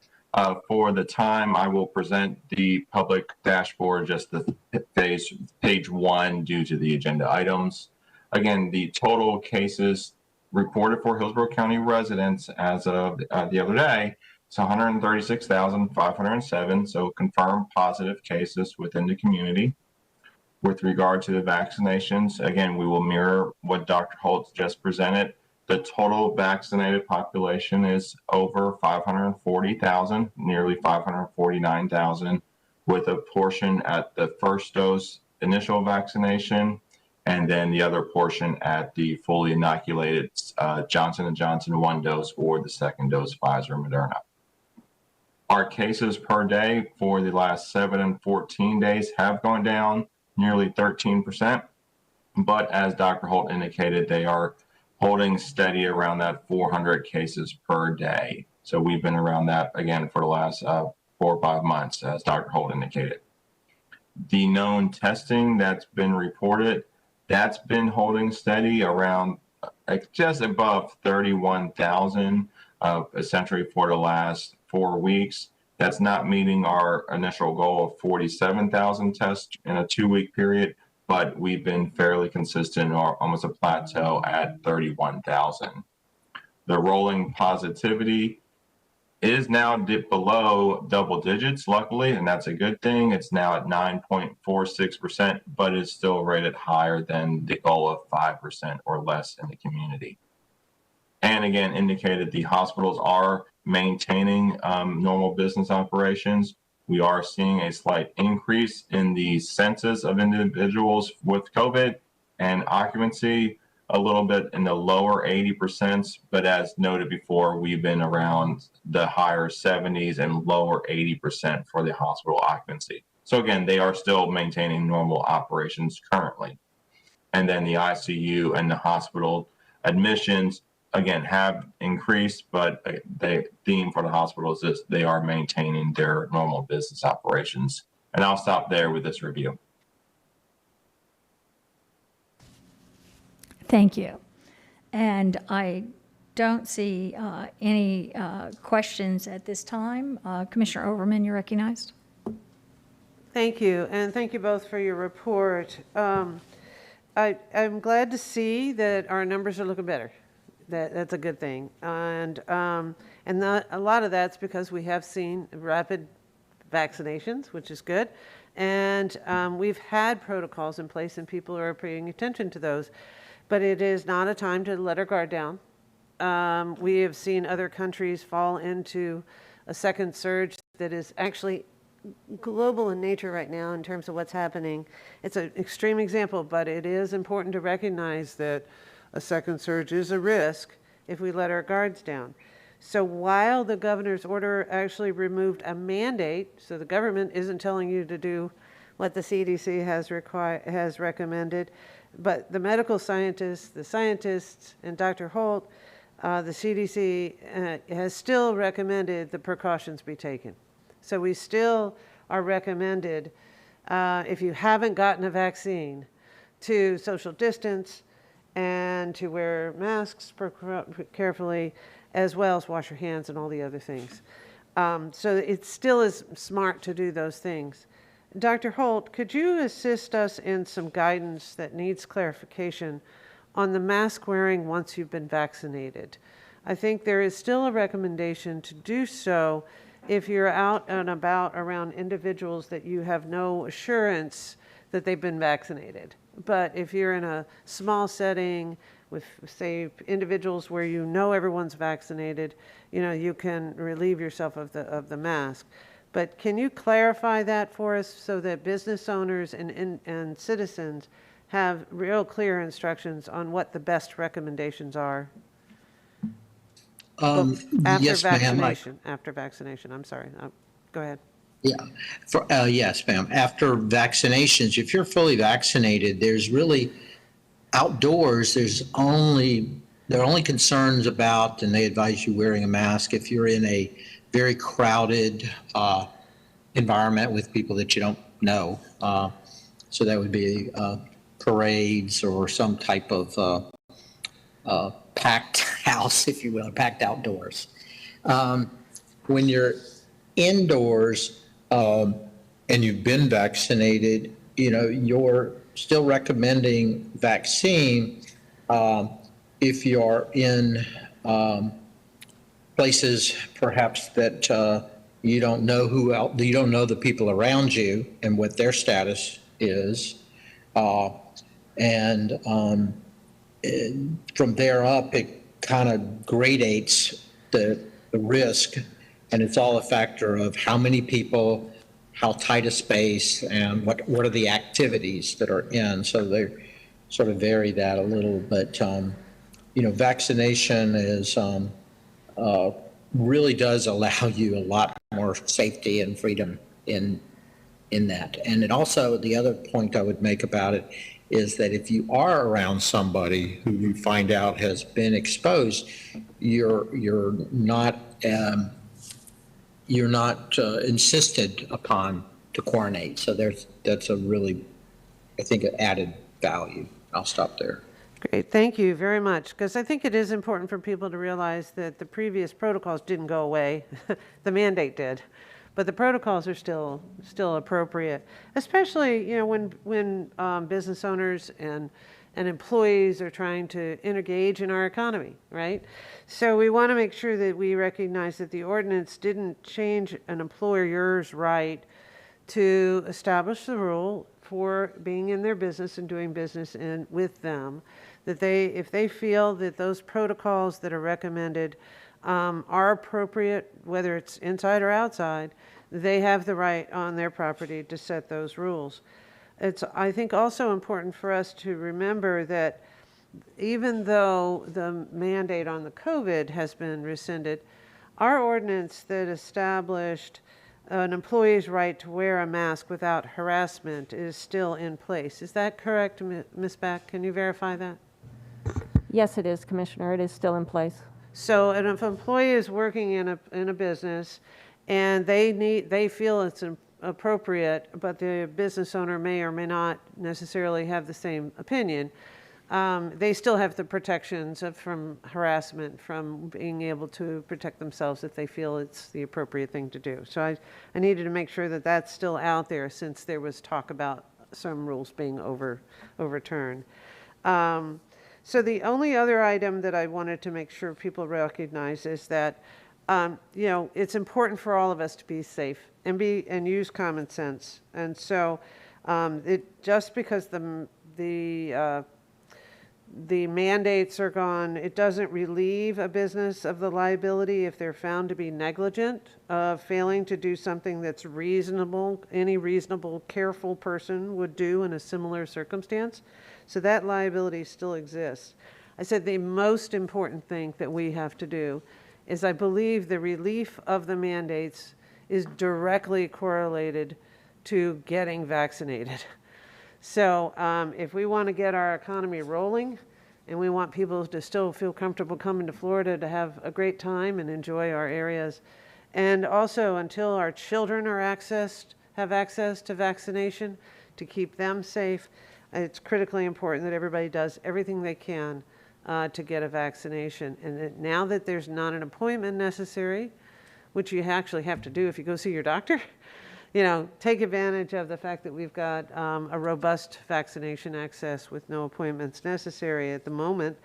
For the time, I will present the public dashboard, just the page 1 due to the agenda items. Again, the total cases reported for Hillsborough County residents as of the other day, it's 136,507, so confirmed positive cases within the community. With regard to the vaccinations, again, we will mirror what Dr. Holt just presented. The total vaccinated population is over 540,000, nearly 549,000, with a portion at the first dose initial vaccination, and then the other portion at the fully inoculated Johnson & Johnson 1 dose or the second dose Pfizer Moderna. Our cases per day for the last 7 and 14 days have gone down nearly 13%, but as Dr. Holt indicated, they are holding steady around that 400 cases per day. So we've been around that again for the last 4 or 5 months, as Dr. Holt indicated. The known testing that's been reported, that's been holding steady around just above 31,000, essentially for the last 4 weeks. That's not meeting our initial goal of 47,000 tests in a 2-week period, but we've been fairly consistent or almost a plateau at 31,000. The rolling positivity is now dipped below double digits, luckily, and that's a good thing. It's now at 9.46%, but it's still rated higher than the goal of 5% or less in the community. And again, indicated the hospitals are maintaining normal business operations. We are seeing a slight increase in the census of individuals with COVID and occupancy a little bit in the lower 80%, but as noted before, we've been around the higher 70s and lower 80% for the hospital occupancy. So again, they are still maintaining normal operations currently. And then the ICU and the hospital admissions again, have increased, but the theme for the hospitals is they are maintaining their normal business operations. And I'll stop there with this review. Thank you. And I don't see any questions at this time. Commissioner Overman, you're recognized. Thank you, and thank you both for your report. I'm glad to see that our numbers are looking better. That's a good thing. And a lot of that's because we have seen rapid vaccinations, which is good. And we've had protocols in place and people are paying attention to those. But it is not a time to let our guard down. We have seen other countries fall into a second surge that is actually global in nature right now in terms of what's happening. It's an extreme example, but it is important to recognize that a second surge is a risk if we let our guards down. So while the governor's order actually removed a mandate, so the government isn't telling you to do what the CDC has recommended, but the medical scientists, the scientists, and Dr. Holt, the CDC has still recommended the precautions be taken. So we still are recommended, if you haven't gotten a vaccine, to social distance and to wear masks carefully, as well as wash your hands and all the other things. So it still is smart to do those things. Dr. Holt, could you assist us in some guidance that needs clarification on the mask wearing once you've been vaccinated? I think there is still a recommendation to do so if you're out and about around individuals that you have no assurance that they've been vaccinated. But if you're in a small setting with, say, individuals where you know everyone's vaccinated, you can relieve yourself of the mask. But can you clarify that for us so that business owners and citizens have real clear instructions on what the best recommendations are? Yes, ma'am. After vaccination, I'm sorry. Go ahead. Yeah. Yes, ma'am. After vaccinations, if you're fully vaccinated, there's really outdoors, there are only concerns about, and they advise you wearing a mask if you're in a very crowded environment with people that you don't know. So that would be parades or some type of packed house, if you will, packed outdoors. When you're indoors and you've been vaccinated, you're still recommending vaccine if you're in places perhaps that you don't know you don't know the people around you and what their status is, and from there up it kind of gradates the risk, and it's all a factor of how many people, how tight a space, and what are the activities that are in. So they sort of vary that a little, but vaccination is really does allow you a lot more safety and freedom in that. And it also, the other point I would make about it is that if you are around somebody who you find out has been exposed, you're not insisted upon to quarantine. So that's a really, I think, an added value. I'll stop there. Great, thank you very much, because I think it is important for people to realize that the previous protocols didn't go away. The mandate did, but the protocols are still appropriate, especially when business owners and employees are trying to engage in our economy, right? So we want to make sure that we recognize that the ordinance didn't change an employer's right to establish the rule for being in their business and doing business with them, that if they feel that those protocols that are recommended are appropriate, whether it's inside or outside, they have the right on their property to set those rules. It's, I think, also important for us to remember that even though the mandate on the COVID has been rescinded, our ordinance that established an employee's right to wear a mask without harassment is still in place. Is that correct, Ms. Beck? Can you verify that? Yes, it is, Commissioner. It is still in place. So, and if an employee is working in a business and they feel it's appropriate, but the business owner may or may not necessarily have the same opinion, they still have the protections from harassment, from being able to protect themselves if they feel it's the appropriate thing to do. So I needed to make sure that that's still out there, since there was talk about some rules being overturned. So the only other item that I wanted to make sure people recognize is that, it's important for all of us to be safe and use common sense. And so just because the mandates are gone, it doesn't relieve a business of the liability if they're found to be negligent of failing to do something that's reasonable, any reasonable, careful person would do in a similar circumstance. So that liability still exists. I said the most important thing that we have to do is, I believe the relief of the mandates is directly correlated to getting vaccinated. So if we want to get our economy rolling, and we want people to still feel comfortable coming to Florida to have a great time and enjoy our areas, and also until our children have access to vaccination to keep them safe, it's critically important that everybody does everything they can to get a vaccination. And that now that there's not an appointment necessary, which you actually have to do if you go see your doctor, take advantage of the fact that we've got a robust vaccination access with no appointments necessary at the moment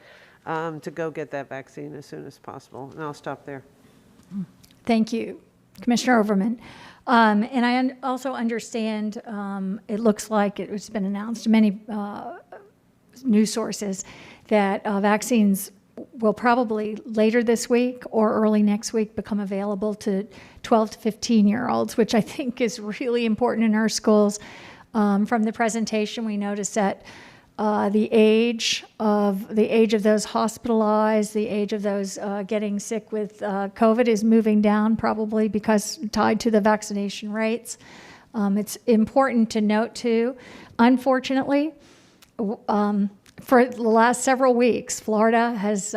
to go get that vaccine as soon as possible. And I'll stop there. Thank you, Commissioner Overman. And I also understand, it looks like it's been announced to many news sources that vaccines will probably later this week or early next week become available to 12 to 15-year-olds, which I think is really important in our schools. From the presentation, we noticed that the age of those hospitalized, the age of those getting sick with COVID is moving down, probably because tied to the vaccination rates. It's important to note too, unfortunately, for the last several weeks, Florida has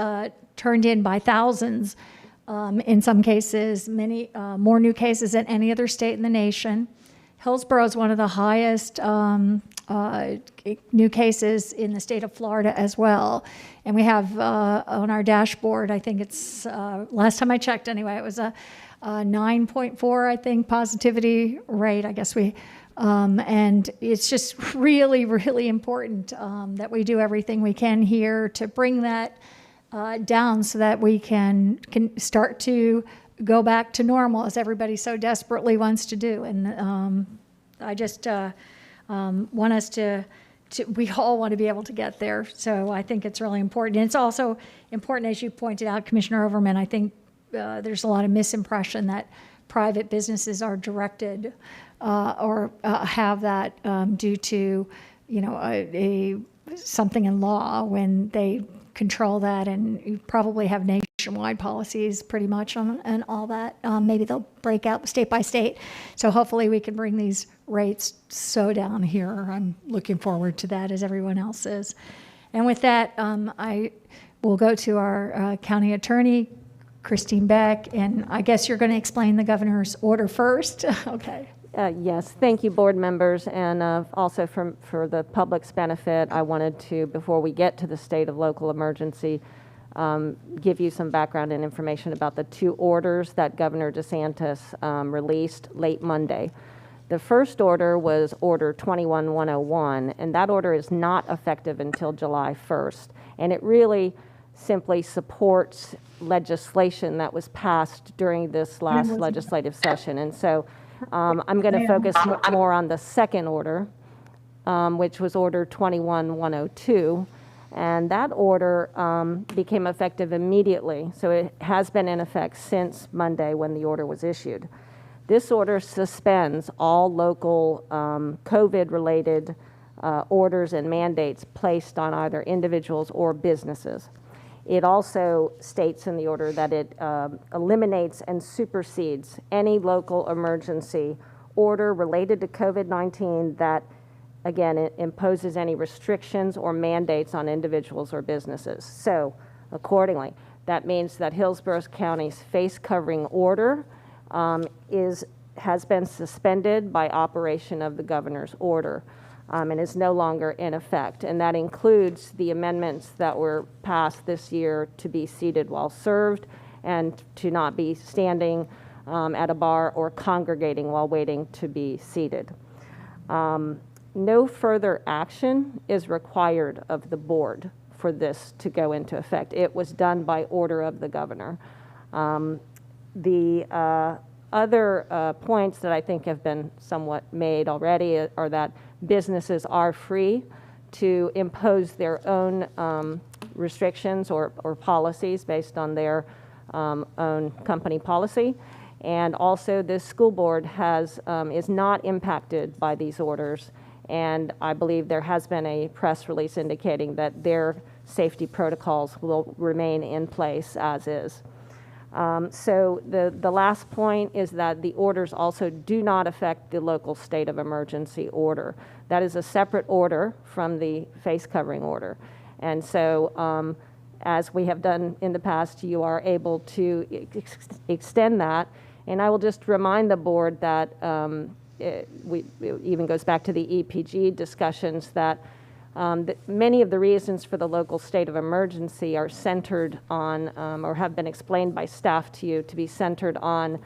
turned in by thousands, in some cases, many more new cases than any other state in the nation. Hillsborough is one of the highest new cases in the state of Florida as well. And we have on our dashboard, I think it's, last time I checked anyway, it was a 9.4, I think, positivity rate. I guess and it's just really, really important that we do everything we can here to bring that down so that we can start to go back to normal, as everybody so desperately wants to do. And I just want us we all want to be able to get there. So I think it's really important. And it's also important, as you pointed out, Commissioner Overman, I think there's a lot of misimpression that private businesses are directed or have that due to, something in law when they control that, and you probably have nationwide policies pretty much on all that. Maybe they'll break out state by state. So hopefully we can bring these rates so down here. I'm looking forward to that, as everyone else is. And with that, I will go to our county attorney, Christine Beck, and I guess you're going to explain the governor's order first. Okay. Yes, thank you, board members, and also for the public's benefit, I wanted to, before we get to the state of local emergency, give you some background and information about the two orders that Governor DeSantis released late Monday. The first order was Order 21101, and that order is not effective until July 1st, and it really simply supports legislation that was passed during this last legislative session. And so I'm going to focus more on the second order, which was Order 21102. And that order became effective immediately. So it has been in effect since Monday when the order was issued. This order suspends all local COVID-related orders and mandates placed on either individuals or businesses. It also states in the order that it eliminates and supersedes any local emergency order related to COVID-19 that, again, it imposes any restrictions or mandates on individuals or businesses. So, accordingly, that means that Hillsborough County's face covering order has been suspended by operation of the governor's order. and is no longer in effect. And that includes the amendments that were passed this year to be seated while served and to not be standing at a bar or congregating while waiting to be seated. No further action is required of the board for this to go into effect. It was done by order of the governor. The other points that I think have been somewhat made already are that businesses are free to impose their own restrictions or policies based on their own company policy. And also, the school board is not impacted by these orders. And I believe there has been a press release indicating that their safety protocols will remain in place as is. So the last point is that the orders also do not affect the local state of emergency order. That is a separate order from the face covering order. And so as we have done in the past, you are able to extend that. And I will just remind the board that it even goes back to the EPG discussions that many of the reasons for the local state of emergency are centered on, or have been explained by staff to you to be centered on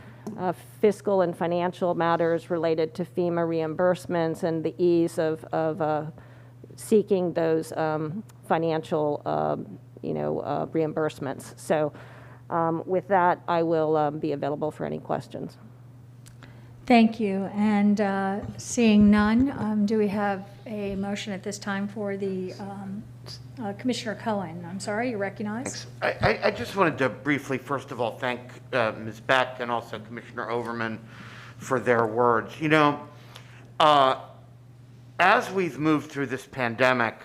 fiscal and financial matters related to FEMA reimbursements and the ease of seeking those financial, reimbursements. So with that, I will be available for any questions. Thank you. And seeing none, do we have a motion at this time for the Commissioner Cohen? I'm sorry, you're recognized. I just wanted to briefly, first of all, thank Ms. Beck and also Commissioner Overman for their words. You know, as we've moved through this pandemic,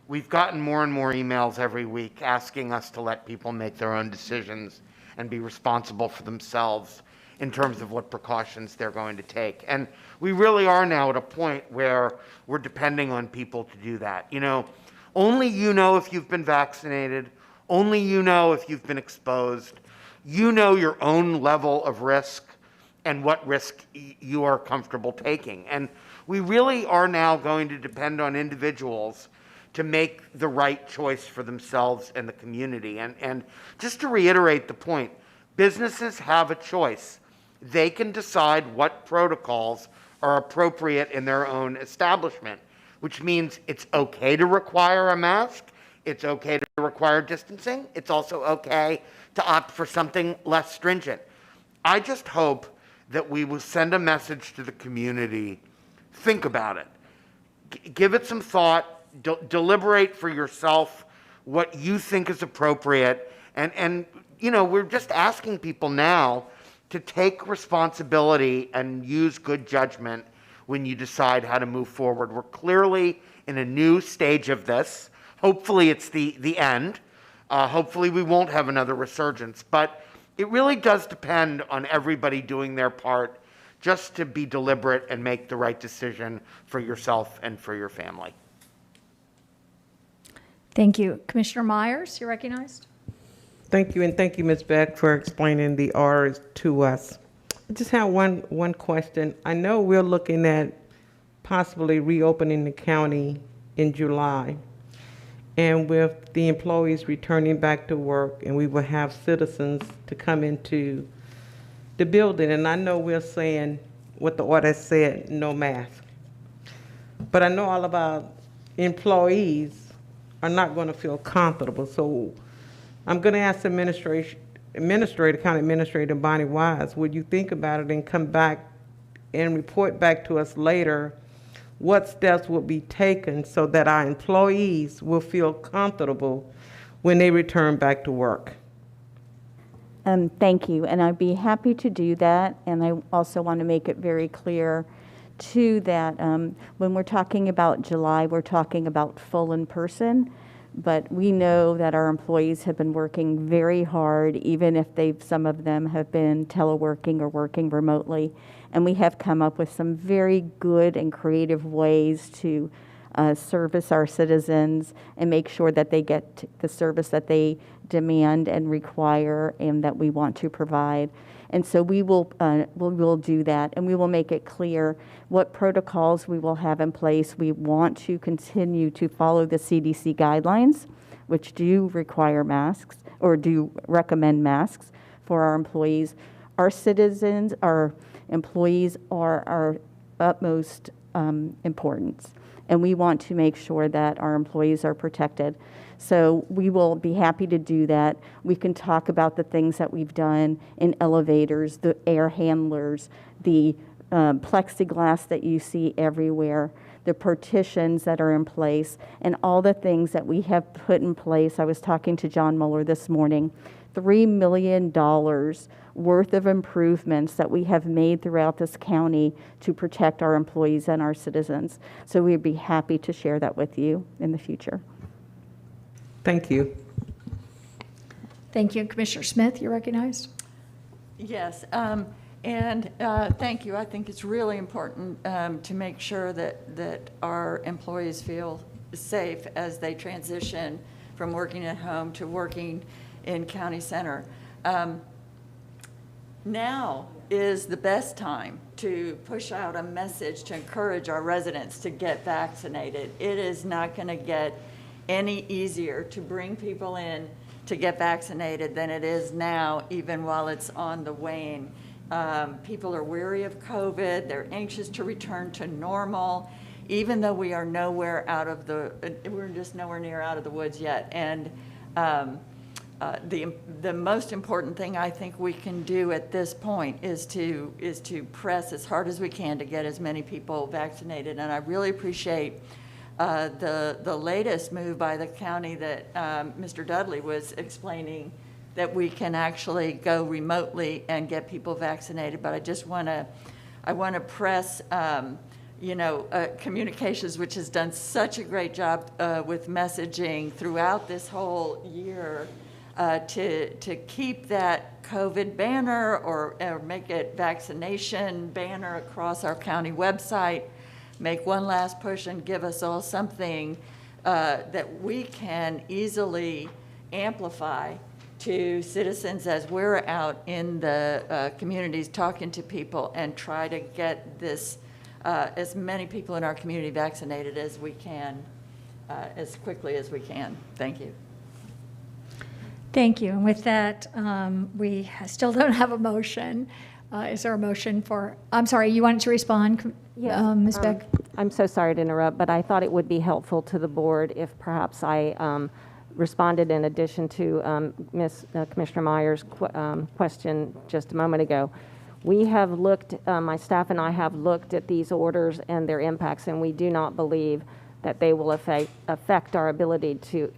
we've gotten more and more emails every week asking us to let people make their own decisions and be responsible for themselves in terms of what precautions they're going to take. And we really are now at a point where we're depending on people to do that. You know, only you know if you've been vaccinated, only you know if you've been exposed, you know your own level of risk and what risk you are comfortable taking. And we really are now going to depend on individuals to make the right choice for themselves and the community. And just to reiterate the point, businesses have a choice. They can decide what protocols are appropriate in their own establishment, which means it's okay to require a mask, it's okay to require distancing, it's also okay to opt for something less stringent. I just hope that we will send a message to the community. Think about it. Give it some thought, deliberate for yourself what you think is appropriate, and you know, we're just asking people now to take responsibility and use good judgment when you decide how to move forward. We're clearly in a new stage of this. Hopefully it's the end. Hopefully we won't have another resurgence, but it really does depend on everybody doing their part just to be deliberate and make the right decision for yourself and for your family. Thank you. Commissioner Myers, you're recognized. Thank you, and thank you, Ms. Beck, for explaining the R's to us. I just have one question. I know we're looking at possibly reopening the county in July, and with the employees returning back to work, and we will have citizens to come into the building, and I know we're saying what the order said, no mask. But I know all of our employees are not going to feel comfortable, so I'm going to ask the County Administrator Bonnie Wise, would you think about it and come back and report back to us later what steps will be taken so that our employees will feel comfortable when they return back to work? Thank you, and I'd be happy to do that. And I also want to make it very clear, too, that when we're talking about July, we're talking about full in person. But we know that our employees have been working very hard, even if some of them have been teleworking or working remotely. And we have come up with some very good and creative ways to service our citizens and make sure that they get the service that they demand and require and that we want to provide. And so we will do that, and we will make it clear what protocols we will have in place. We want to continue to follow the CDC guidelines, which do require masks or do recommend masks for our employees. Our citizens, our employees are our utmost importance, and we want to make sure that our employees are protected. So we will be happy to do that. We can talk about the things that we've done in elevators, the air handlers, the plexiglass that you see everywhere, the partitions that are in place, and all the things that we have put in place. I was talking to John Mueller this morning. $3 million worth of improvements that we have made throughout this county to protect our employees and our citizens. So we'd be happy to share that with you in the future. Thank you. Thank you. Commissioner Smith, you're recognized. Yes, and thank you. I think it's really important to make sure that our employees feel safe as they transition from working at home to working in county center. Now is the best time to push out a message to encourage our residents to get vaccinated. It is not going to get any easier to bring people in to get vaccinated than it is now, even while it's on the wane. People are weary of COVID. They're anxious to return to normal, even though we are we're just nowhere near out of the woods yet. And the most important thing I think we can do at this point is to press as hard as we can to get as many people vaccinated. And I really appreciate the latest move by the county that Mr. Dudley was explaining, that we can actually go remotely and get people vaccinated. But I want to press communications, which has done such a great job with messaging throughout this whole year, to keep that COVID banner or make it vaccination banner across our county website. Make one last push and give us all something that we can easily amplify to citizens as we're out in the communities talking to people, and try to get this as many people in our community vaccinated as we can, as quickly as we can. Thank you. Thank you. And with that, we still don't have a motion. Is there a motion for, I'm sorry, you wanted to respond, Ms. Beck? I'm so sorry to interrupt, but I thought it would be helpful to the board if perhaps I responded in addition to Commissioner Myers' question just a moment ago. We have looked, my staff and I have looked at these orders and their impacts, and we do not believe that they will affect our ability to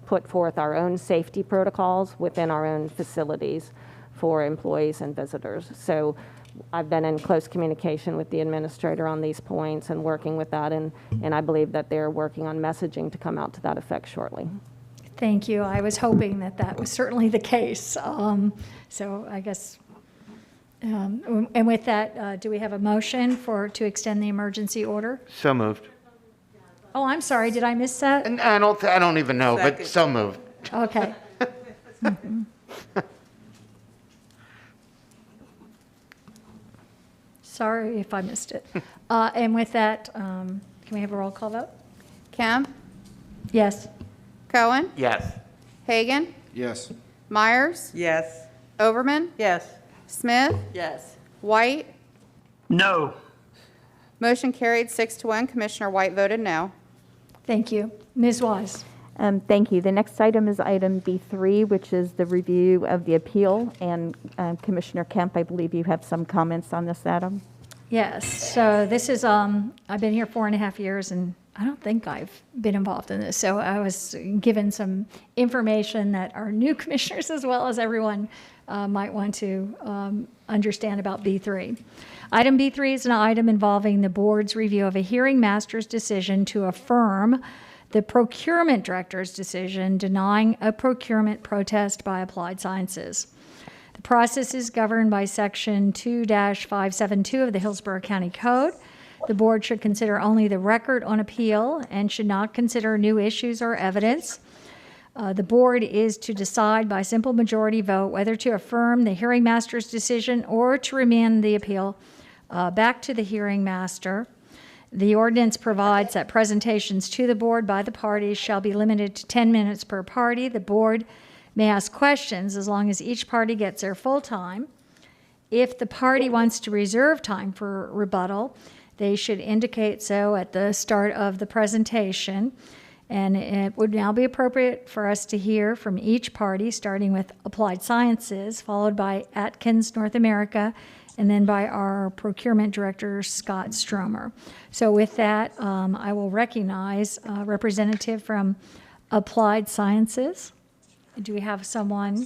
put forth our own safety protocols within our own facilities for employees and visitors. So I've been in close communication with the administrator on these points and working with that, and I believe that they're working on messaging to come out to that effect shortly. Thank you. I was hoping that was certainly the case. So I guess, and with that, do we have a motion to extend the emergency order? So moved. Oh, I'm sorry. Did I miss that? And I don't even know, but so moved. Okay. Mhm. Sorry if I missed it. And with that, can we have a roll call vote? Kemp, Yes. Cohen, Yes. Hagan, Yes. Myers, Yes. Overman, Yes. Smith, Yes. White. No. Motion carried 6-1. Commissioner White voted no. Thank you. Ms. Wise. Thank you. The next item is item B3, which is the review of the appeal. And Commissioner Kemp, I believe you have some comments on this, Adam? Yes. So this is, I've been here 4.5 years, and I don't think I've been involved in this. So I was given some information that our new commissioners, as well as everyone, might want to understand about B3. Item B3 is an item involving the board's review of a hearing master's decision to affirm the procurement director's decision denying a procurement protest by Applied Sciences. The process is governed by Section 2-572 of the Hillsborough County Code. The board should consider only the record on appeal and should not consider new issues or evidence. The board is to decide by simple majority vote whether to affirm the hearing master's decision or to remand the appeal back to the hearing master. The ordinance provides that presentations to the board by the parties shall be limited to 10 minutes per party. The board may ask questions as long as each party gets their full time. If the party wants to reserve time for rebuttal, they should indicate so at the start of the presentation. And it would now be appropriate for us to hear from each party, starting with Applied Sciences, followed by Atkins North America, and then by our procurement director, Scott Stromer. So with that, I will recognize a representative from Applied Sciences. Do we have someone?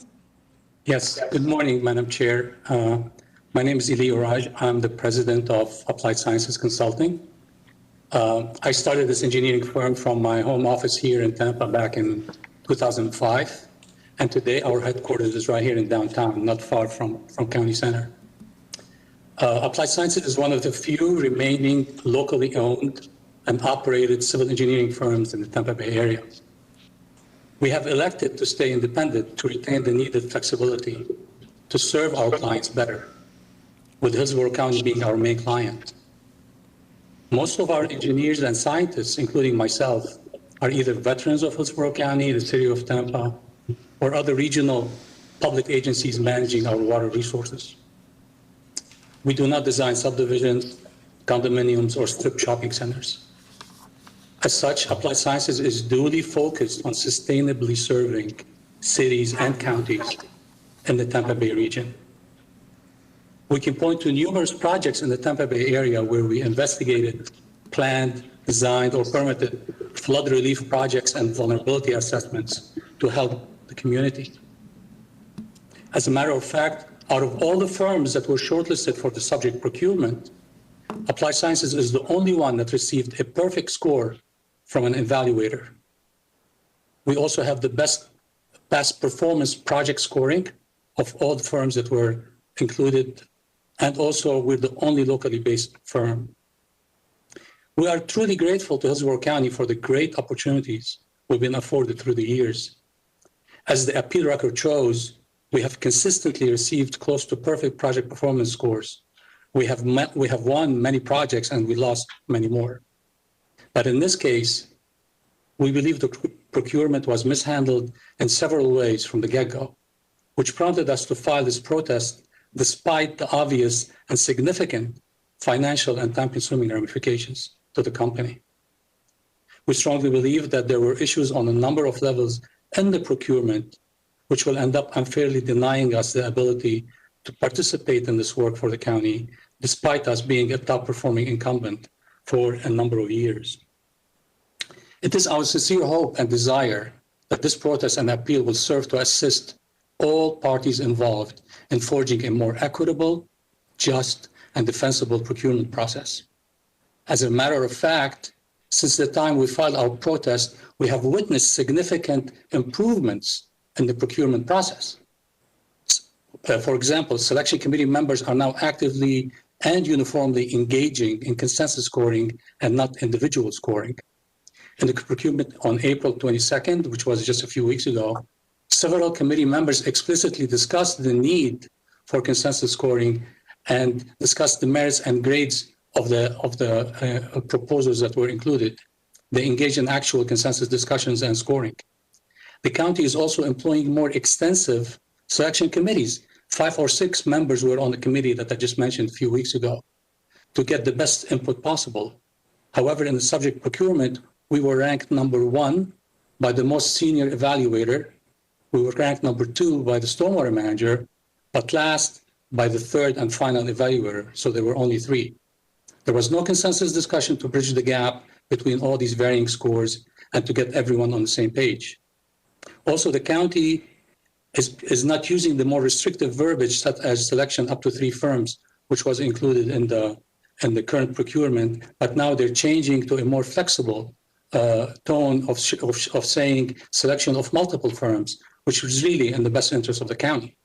Yes, good morning, Madam Chair. My name is Eli Oraj. I'm the president of Applied Sciences Consulting. I started this engineering firm from my home office here in Tampa back in 2005. And today our headquarters is right here in downtown, not far from County Center. Applied Sciences is one of the few remaining locally owned and operated civil engineering firms in the Tampa Bay area. We have elected to stay independent to retain the needed flexibility to serve our clients better, with Hillsborough County being our main client. Most of our engineers and scientists, including myself, are either veterans of Hillsborough County, the city of Tampa, or other regional public agencies managing our water resources. We do not design subdivisions, condominiums, or strip shopping centers. As such, Applied Sciences is duly focused on sustainably serving cities and counties in the Tampa Bay region. We can point to numerous projects in the Tampa Bay area where we investigated, planned, designed, or permitted flood relief projects and vulnerability assessments to help the community. As a matter of fact, out of all the firms that were shortlisted for the subject procurement, Applied Sciences is the only one that received a perfect score from an evaluator. We also have the best past performance project scoring of all the firms that were included, and also we're the only locally based firm. We are truly grateful to Hillsborough County for the great opportunities we've been afforded through the years. As the appeal record shows, we have consistently received close to perfect project performance scores. We have won many projects and we lost many more. But in this case, we believe the procurement was mishandled in several ways from the get-go, which prompted us to file this protest despite the obvious and significant financial and time-consuming ramifications to the company. We strongly believe that there were issues on a number of levels in the procurement, which will end up unfairly denying us the ability to participate in this work for the county, despite us being a top-performing incumbent for a number of years. It is our sincere hope and desire that this protest and appeal will serve to assist all parties involved in forging a more equitable, just, and defensible procurement process. As a matter of fact, since the time we filed our protest, we have witnessed significant improvements in the procurement process. For example, selection committee members are now actively and uniformly engaging in consensus scoring and not individual scoring. In the procurement on April 22nd, which was just a few weeks ago, several committee members explicitly discussed the need for consensus scoring and discussed the merits and grades of the proposals that were included. They engaged in actual consensus discussions and scoring. The county is also employing more extensive selection committees. 5 or 6 members were on the committee that I just mentioned a few weeks ago to get the best input possible. However, in the subject procurement, we were ranked number 1 by the most senior evaluator. We were ranked number 2 by the stormwater manager, but last by the 3rd and final evaluator. So there were only 3. There was no consensus discussion to bridge the gap between all these varying scores and to get everyone on the same page. Also, the county is not using the more restrictive verbiage such as selection up to 3 firms, which was included in the current procurement, but now they're changing to a more flexible tone of saying selection of multiple firms, which is really in the best interest of the county.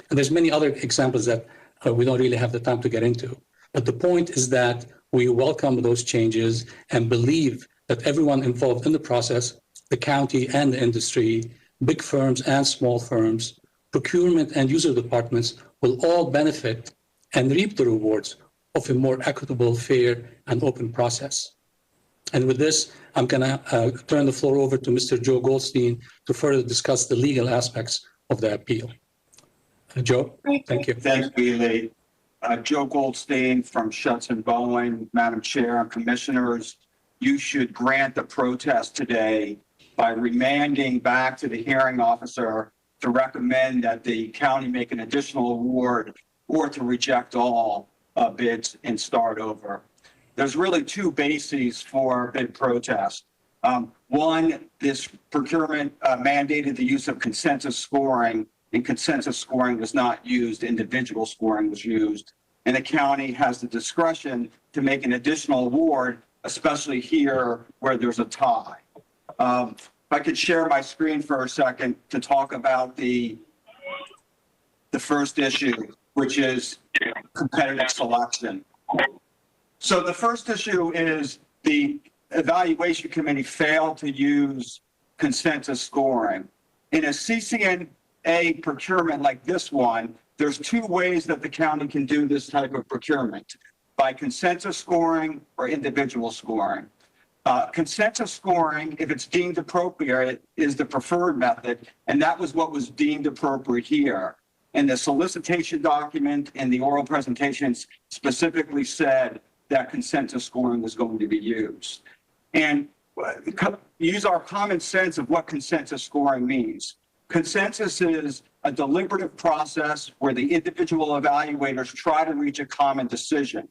And there's many other examples that we don't really have the time to get into. But the point is that we welcome those changes and believe that everyone involved in the process, the county and the industry, big firms and small firms, procurement and user departments will all benefit and reap the rewards of a more equitable, fair, and open process. And with this, I'm going to turn the floor over to Mr. Joe Goldstein to further discuss the legal aspects of the appeal. Joe, thank you. Thank you, Lee. Joe Goldstein from Schutz and Bowen. Madam Chair and Commissioners, you should grant the protest today by remanding back to the hearing officer to recommend that the county make an additional award or to reject all bids and start over. There's really two bases for bid protest. One, this procurement mandated the use of consensus scoring, and consensus scoring was not used, individual scoring was used. And the county has the discretion to make an additional award, especially here where there's a tie. If I could share my screen for a second to talk about the first issue, which is competitive selection. So the first issue is the evaluation committee failed to use consensus scoring. In a CCNA procurement like this one, there's two ways that the county can do this type of procurement, by consensus scoring or individual scoring. Consensus scoring, if it's deemed appropriate, is the preferred method, and that was what was deemed appropriate here. And the solicitation document and the oral presentations specifically said that consensus scoring was going to be used. And use our common sense of what consensus scoring means. Consensus is a deliberative process where the individual evaluators try to reach a common decision.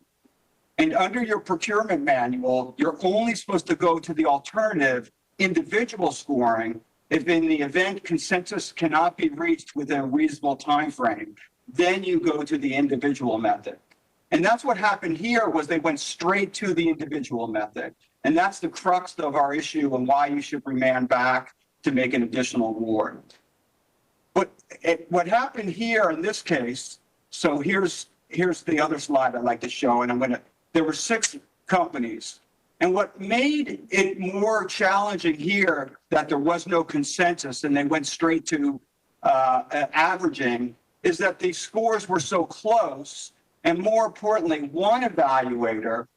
And under your procurement manual, you're only supposed to go to the alternative, individual scoring, if in the event consensus cannot be reached within a reasonable time frame. Then you go to the individual method. And that's what happened here, was they went straight to the individual method. And that's the crux of our issue and why you should remand back to make an additional award. But what happened here in this case, so here's the other slide I'd like to show, and there were 6 companies. And what made it more challenging here that there was no consensus and they went straight to averaging is that these scores were so close. And more importantly, one evaluator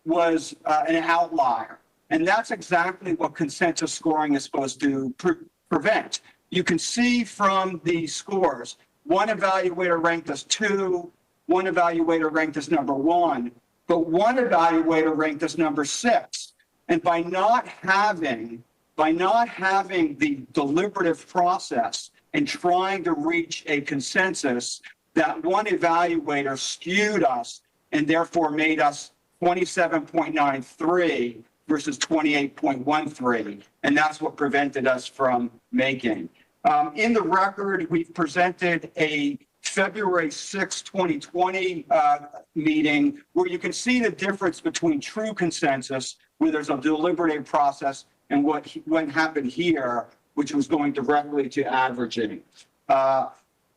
was an outlier. And that's exactly what consensus scoring is supposed to prevent. You can see from the scores, one evaluator ranked us 2, one evaluator ranked us number 1, but one evaluator ranked us number 6. And by not having the deliberative process and trying to reach a consensus, that one evaluator skewed us and therefore made us 27.93 versus 28.13. And that's what prevented us from making. In the record, we've presented a February 6, 2020 meeting where you can see the difference between true consensus, where there's a deliberative process, and what happened here, which was going directly to averaging. The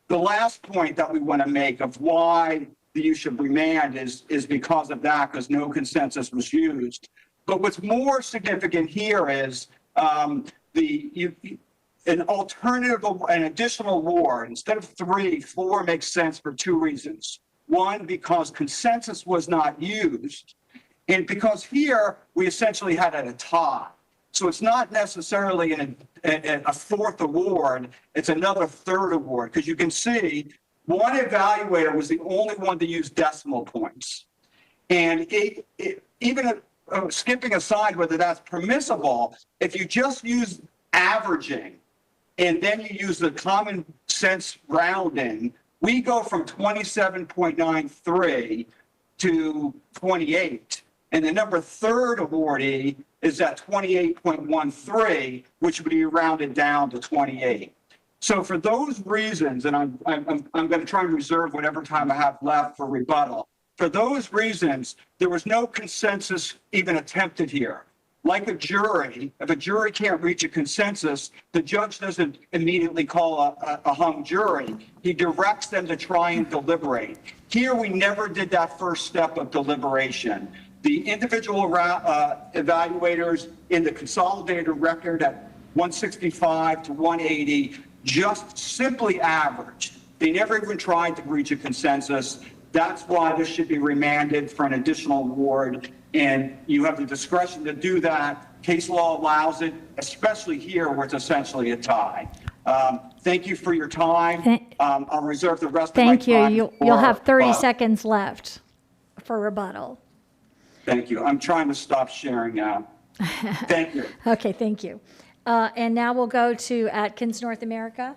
last point that we want to make of why you should remand is because of that, because no consensus was used. But what's more significant here is an additional award, instead of 3, 4 makes sense for 2 reasons. One, because consensus was not used, and because here we essentially had a tie. So it's not necessarily a 4th award, it's another 3rd award, because you can see one evaluator was the only one to use decimal points. And even skipping aside whether that's permissible, if you just use averaging, and then you use the common sense rounding, we go from 27.93 to 28. And the number 3rd awardee is at 28.13, which would be rounded down to 28. So for those reasons, and I'm going to try and reserve whatever time I have left for rebuttal. For those reasons, there was no consensus even attempted here. Like a jury, if a jury can't reach a consensus, the judge doesn't immediately call a hung jury. He directs them to try and deliberate. Here, we never did that first step of deliberation. The individual evaluators in the consolidated record at 165 to 180, just simply averaged. They never even tried to reach a consensus. That's why this should be remanded for an additional award, and you have the discretion to do that. Case law allows it, especially here where it's essentially a tie. Thank you for your time. I'll reserve the rest of my Thank you. time. You'll have 30 for, seconds left for rebuttal. Thank you. I'm trying to stop sharing now. Thank you. Okay, thank you. And now we'll go to Atkins North America.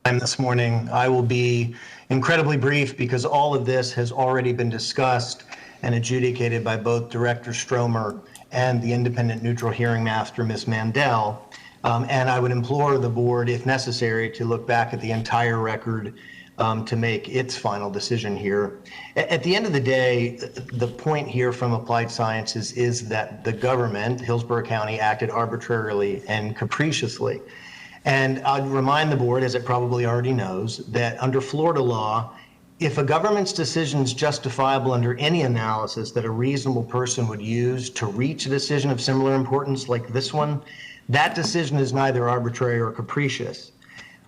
This morning, I will be incredibly brief because all of this has already been discussed and adjudicated by both Director Stromer and the independent neutral hearing master, Ms. Mandel. And I would implore the board, if necessary, to look back at the entire record to make its final decision here. At the end of the day, the point here from Applied Sciences is that the government, Hillsborough County, acted arbitrarily and capriciously. And I'd remind the board, as it probably already knows, that under Florida law, if a government's decision is justifiable under any analysis that a reasonable person would use to reach a decision of similar importance like this one, that decision is neither arbitrary or capricious.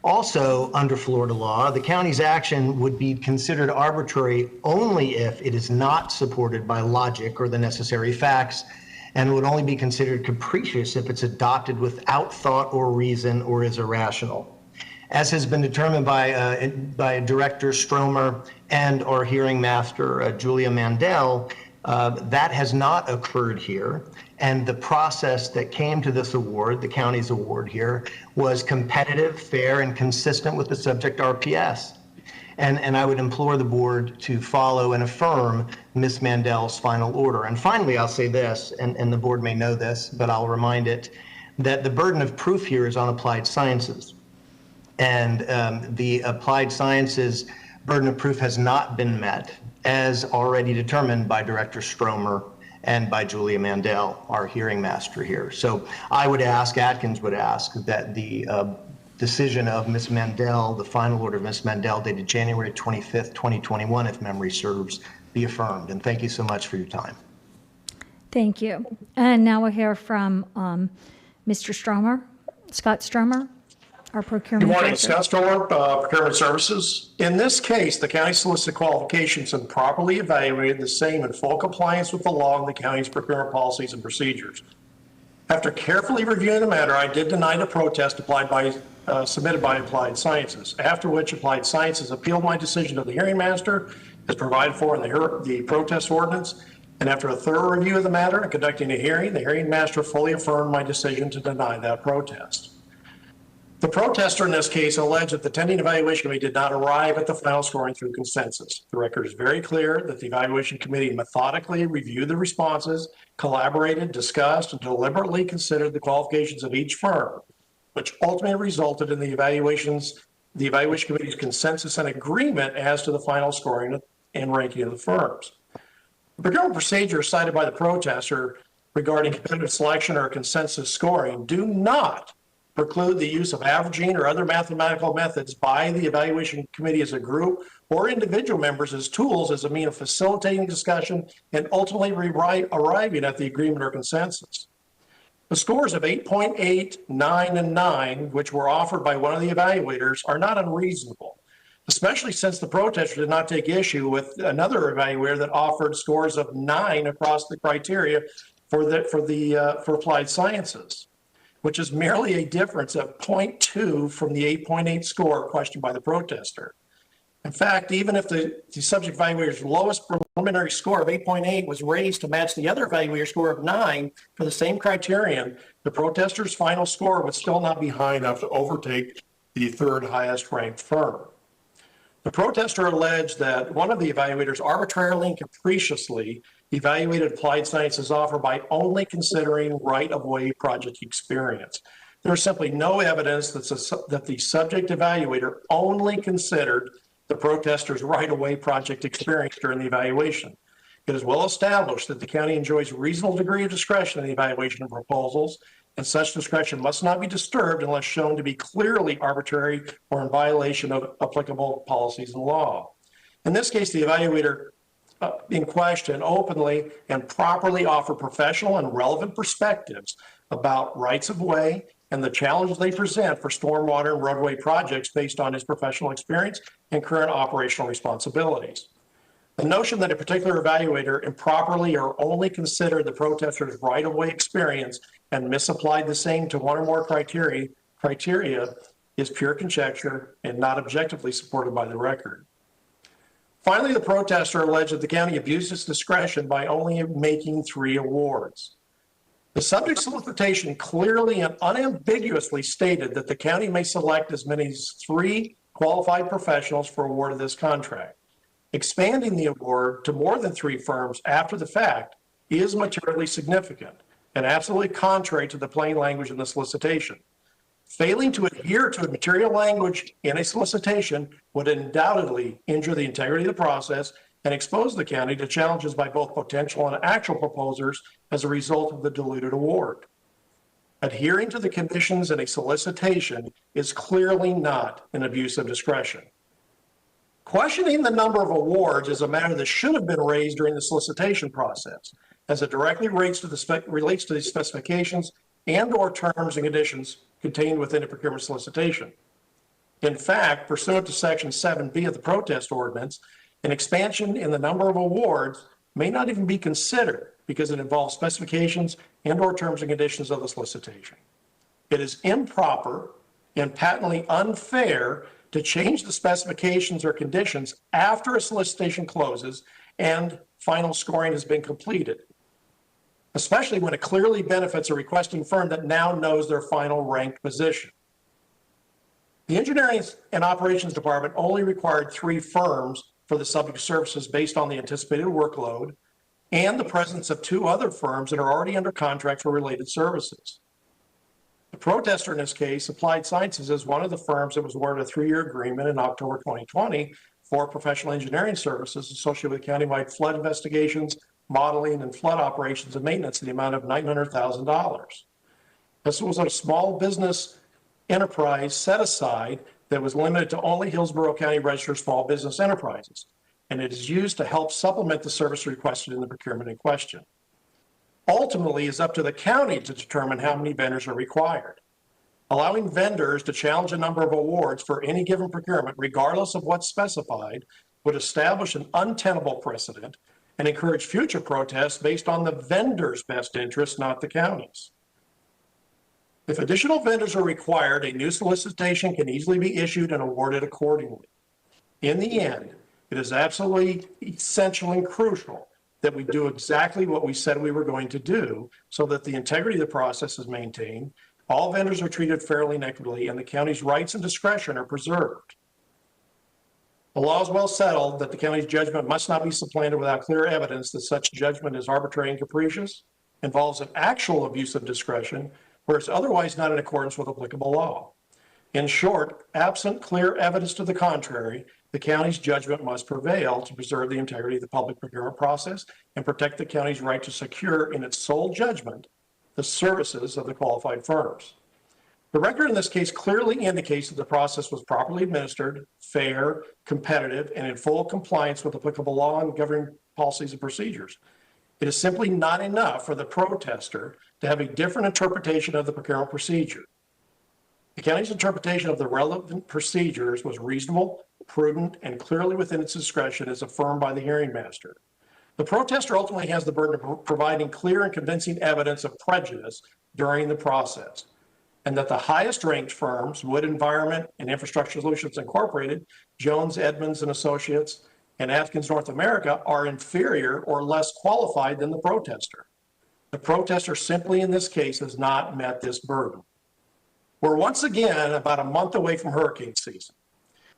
Also, under Florida law, the county's action would be considered arbitrary only if it is not supported by logic or the necessary facts, and would only be considered capricious if it's adopted without thought or reason or is irrational. As has been determined by Director Stromer and our hearing master, Julia Mandel, that has not occurred here. And the process that came to this award, the county's award here, was competitive, fair, and consistent with the subject RPS. And I would implore the board to follow and affirm Ms. Mandel's final order. And finally, I'll say this, and the board may know this, but I'll remind it, that the burden of proof here is on Applied Sciences. And the Applied Sciences burden of proof has not been met, as already determined by Director Stromer and by Julia Mandel, our hearing master here. So I would ask, Atkins would ask, that the decision of Ms. Mandel, the final order of Ms. Mandel dated January 25th, 2021, if memory serves, be affirmed. And thank you so much for your time. Thank you. And now we'll hear from Mr. Stromer, Scott Stromer, our procurement Good morning, director. Scott Stromer, Procurement Services. In this case, the county solicited qualifications and properly evaluated the same in full compliance with the law and the county's procurement policies and procedures. After carefully reviewing the matter, I did deny the protest submitted by Applied Sciences, after which Applied Sciences appealed my decision to the hearing master as provided for in the protest ordinance. And after a thorough review of the matter and conducting a hearing, the hearing master fully affirmed my decision to deny that protest. The protester in this case alleged that the attending evaluation committee did not arrive at the final scoring through consensus. The record is very clear that the evaluation committee methodically reviewed the responses, collaborated, discussed, and deliberately considered the qualifications of each firm, which ultimately resulted in the evaluation committee's consensus and agreement as to the final scoring and ranking of the firms. The procurement procedures cited by the protester regarding competitive selection or consensus scoring do not preclude the use of averaging or other mathematical methods by the evaluation committee as a group or individual members as tools as a means of facilitating discussion and ultimately arriving at the agreement or consensus. The scores of 8.8, 9, and 9, which were offered by one of the evaluators, are not unreasonable, especially since the protester did not take issue with another evaluator that offered scores of 9 across the criteria for Applied Sciences, which is merely a difference of 0.2 from the 8.8 score questioned by the protester. In fact, even if the subject evaluator's lowest preliminary score of 8.8 was raised to match the other evaluator's score of 9 for the same criterion, the protester's final score would still not be high enough to overtake the third highest ranked firm. The protester alleged that one of the evaluators arbitrarily and capriciously evaluated Applied Sciences' offer by only considering right-of-way project experience. There is simply no evidence that the subject evaluator only considered the protester's right-of-way project experience during the evaluation. It is well established that the county enjoys a reasonable degree of discretion in the evaluation of proposals, and such discretion must not be disturbed unless shown to be clearly arbitrary or in violation of applicable policies and law. In this case, the evaluator in question openly and properly offer professional and relevant perspectives about rights of way and the challenges they present for stormwater and roadway projects based on his professional experience and current operational responsibilities. The notion that a particular evaluator improperly or only considered the protester's right-of-way experience and misapplied the same to one or more criteria is pure conjecture and not objectively supported by the record. Finally, the protester alleged that the county abused its discretion by only making 3 awards. The subject solicitation clearly and unambiguously stated that the county may select as many as 3 qualified professionals for award of this contract. Expanding the award to more than 3 firms after the fact is materially significant and absolutely contrary to the plain language in the solicitation. Failing to adhere to a material language in a solicitation would undoubtedly injure the integrity of the process and expose the county to challenges by both potential and actual proposers as a result of the diluted award. Adhering to the conditions in a solicitation is clearly not an abuse of discretion. Questioning the number of awards is a matter that should have been raised during the solicitation process, as it directly relates to the specifications and/or terms and conditions contained within a procurement solicitation. In fact, pursuant to Section 7B of the protest ordinance, an expansion in the number of awards may not even be considered because it involves specifications and/or terms and conditions of the solicitation. It is improper and patently unfair to change the specifications or conditions after a solicitation closes and final scoring has been completed, especially when it clearly benefits a requesting firm that now knows their final ranked position. The Engineering and Operations Department only required 3 firms for the subject services based on the anticipated workload and the presence of 2 other firms that are already under contract for related services. The protester in this case, Applied Sciences, is one of the firms that was awarded a 3-year agreement in October 2020 for professional engineering services associated with countywide flood investigations, modeling, and flood operations and maintenance in the amount of $900,000. This was a small business enterprise set aside that was limited to only Hillsborough County Register Small Business Enterprises, and it is used to help supplement the service requested in the procurement in question. Ultimately, it's up to the county to determine how many vendors are required. Allowing vendors to challenge a number of awards for any given procurement, regardless of what's specified, would establish an untenable precedent and encourage future protests based on the vendor's best interests, not the county's. If additional vendors are required, a new solicitation can easily be issued and awarded accordingly. In the end, it is absolutely essential and crucial that we do exactly what we said we were going to do so that the integrity of the process is maintained, all vendors are treated fairly and equitably, and the county's rights and discretion are preserved. The law is well settled that the county's judgment must not be supplanted without clear evidence that such judgment is arbitrary and capricious, involves an actual abuse of discretion, where it's otherwise not in accordance with applicable law. In short, absent clear evidence to the contrary, the county's judgment must prevail to preserve the integrity of the public procurement process and protect the county's right to secure in its sole judgment the services of the qualified firms. The record in this case clearly indicates that the process was properly administered, fair, competitive, and in full compliance with applicable law and governing policies and procedures. It is simply not enough for the protester to have a different interpretation of the procurement procedure. The county's interpretation of the relevant procedures was reasonable, prudent, and clearly within its discretion as affirmed by the hearing master. The protester ultimately has the burden of providing clear and convincing evidence of prejudice during the process, and that the highest ranked firms, Wood Environment and Infrastructure Solutions Incorporated, Jones, Edmonds and Associates, and Atkins North America, are inferior or less qualified than the protester. The protester simply in this case has not met this burden. We're once again about a month away from hurricane season,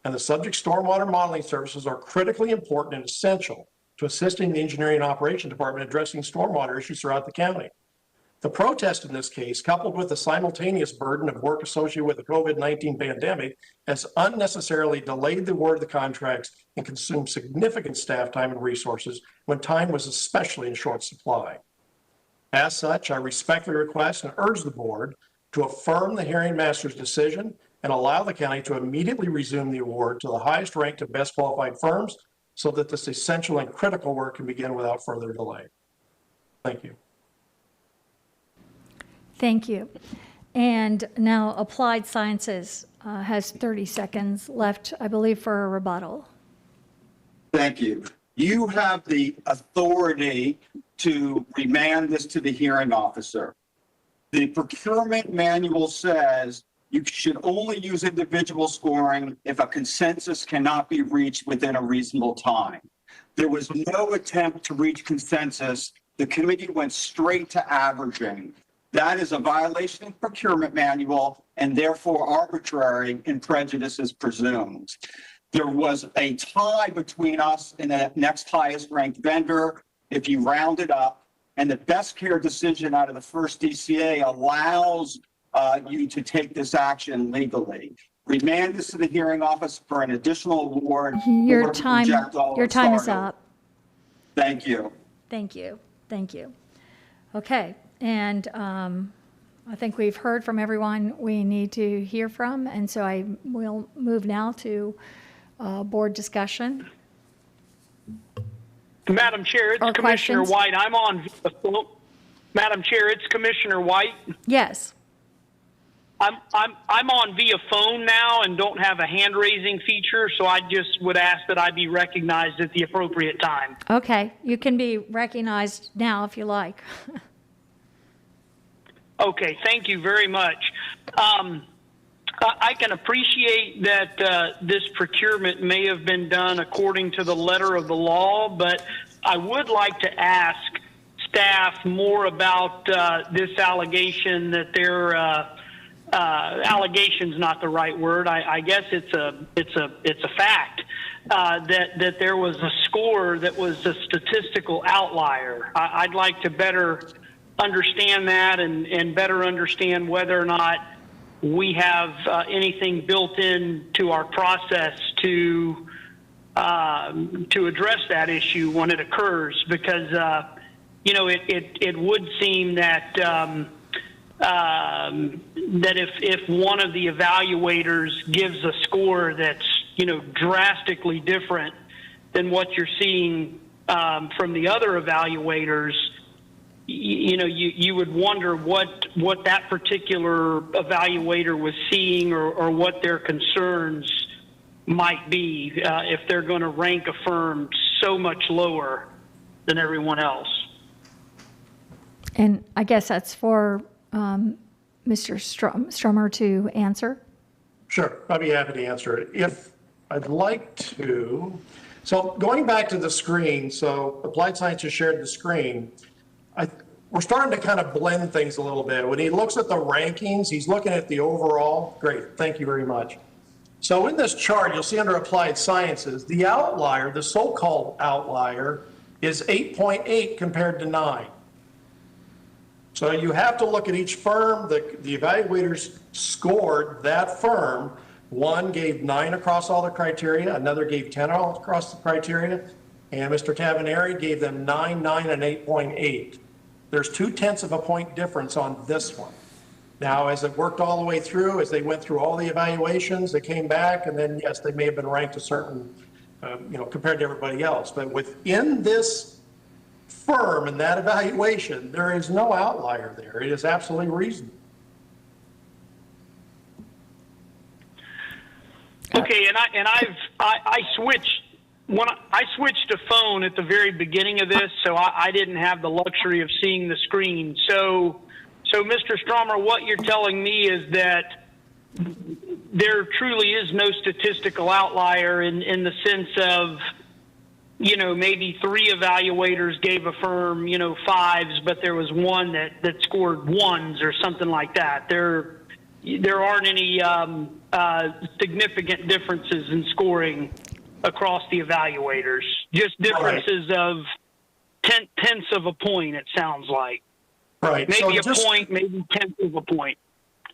and the subject stormwater modeling services are critically important and essential to assisting the Engineering and Operations Department addressing stormwater issues throughout the county. The protest in this case, coupled with the simultaneous burden of work associated with the COVID-19 pandemic, has unnecessarily delayed the award of the contracts and consumed significant staff time and resources when time was especially in short supply. As such, I respectfully request and urge the board to affirm the hearing master's decision and allow the county to immediately resume the award to the highest ranked and best qualified firms so that this essential and critical work can begin without further delay. Thank you. Thank you. And now Applied Sciences has 30 seconds left, I believe, for a rebuttal. Thank you. You have the authority to remand this to the hearing officer. The procurement manual says you should only use individual scoring if a consensus cannot be reached within a reasonable time. There was no attempt to reach consensus. The committee went straight to averaging. That is a violation of procurement manual and therefore arbitrary, and prejudice is presumed. There was a tie between us and the next highest ranked vendor, if you round it up, and the best care decision out of the first DCA allows you to take this action legally. Remand this to the hearing office for an additional award. Your or time reject all is started. up. Thank you. Thank you. Thank you. Okay, and I think we've heard from everyone we need to hear from, and so I will move now to board discussion. Madam Chair, it's Or Commissioner questions? White. I'm on via phone. Madam Chair, it's Commissioner White. Yes. I'm on via phone now and don't have a hand raising feature, so I just would ask that I be recognized at the appropriate time. Okay, you can be recognized now if you like. Okay, thank you very much. I can appreciate that this procurement may have been done according to the letter of the law, but I would like to ask staff more about this allegation that they're allegation's not the right word. I guess it's a fact that there was a score that was a statistical outlier. I'd like to better understand that and better understand whether or not we have anything built into our process to address that issue when it occurs, because it would seem that that if one of the evaluators gives a score that's drastically different than what you're seeing from the other evaluators, you would wonder what that particular evaluator was seeing or what their concerns might be if they're going to rank a firm so much lower than everyone else. And I guess that's for Mr. Strummer to answer. Sure, I'd be happy to answer it. If I'd like to, so going back to the screen, so Applied Sciences shared the screen. We're starting to kind of blend things a little bit. When he looks at the rankings, he's looking at the overall. Great, thank you very much. So in this chart, you'll see under Applied Sciences, the outlier, the so-called outlier, is 8.8 compared to 9. So you have to look at each firm. The evaluators scored that firm. One gave 9 across all the criteria, another gave 10 all across the criteria, and Mr. Tavaneri gave them 9, 9, and 8.8. There's 0.2 of a point difference on this one. Now, as it worked all the way through, as they went through all the evaluations, they came back, and then, yes, they may have been ranked a certain, compared to everybody else. But within this firm and that evaluation, there is no outlier there. It is absolutely reasonable. Okay, and I switched. When I switched to phone at the very beginning of this, so I didn't have the luxury of seeing the screen. So Mr. Strummer, what you're telling me is that there truly is no statistical outlier in the sense of, maybe 3 evaluators gave a firm, 5s, but there was one that scored 1s or something like that. There aren't any significant differences in scoring across the evaluators, just differences of tenths of a point, it sounds like. Right. Maybe So a point, maybe tenth of a point.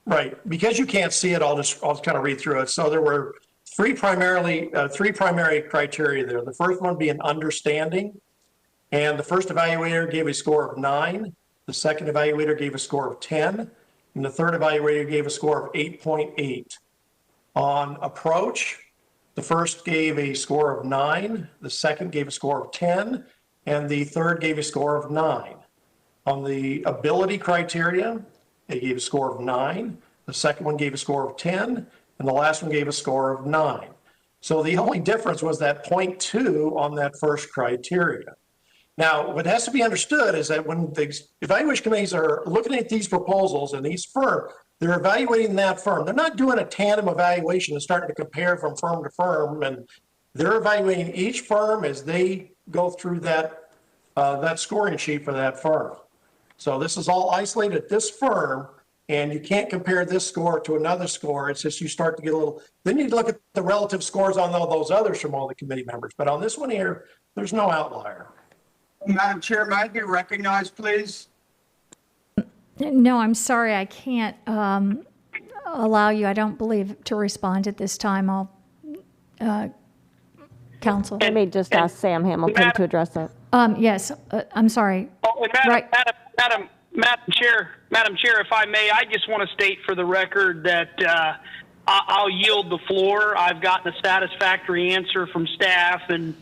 Right. Because you can't see it, I'll just kind of read through it. So there were three primary criteria there. The first one being understanding. And the first evaluator gave a score of 9. The second evaluator gave a score of 10. And the third evaluator gave a score of 8.8. On approach, The first gave a score of 9, the second gave a score of 10, and the third gave a score of 9. On the ability criteria, they gave a score of 9, the second one gave a score of 10, and the last one gave a score of 9. So the only difference was that 0.2 on that first criteria. Now, what has to be understood is that when the evaluation committees are looking at these proposals and these firms, they're evaluating that firm. They're not doing a tandem evaluation and starting to compare from firm to firm, and they're evaluating each firm as they go through that scoring sheet for that firm. So this is all isolated at this firm, and you can't compare this score to another score. It's just you start to get a little, then you look at the relative scores on all those others from all the committee members. But on this one here, there's no outlier. Madam Chair, may I be recognized, please? No, I'm sorry, I can't allow you, I don't believe, to respond at this time. I'll, counsel. Let me just ask Sam Hamilton to address that. Yes, I'm sorry. Oh, and Madam Chair, if I may, I just want to state for the record that I'll yield the floor. I've gotten a satisfactory answer from staff, and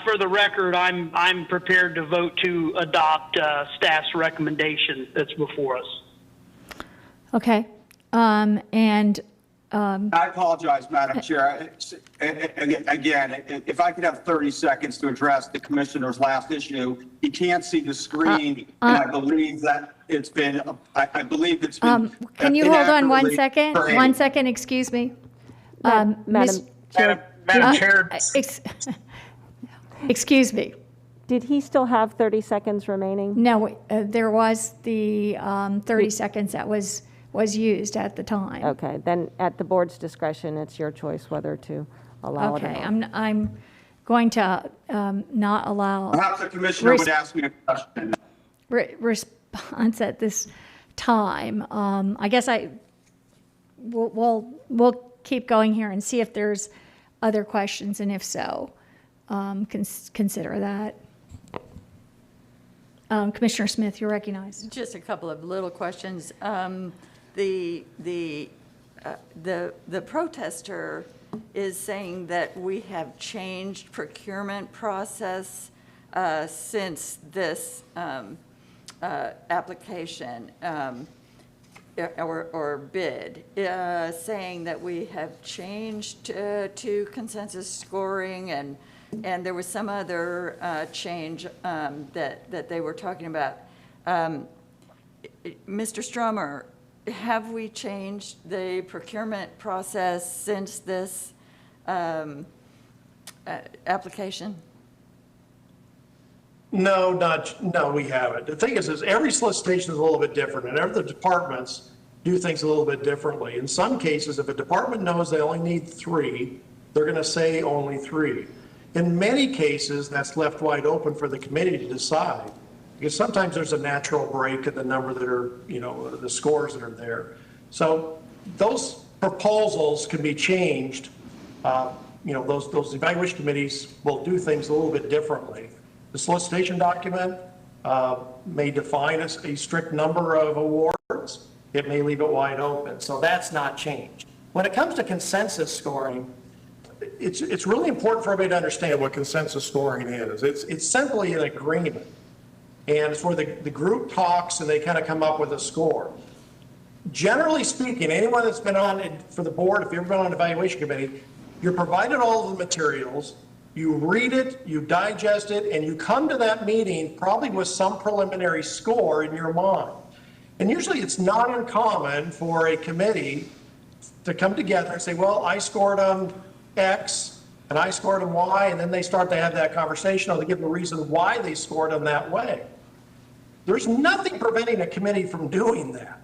for the record, I'm prepared to vote to adopt staff's recommendation that's before us. Okay. I apologize, Madam Chair. Again, if I could have 30 seconds to address the commissioner's last issue. He can't see the screen, and I believe that it's been, can you hold on one inaccurately second? framed. 1 second, excuse me. Madam Chair. Madam Chair. Excuse me. Did he still have 30 seconds remaining? No, there was the 30 seconds that was used at the time. Okay, then at the board's discretion, it's your choice whether to allow it or Okay, not. I'm going to not allow Perhaps the commissioner would ask me a question. response at this time. I guess we'll keep going here and see if there's other questions, and if so, consider that. Commissioner Smith, you're recognized. Just a couple of little questions. The protester is saying that we have changed procurement process since this application or bid, saying that we have changed to consensus scoring, and there was some other change that they were talking about. Mr. Stromer, have we changed the procurement process since this application? No, we haven't. The thing is every solicitation is a little bit different, and every departments do things a little bit differently. In some cases, if a department knows they only need 3, they're going to say only 3. In many cases, that's left wide open for the committee to decide, because sometimes there's a natural break in the number that are, the scores that are there. So those proposals can be changed. Those evaluation committees will do things a little bit differently. The solicitation document may define a strict number of awards. It may leave it wide open. So that's not changed. When it comes to consensus scoring, it's really important for everybody to understand what consensus scoring is. It's simply an agreement. And it's where the group talks and they kind of come up with a score. Generally speaking, anyone that's been on for the board, if you've ever been on an evaluation committee, you're provided all of the materials, you read it, you digest it, and you come to that meeting probably with some preliminary score in your mind. And usually it's not uncommon for a committee to come together and say, well, I scored on X and I scored on Y, and then they start to have that conversation, or they give them a reason why they scored them that way. There's nothing preventing a committee from doing that.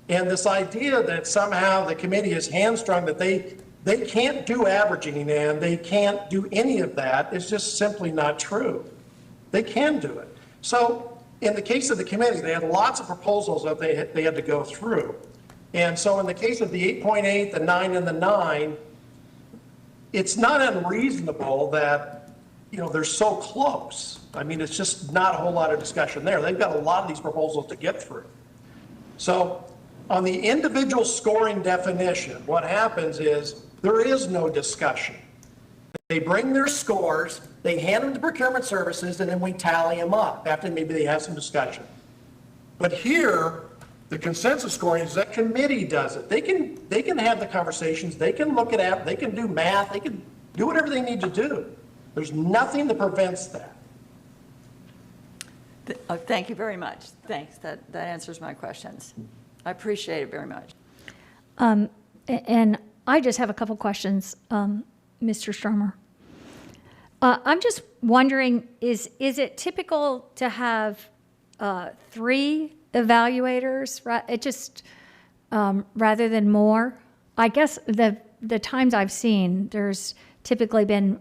And this idea that somehow the committee is hamstrung, that they can't do averaging and they can't do any of that, is just simply not true. They can do it. So in the case of the committee, they had lots of proposals that they had to go through. And so in the case of the 8.8, the 9, and the 9, it's not unreasonable that, they're so close. I mean, it's just not a whole lot of discussion there. They've got a lot of these proposals to get through. So on the individual scoring definition, what happens is there is no discussion. They bring their scores, they hand them to procurement services, and then we tally them up after maybe they have some discussion. But here, the consensus scoring is that committee does it. They can have the conversations, they can look it up, they can do math, they can do whatever they need to do. There's nothing that prevents that. Thank you very much. Thanks. That answers my questions. I appreciate it very much. And I just have a couple questions, Mr. Stromer. I'm just wondering, is it typical to have 3 evaluators, right? It just rather than more? I guess the times I've seen, there's typically been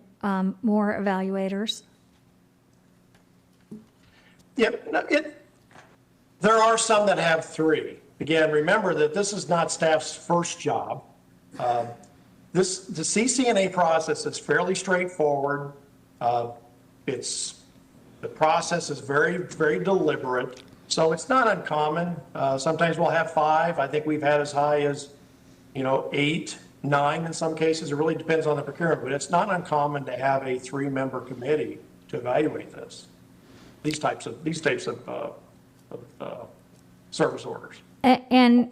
more evaluators. Yep, there are some that have 3. Again, remember that this is not staff's first job. The CCNA process is fairly straightforward. The process is very, very deliberate, so it's not uncommon. Sometimes we'll have 5. I think we've had as high as, 8, 9 in some cases. It really depends on the procurement, but it's not uncommon to have a 3-member committee to evaluate these types of service orders. And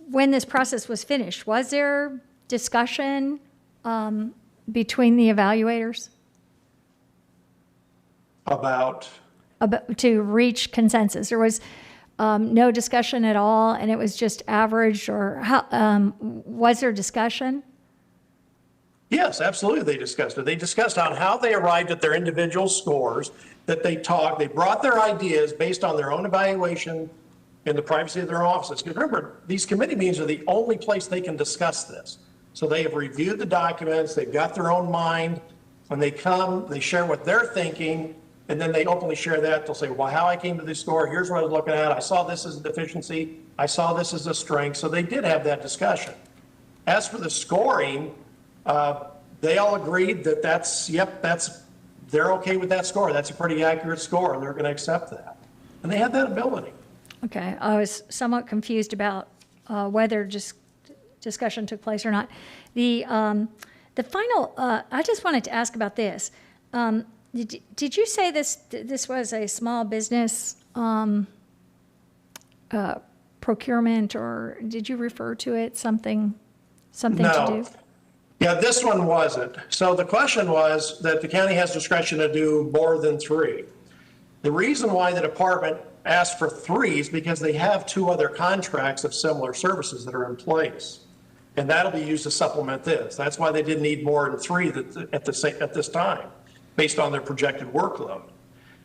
when this process was finished, was there discussion between the evaluators About to reach consensus? There was no discussion at all, and it was just average, or how, was there discussion? Yes, absolutely, they discussed it. They discussed on how they arrived at their individual scores, that they brought their ideas based on their own evaluation in the privacy of their offices. Because remember, these committee meetings are the only place they can discuss this. So they have reviewed the documents, they've got their own mind. When they come, they share what they're thinking, and then they openly share that. They'll say, well, how I came to this score, here's what I was looking at. I saw this as a deficiency. I saw this as a strength. So they did have that discussion. As for the scoring, they all agreed that they're okay with that score. That's a pretty accurate score, and they're going to accept that. And they had that ability. Okay, I was somewhat confused about whether discussion took place or not. The final, I just wanted to ask about this. Did you say this was a small business procurement, or did you refer to it something to do? Yeah, this one wasn't. So the question was that the county has discretion to do more than 3. The reason why the department asked for 3 is because they have 2 other contracts of similar services that are in place. And that'll be used to supplement this. That's why they didn't need more than 3 at this time, based on their projected workload.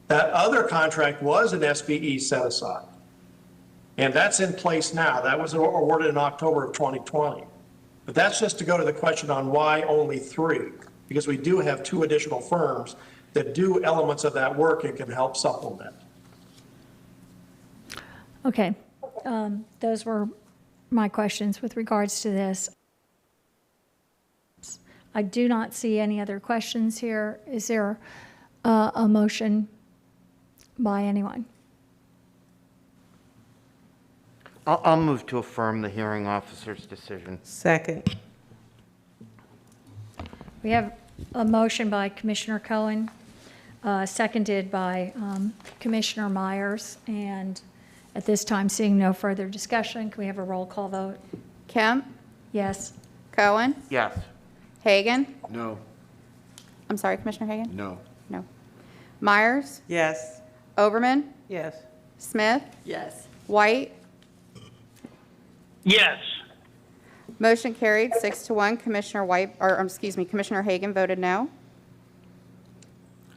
That other contract was an SBE set aside. And that's in place now. That was awarded in October of 2020. But that's just to go to the question on why only 3, because we do have 2 additional firms that do elements of that work and can help supplement. Okay, those were my questions with regards to this. I do not see any other questions here. Is there a motion by anyone? I'll move to affirm the hearing officer's decision. Second. We have a motion by Commissioner Cohen, seconded by Commissioner Myers, and at this time, seeing no further discussion, can we have a roll call vote? Kemp, Yes. Cohen, Yes. Hagan. No. I'm sorry, Commissioner Hagan? No. No. Myers, Yes. Overman, Yes. Smith, Yes. White. Yes. Motion carried 6-1. Commissioner Hagan voted no.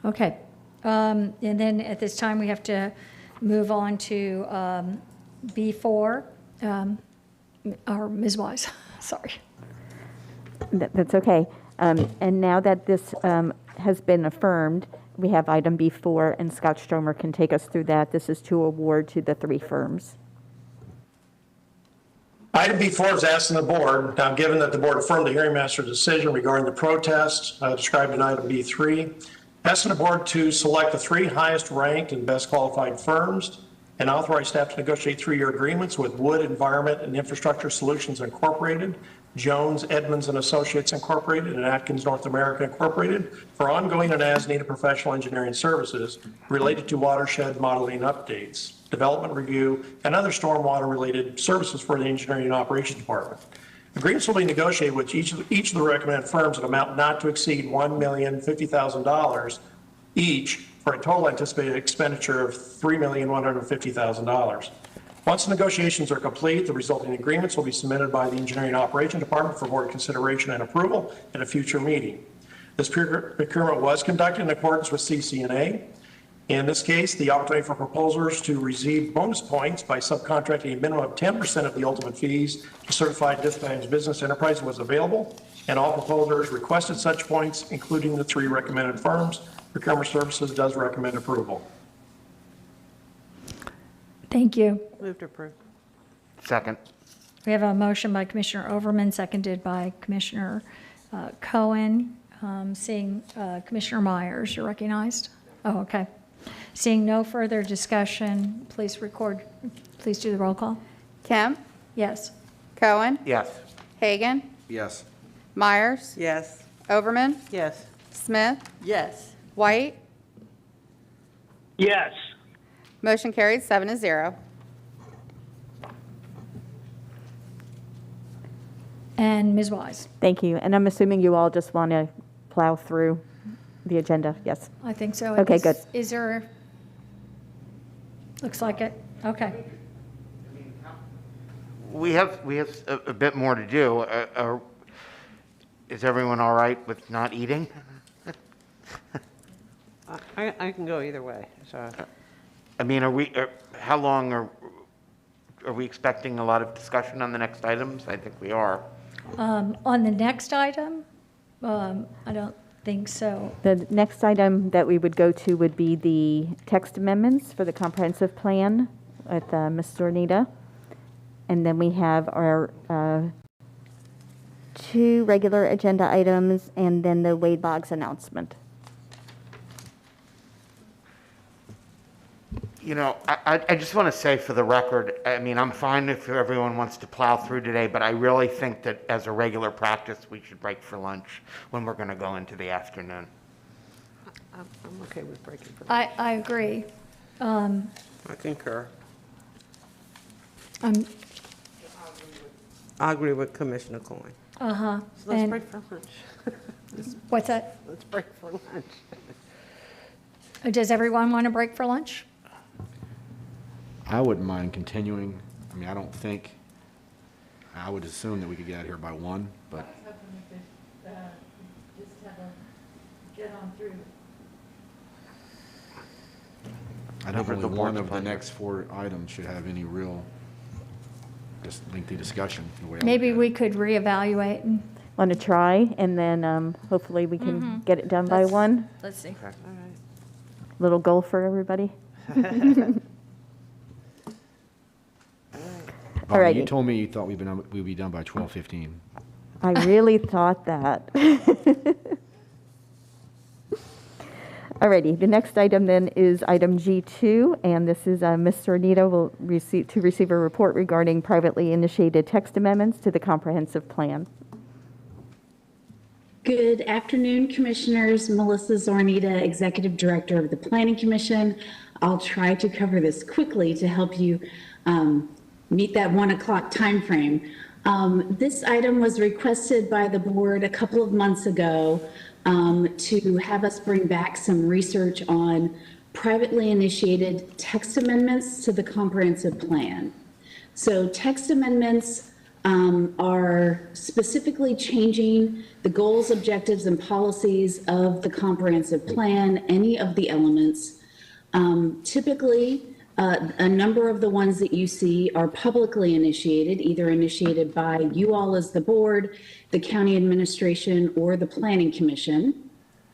Okay. And then at this time, we have to move on to B4, or Ms. Wise, sorry. That's okay. And now that this has been affirmed, we have item B4, and Scott Stromer can take us through that. This is to award to the 3 firms. Item B4 is asking the board, now given that the board affirmed the hearing master's decision regarding the protest described in item B3, asking the board to select the 3 highest ranked and best qualified firms and authorize staff to negotiate 3-year agreements with Wood Environment and Infrastructure Solutions Incorporated, Jones, Edmonds and Associates Incorporated, and Atkins North America Incorporated for ongoing and as-needed professional engineering services related to watershed modeling updates, development review, and other stormwater-related services for the Engineering and Operations Department. Agreements will be negotiated with each of the recommended firms at an amount not to exceed $1,050,000 each for a total anticipated expenditure of $3,150,000. Once the negotiations are complete, the resulting agreements will be submitted by the Engineering and Operations Department for board consideration and approval at a future meeting. This procurement was conducted in accordance with CCNA. In this case, the opportunity for proposers to receive bonus points by subcontracting a minimum of 10% of the ultimate fees to certified disadvantaged business enterprise was available, and all proposers requested such points, including the 3 recommended firms. Procurement Services does recommend approval. Thank you. Move to approve. Second. We have a motion by Commissioner Overman, seconded by Commissioner Cohen. Seeing Commissioner Myers, you're recognized. Oh, okay. Seeing no further discussion, please do the roll call. Kemp, Yes. Cohen, Yes. Hagan, Yes. Myers, Yes. Overman, Yes. Smith, Yes. White. Yes. Motion carried 7-0. And Ms. Wise? Thank you. And I'm assuming you all just want to plow through the agenda? Yes. I think so. Okay, good. Is there, looks like it. Okay. We have a bit more to do. Is everyone all right with not eating? I can go either way, so. I mean, how long are we expecting a lot of discussion on the next items? I think we are. On the next item, I don't think so. The next item that we would go to would be the text amendments for the comprehensive plan with Ms. Zornita. And then we have our 2 regular agenda items and then the Wade Boggs announcement. You know, I just want to say for the record, I mean, I'm fine if everyone wants to plow through today, but I really think that as a regular practice, we should break for lunch when we're going to go into the afternoon. I'm okay with breaking for. I agree. I concur. I agree with Commissioner Cohen. Uh-huh. So let's break for lunch. What's that? Let's break for lunch. Does everyone want to break for lunch? I wouldn't mind continuing. I mean, I would assume that we could get out here by 1, but I don't Over think the one board's of the pleasure. next 4 items should have any real, just lengthy discussion. the way I Maybe look at we could reevaluate and Want to try, and then hopefully we can get it done by 1. let's see. Little goal for everybody. All Bonnie, right. you told me you thought we'd be done by 12:15. I really thought that. Alrighty, the next item then is item G2, and this is Ms. Zornita will receive a report regarding privately initiated text amendments to the comprehensive plan. Good afternoon, Commissioners. Melissa Zornita, Executive Director of the Planning Commission. I'll try to cover this quickly to help you meet that 1 o'clock timeframe. This item was requested by the board a couple of months ago to have us bring back some research on privately initiated text amendments to the comprehensive plan. So text amendments are specifically changing the goals, objectives, and policies of the comprehensive plan, any of the elements. Typically, a number of the ones that you see are publicly initiated, either initiated by you all as the board, the county administration, or the planning commission.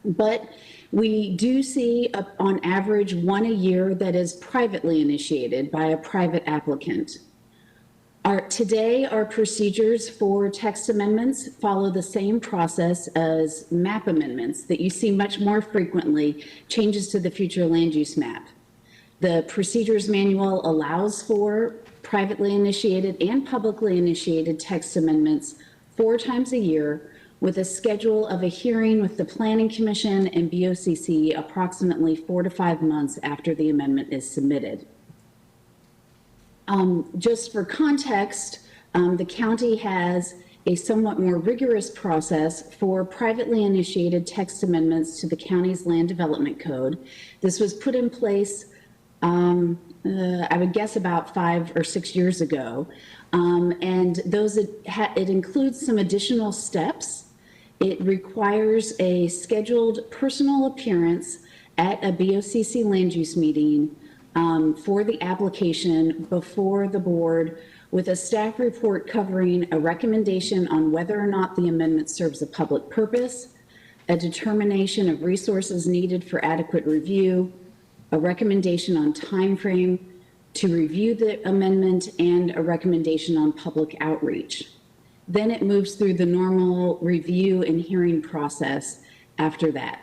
But we do see, on average, 1 a year that is privately initiated by a private applicant. Today, our procedures for text amendments follow the same process as map amendments that you see much more frequently, changes to the future land use map. The procedures manual allows for privately initiated and publicly initiated text amendments 4 times a year, with a schedule of a hearing with the Planning Commission and BOCC approximately 4 to 5 months after the amendment is submitted. Just for context, the county has a somewhat more rigorous process for privately initiated text amendments to the county's land development code. This was put in place, I would guess about 5 or 6 years ago. And it includes some additional steps. It requires a scheduled personal appearance at a BOCC land use meeting for the application before the board, with a staff report covering a recommendation on whether or not the amendment serves a public purpose, a determination of resources needed for adequate review, a recommendation on time frame to review the amendment, and a recommendation on public outreach. Then it moves through the normal review and hearing process after that.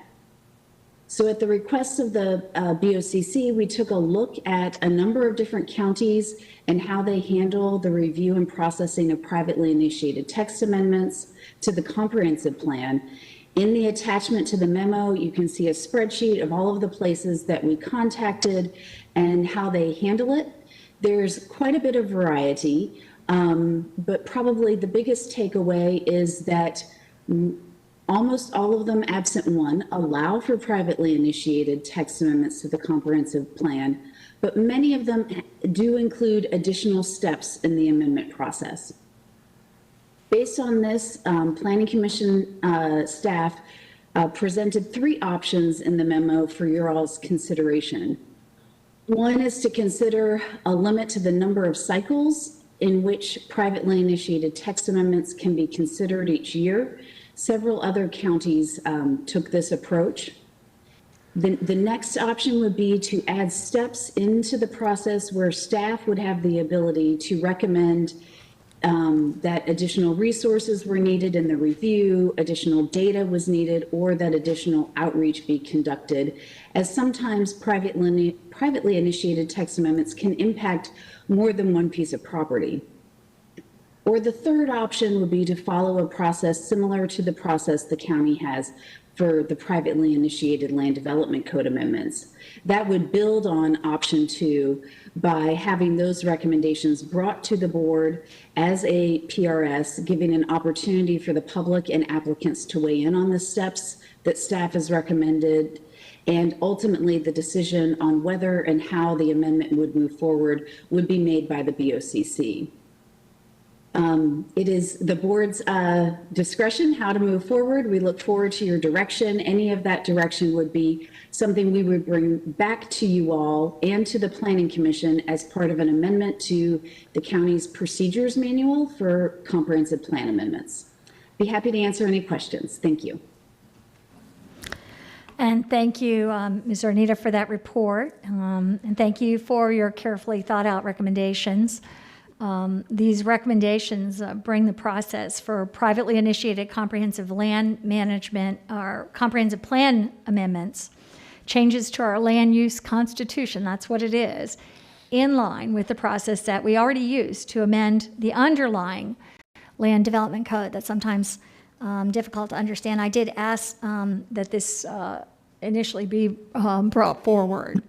So at the request of the BOCC, we took a look at a number of different counties and how they handle the review and processing of privately initiated text amendments to the comprehensive plan. In the attachment to the memo, you can see a spreadsheet of all of the places that we contacted and how they handle it. There's quite a bit of variety, but probably the biggest takeaway is that almost all of them, absent one, allow for privately initiated text amendments to the comprehensive plan, but many of them do include additional steps in the amendment process. Based on this, Planning Commission staff presented 3 options in the memo for your all's consideration. One is to consider a limit to the number of cycles in which privately initiated text amendments can be considered each year. Several other counties took this approach. The next option would be to add steps into the process where staff would have the ability to recommend that additional resources were needed in the review, additional data was needed, or that additional outreach be conducted, as sometimes privately initiated text amendments can impact more than one piece of property. Or the third option would be to follow a process similar to the process the county has for the privately initiated land development code amendments. That would build on option 2 by having those recommendations brought to the board as a PRS, giving an opportunity for the public and applicants to weigh in on the steps that staff has recommended, and ultimately the decision on whether and how the amendment would move forward would be made by the BOCC. It is the board's discretion how to move forward. We look forward to your direction. Any of that direction would be something we would bring back to you all and to the Planning Commission as part of an amendment to the county's procedures manual for comprehensive plan amendments. Be happy to answer any questions. Thank you. And thank you, Ms. Zornita, for that report. And thank you for your carefully thought out recommendations. These recommendations bring the process for privately initiated comprehensive land management or comprehensive plan amendments, changes to our land use constitution, that's what it is, in line with the process that we already use to amend the underlying land development code. That's sometimes difficult to understand. I did ask that this initially be brought forward.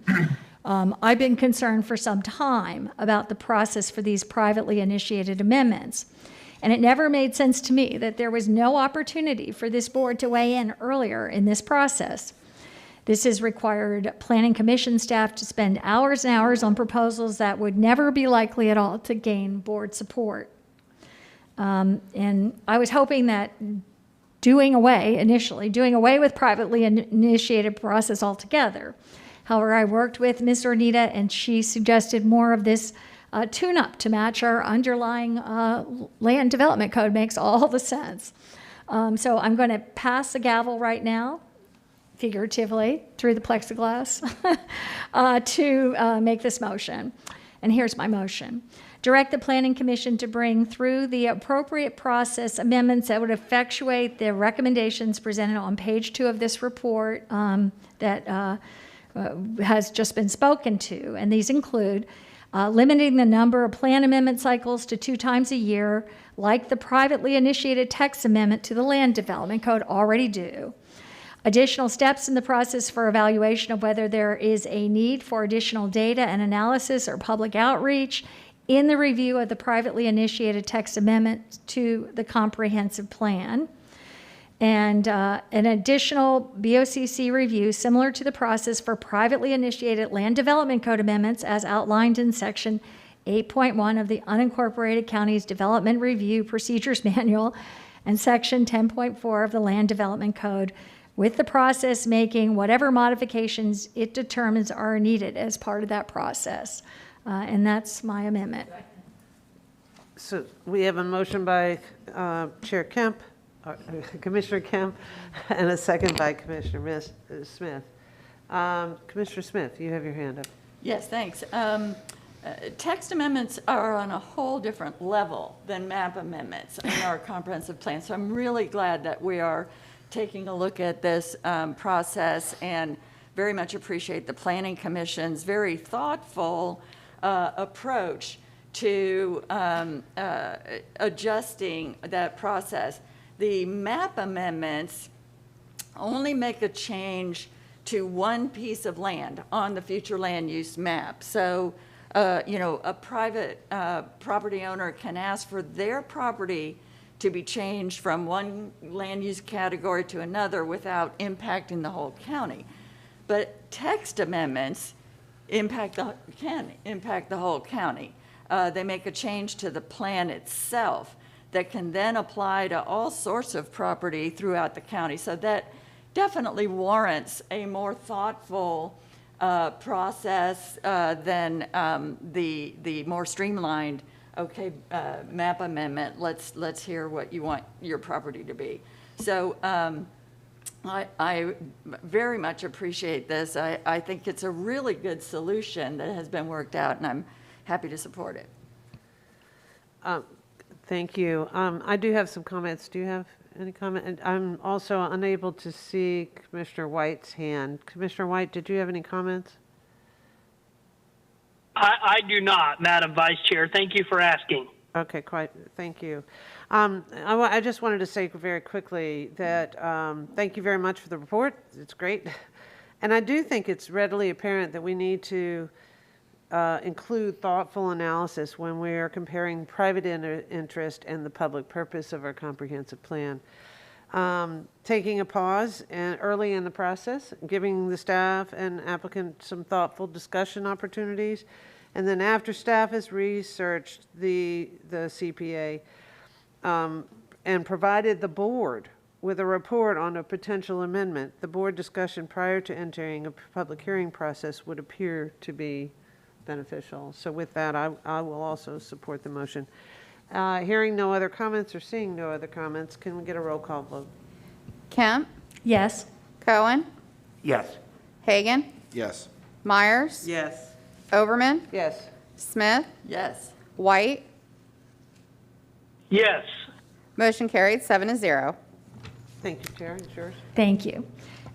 I've been concerned for some time about the process for these privately initiated amendments. And it never made sense to me that there was no opportunity for this board to weigh in earlier in this process. This has required Planning Commission staff to spend hours and hours on proposals that would never be likely at all to gain board support. And I was hoping that doing away with privately initiated process altogether. However, I worked with Ms. Zornita, and she suggested more of this tune-up to match our underlying land development code. Makes all the sense. So I'm going to pass the gavel right now, figuratively, through the plexiglass, to make this motion. And here's my motion. Direct the Planning Commission to bring through the appropriate process amendments that would effectuate the recommendations presented on page 2 of this report that has just been spoken to, and these include limiting the number of plan amendment cycles to 2 times a year, like the privately initiated text amendment to the Land Development Code already do. Additional steps in the process for evaluation of whether there is a need for additional data and analysis or public outreach in the review of the privately initiated text amendment to the comprehensive plan. And an additional BOCC review similar to the process for privately initiated land development code amendments as outlined in section 8.1 of the Unincorporated Counties Development Review Procedures Manual and section 10.4 of the Land Development Code, with the process making whatever modifications it determines are needed as part of that process. And that's my amendment. So we have a motion by Chair Kemp, Commissioner Kemp, and a second by Commissioner Smith. Commissioner Smith, you have your hand up. Yes, thanks. Text amendments are on a whole different level than map amendments in our comprehensive plan. So I'm really glad that we are taking a look at this process, and very much appreciate the Planning Commission's very thoughtful approach to adjusting that process. The map amendments only make a change to one piece of land on the future land use map. So, a private property owner can ask for their property to be changed from one land use category to another without impacting the whole county. But text amendments can impact the whole county. They make a change to the plan itself that can then apply to all sorts of property throughout the county. So that definitely warrants a more thoughtful process than the more streamlined, map amendment. Let's hear what you want your property to be. So I very much appreciate this. I think it's a really good solution that has been worked out, and I'm happy to support it. Thank you. I do have some comments. Do you have any comment? And I'm also unable to see Commissioner White's hand. Commissioner White, did you have any comments? I do not, Madam Vice Chair. Thank you for asking. Okay, thank you. I just wanted to say very quickly that thank you very much for the report. It's great. And I do think it's readily apparent that we need to include thoughtful analysis when we are comparing private interest and the public purpose of our comprehensive plan. Taking a pause early in the process, giving the staff and applicant some thoughtful discussion opportunities, and then after staff has researched the CPA and provided the board with a report on a potential amendment, the board discussion prior to entering a public hearing process would appear to be beneficial. So with that, I will also support the motion. Hearing no other comments or seeing no other comments, can we get a roll call vote? Kemp? Yes. Cohen? Yes. Hagan? Yes. Myers? Yes. Overman? Yes. Smith? Yes. White? Yes. Motion carried 7-0. Thank you, Chair. It's yours. Thank you.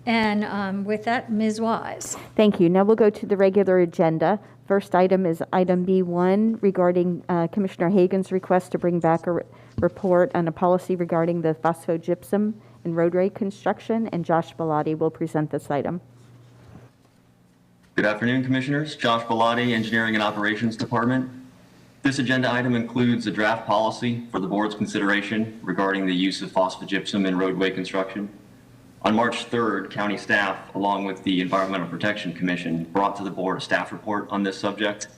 And with that, Ms. Wise. Thank you. Now we'll go to the regular agenda. First item is item B1 regarding Commissioner Hagan's request to bring back a report on a policy regarding the phosphogypsum in roadway construction, and Josh Bellotti will present this item. Good afternoon, Commissioners. Josh Bellotti, Engineering and Operations Department. This agenda item includes a draft policy for the board's consideration regarding the use of phosphogypsum in roadway construction. On March 3rd, county staff, along with the Environmental Protection Commission, brought to the board a staff report on this subject.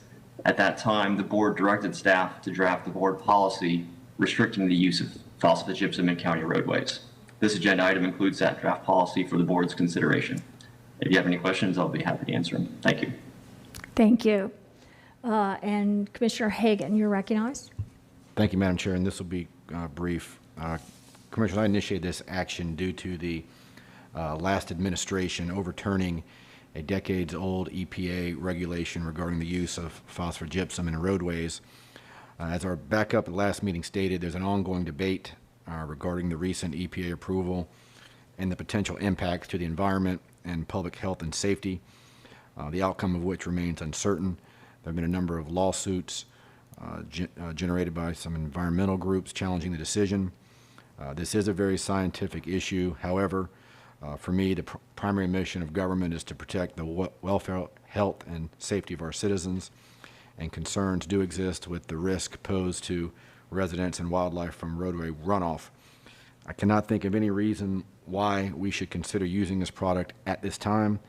At that time, the board directed staff to draft the board policy restricting the use of phosphogypsum in county roadways. This agenda item includes that draft policy for the board's consideration. If you have any questions, I'll be happy to answer them. Thank you. Thank you. And Commissioner Hagan, you're recognized. Thank you, Madam Chair, and this will be brief. Commissioner, I initiated this action due to the last administration overturning a decades-old EPA regulation regarding the use of phosphogypsum in roadways. As our backup at the last meeting stated, there's an ongoing debate regarding the recent EPA approval and the potential impacts to the environment and public health and safety. the outcome of which remains uncertain. There have been a number of lawsuits generated by some environmental groups challenging the decision. This is a very scientific issue. However, for me, the primary mission of government is to protect the welfare, health, and safety of our citizens, and concerns do exist with the risk posed to residents and wildlife from roadway runoff. I cannot think of any reason why we should consider using this product at this time.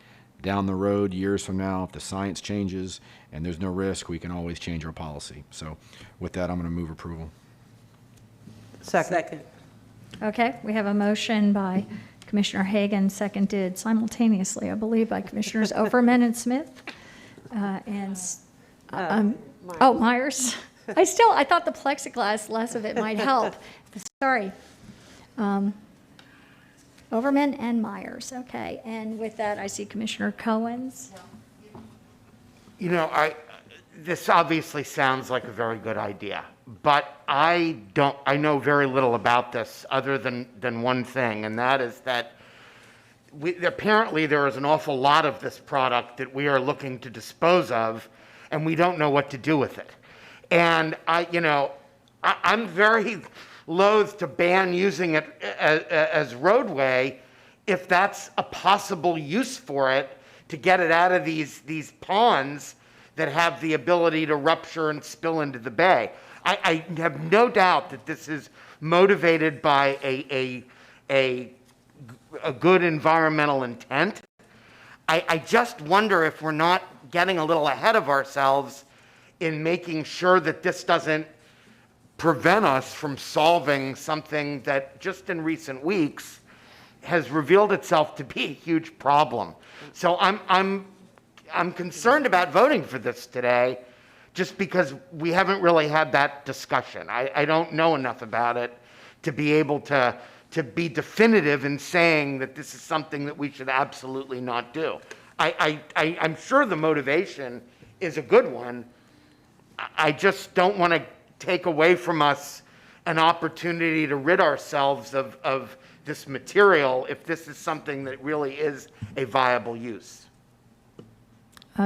Down the road, years from now, if the science changes and there's no risk, we can always change our policy. So with that, I'm going to move approval. Second. Okay, we have a motion by Commissioner Hagan, seconded simultaneously, I believe, by Commissioners Overman and Smith. Myers. I thought the plexiglass, less of it might help. Sorry. Overman and Myers. Okay, and with that, I see Commissioner Cohen's. You know, this obviously sounds like a very good idea, but I know very little about this other than one thing, and that is that apparently there is an awful lot of this product that we are looking to dispose of, and we don't know what to do with it. And I'm very loath to ban using it as roadway if that's a possible use for it, to get it out of these ponds that have the ability to rupture and spill into the bay. I have no doubt that this is motivated by a good environmental intent. I just wonder if we're not getting a little ahead of ourselves in making sure that this doesn't prevent us from solving something that just in recent weeks has revealed itself to be a huge problem. So I'm concerned about voting for this today, just because we haven't really had that discussion. I don't know enough about it to be able to be definitive in saying that this is something that we should absolutely not do. I'm sure the motivation is a good one. I just don't want to take away from us an opportunity to rid ourselves of this material if this is something that really is a viable use.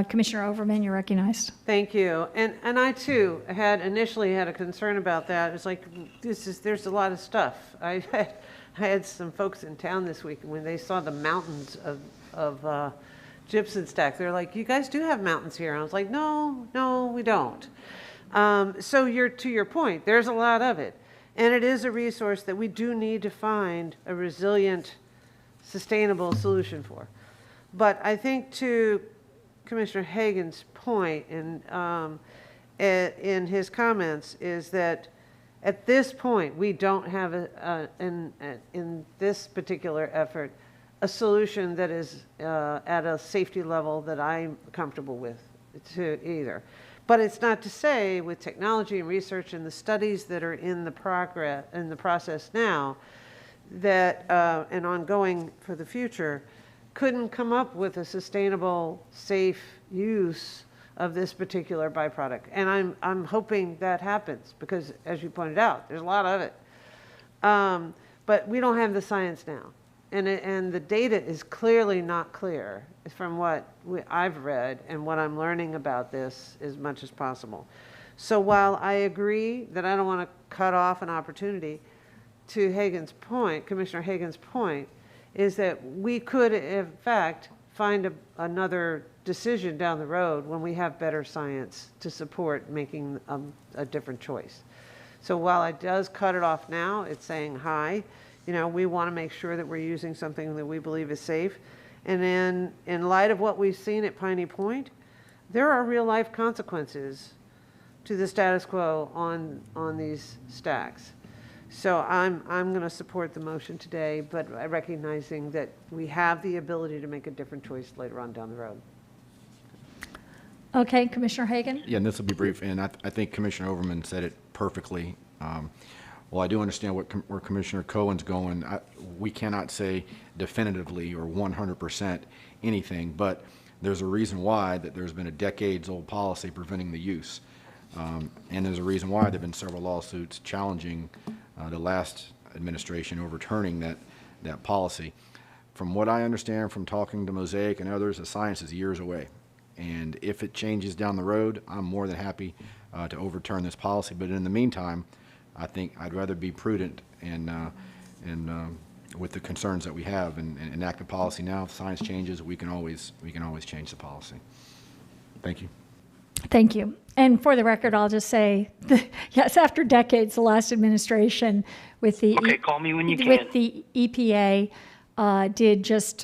Commissioner Overman, you're recognized. Thank you. And I too initially had a concern about that. It's like, there's a lot of stuff. I had some folks in town this week, and when they saw the mountains of gypsum stack, they're like, you guys do have mountains here. And I was like, no, we don't. So to your point, there's a lot of it. And it is a resource that we do need to find a resilient, sustainable solution for. But I think to Commissioner Hagan's point in his comments is that at this point, we don't have in this particular effort a solution that is at a safety level that I'm comfortable with either. But it's not to say with technology and research and the studies that are in the process now that and ongoing for the future couldn't come up with a sustainable, safe use of this particular byproduct. And I'm hoping that happens because, as you pointed out, there's a lot of it. But we don't have the science now. And the data is clearly not clear from what I've read and what I'm learning about this as much as possible. So while I agree that I don't want to cut off an opportunity, to Hagan's point, Commissioner Hagan's point, is that we could, in fact, find another decision down the road when we have better science to support making a different choice. So while it does cut it off now, it's saying, hi, we want to make sure that we're using something that we believe is safe. And then in light of what we've seen at Piney Point, there are real life consequences to the status quo on these stacks. So I'm going to support the motion today, but recognizing that we have the ability to make a different choice later on down the road. Okay, Commissioner Hagan? Yeah, and this will be brief, and I think Commissioner Overman said it perfectly. Well, I do understand where Commissioner Cohen's going. We cannot say definitively or 100% anything, but there's a reason why that there's been a decades-old policy preventing the use. And there's a reason why there have been several lawsuits challenging the last administration overturning that policy. From what I understand from talking to Mosaic and others, the science is years away. And if it changes down the road, I'm more than happy to overturn this policy. But in the meantime, I think I'd rather be prudent and with the concerns that we have and enact the policy now. If science changes, we can always change the policy. Thank you. Thank you. And for the record, I'll just say, yes, after decades, the last administration with the Okay, call me when you can. with the EPA did just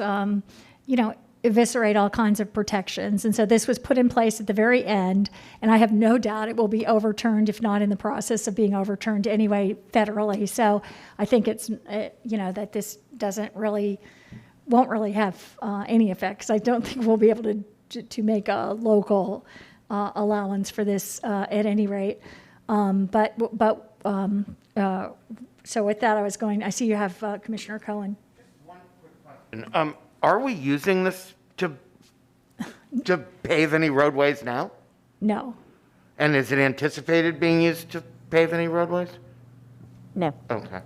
eviscerate all kinds of protections, and so this was put in place at the very end. And I have no doubt it will be overturned, if not in the process of being overturned anyway federally. So I think it's that this won't really have any effects. I don't think we'll be able to make a local allowance for this at any rate. So with that, I see you have Commissioner Cohen. Are we using this to pave any roadways now? No. And is it anticipated being used to pave any roadways? No. Okay.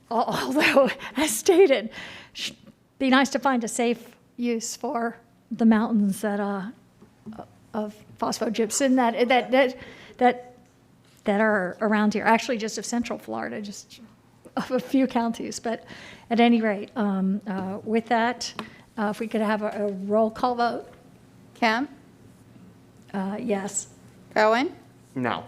Although, as stated, be nice to find a safe use for the mountains of phosphogypsum that are around here. Actually, just of Central Florida, just of a few counties. But at any rate, with that, if we could have a roll call vote. Kemp? Yes. Cohen? No.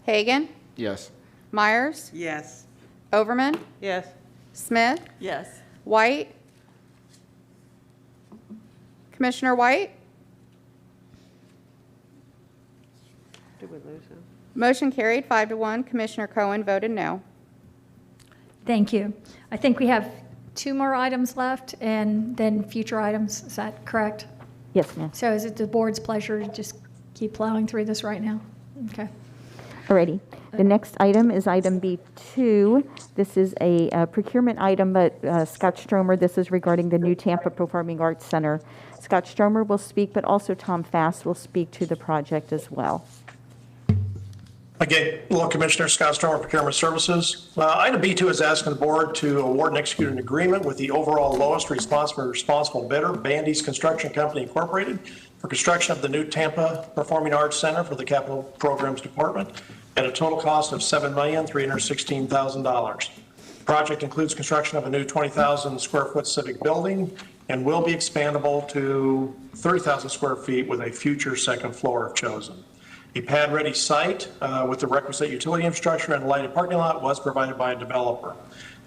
Hagan? Yes. Myers? Yes. Overman? Yes. Smith? Yes. White? Commissioner White? Did we lose him? Motion carried 5-1. Commissioner Cohen voted no. Thank you. I think we have 2 more items left and then future items. Is that correct? Yes, ma'am. So is it the board's pleasure to just keep plowing through this right now? Okay. Alrighty. The next item is item B2. This is a procurement item, but Scott Stromer, this is regarding the new Tampa Performing Arts Center. Scott Stromer will speak, but also Tom Fass will speak to the project as well. Again, hello, Commissioner Scott Stromer, Procurement Services. Item B2 is asking the board to award and execute an agreement with the overall lowest responsible bidder, Bandy's Construction Company Incorporated, for construction of the new Tampa Performing Arts Center for the Capital Programs Department at a total cost of $7,316,000. The project includes construction of a new 20,000 square foot civic building and will be expandable to 30,000 square feet with a future second floor if chosen. A pad-ready site with the requisite utility infrastructure and a lighted parking lot was provided by a developer.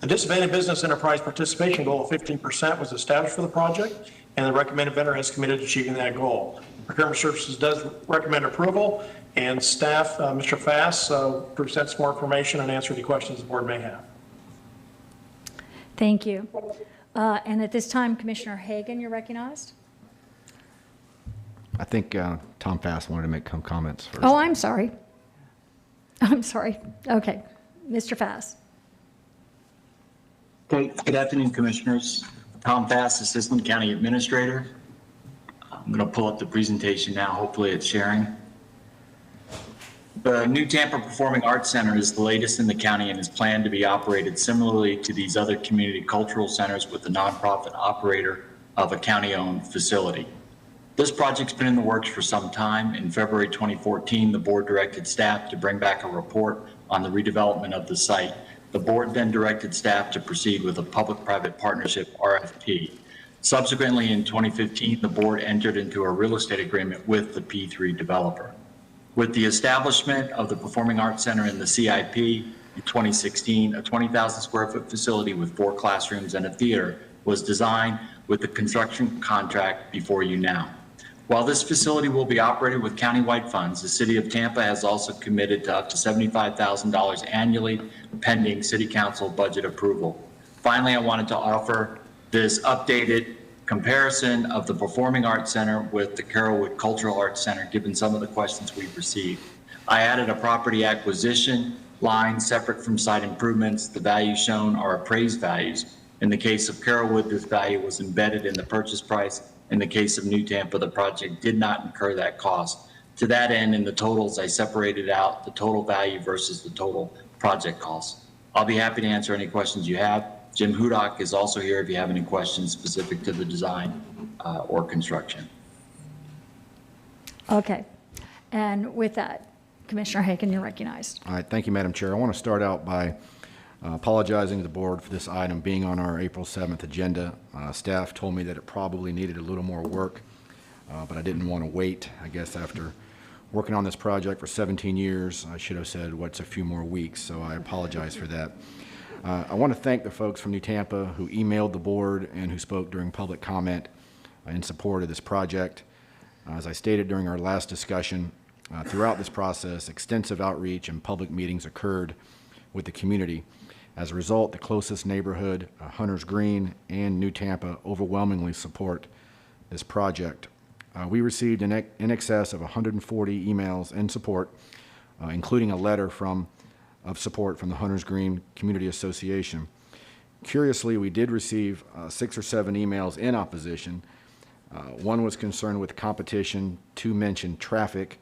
The disadvantaged business enterprise participation goal of 15% was established for the project, and the recommended vendor has committed to achieving that goal. Procurement Services does recommend approval, and staff, Mr. Fass, presents more information and answer any questions the board may have. Thank you. And at this time, Commissioner Hagan, you're recognized. I think Tom Fass wanted to make some comments first. Oh, I'm sorry. I'm sorry. Okay. Mr. Fass. Okay, good afternoon, Commissioners. Tom Fass, Assistant County Administrator. I'm going to pull up the presentation now. Hopefully it's sharing. The new Tampa Performing Arts Center is the latest in the county and is planned to be operated similarly to these other community cultural centers with the nonprofit operator of a county-owned facility. This project's been in the works for some time. In February 2014, the board directed staff to bring back a report on the redevelopment of the site. The board then directed staff to proceed with a public-private partnership RFP. Subsequently, in 2015, the board entered into a real estate agreement with the P3 developer. With the establishment of the Performing Arts Center in the CIP in 2016, a 20,000 square foot facility with 4 classrooms and a theater was designed with the construction contract before you now. While this facility will be operated with county-wide funds, the City of Tampa has also committed to up to $75,000 annually pending City Council budget approval. Finally, I wanted to offer this updated comparison of the Performing Arts Center with the Carrollwood Cultural Arts Center, given some of the questions we've received. I added a property acquisition line separate from site improvements. The values shown are appraised values. In the case of Carrollwood, this value was embedded in the purchase price. In the case of New Tampa, the project did not incur that cost. To that end, in the totals, I separated out the total value versus the total project cost. I'll be happy to answer any questions you have. Jim Hudak is also here if you have any questions specific to the design or construction. Okay. And with that, Commissioner Hagan, you're recognized. All right, thank you, Madam Chair. I want to start out by apologizing to the board for this item being on our April 7th agenda. Staff told me that it probably needed a little more work, but I didn't want to wait. I guess after working on this project for 17 years, I should have said, what's a few more weeks, so I apologize for that. I want to thank the folks from New Tampa who emailed the board and who spoke during public comment in support of this project. As I stated during our last discussion, throughout this process, extensive outreach and public meetings occurred with the community. As a result, the closest neighborhood, Hunters Green and New Tampa, overwhelmingly support this project. We received in excess of 140 emails in support, including a letter of support from the Hunters Green Community Association. Curiously, we did receive 6 or 7 emails in opposition. One was concerned with competition, 2 mentioned traffic,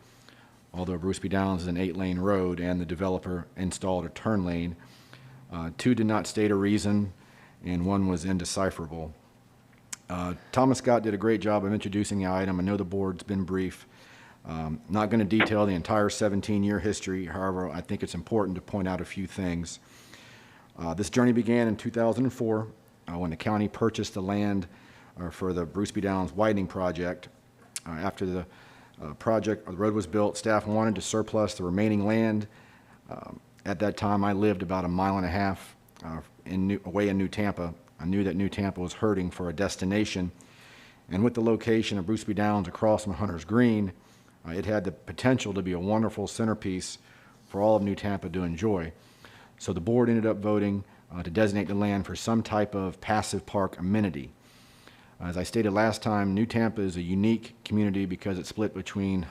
although Bruce B. Downs is an 8-lane road and the developer installed a turn lane. 2 did not state a reason, and 1 was indecipherable. Thomas Scott did a great job of introducing the item. I know the board's been brief. Not going to detail the entire 17-year history. However, I think it's important to point out a few things. This journey began in 2004 when the county purchased the land for the Bruce B. Downs widening project. After the road was built, staff wanted to surplus the remaining land. At that time, I lived about 1.5 miles away in New Tampa. I knew that New Tampa was hurting for a destination, and with the location of Bruce B. Downs across from Hunters Green, it had the potential to be a wonderful centerpiece for all of New Tampa to enjoy. So the board ended up voting to designate the land for some type of passive park amenity. As I stated last time, New Tampa is a unique community because it's split between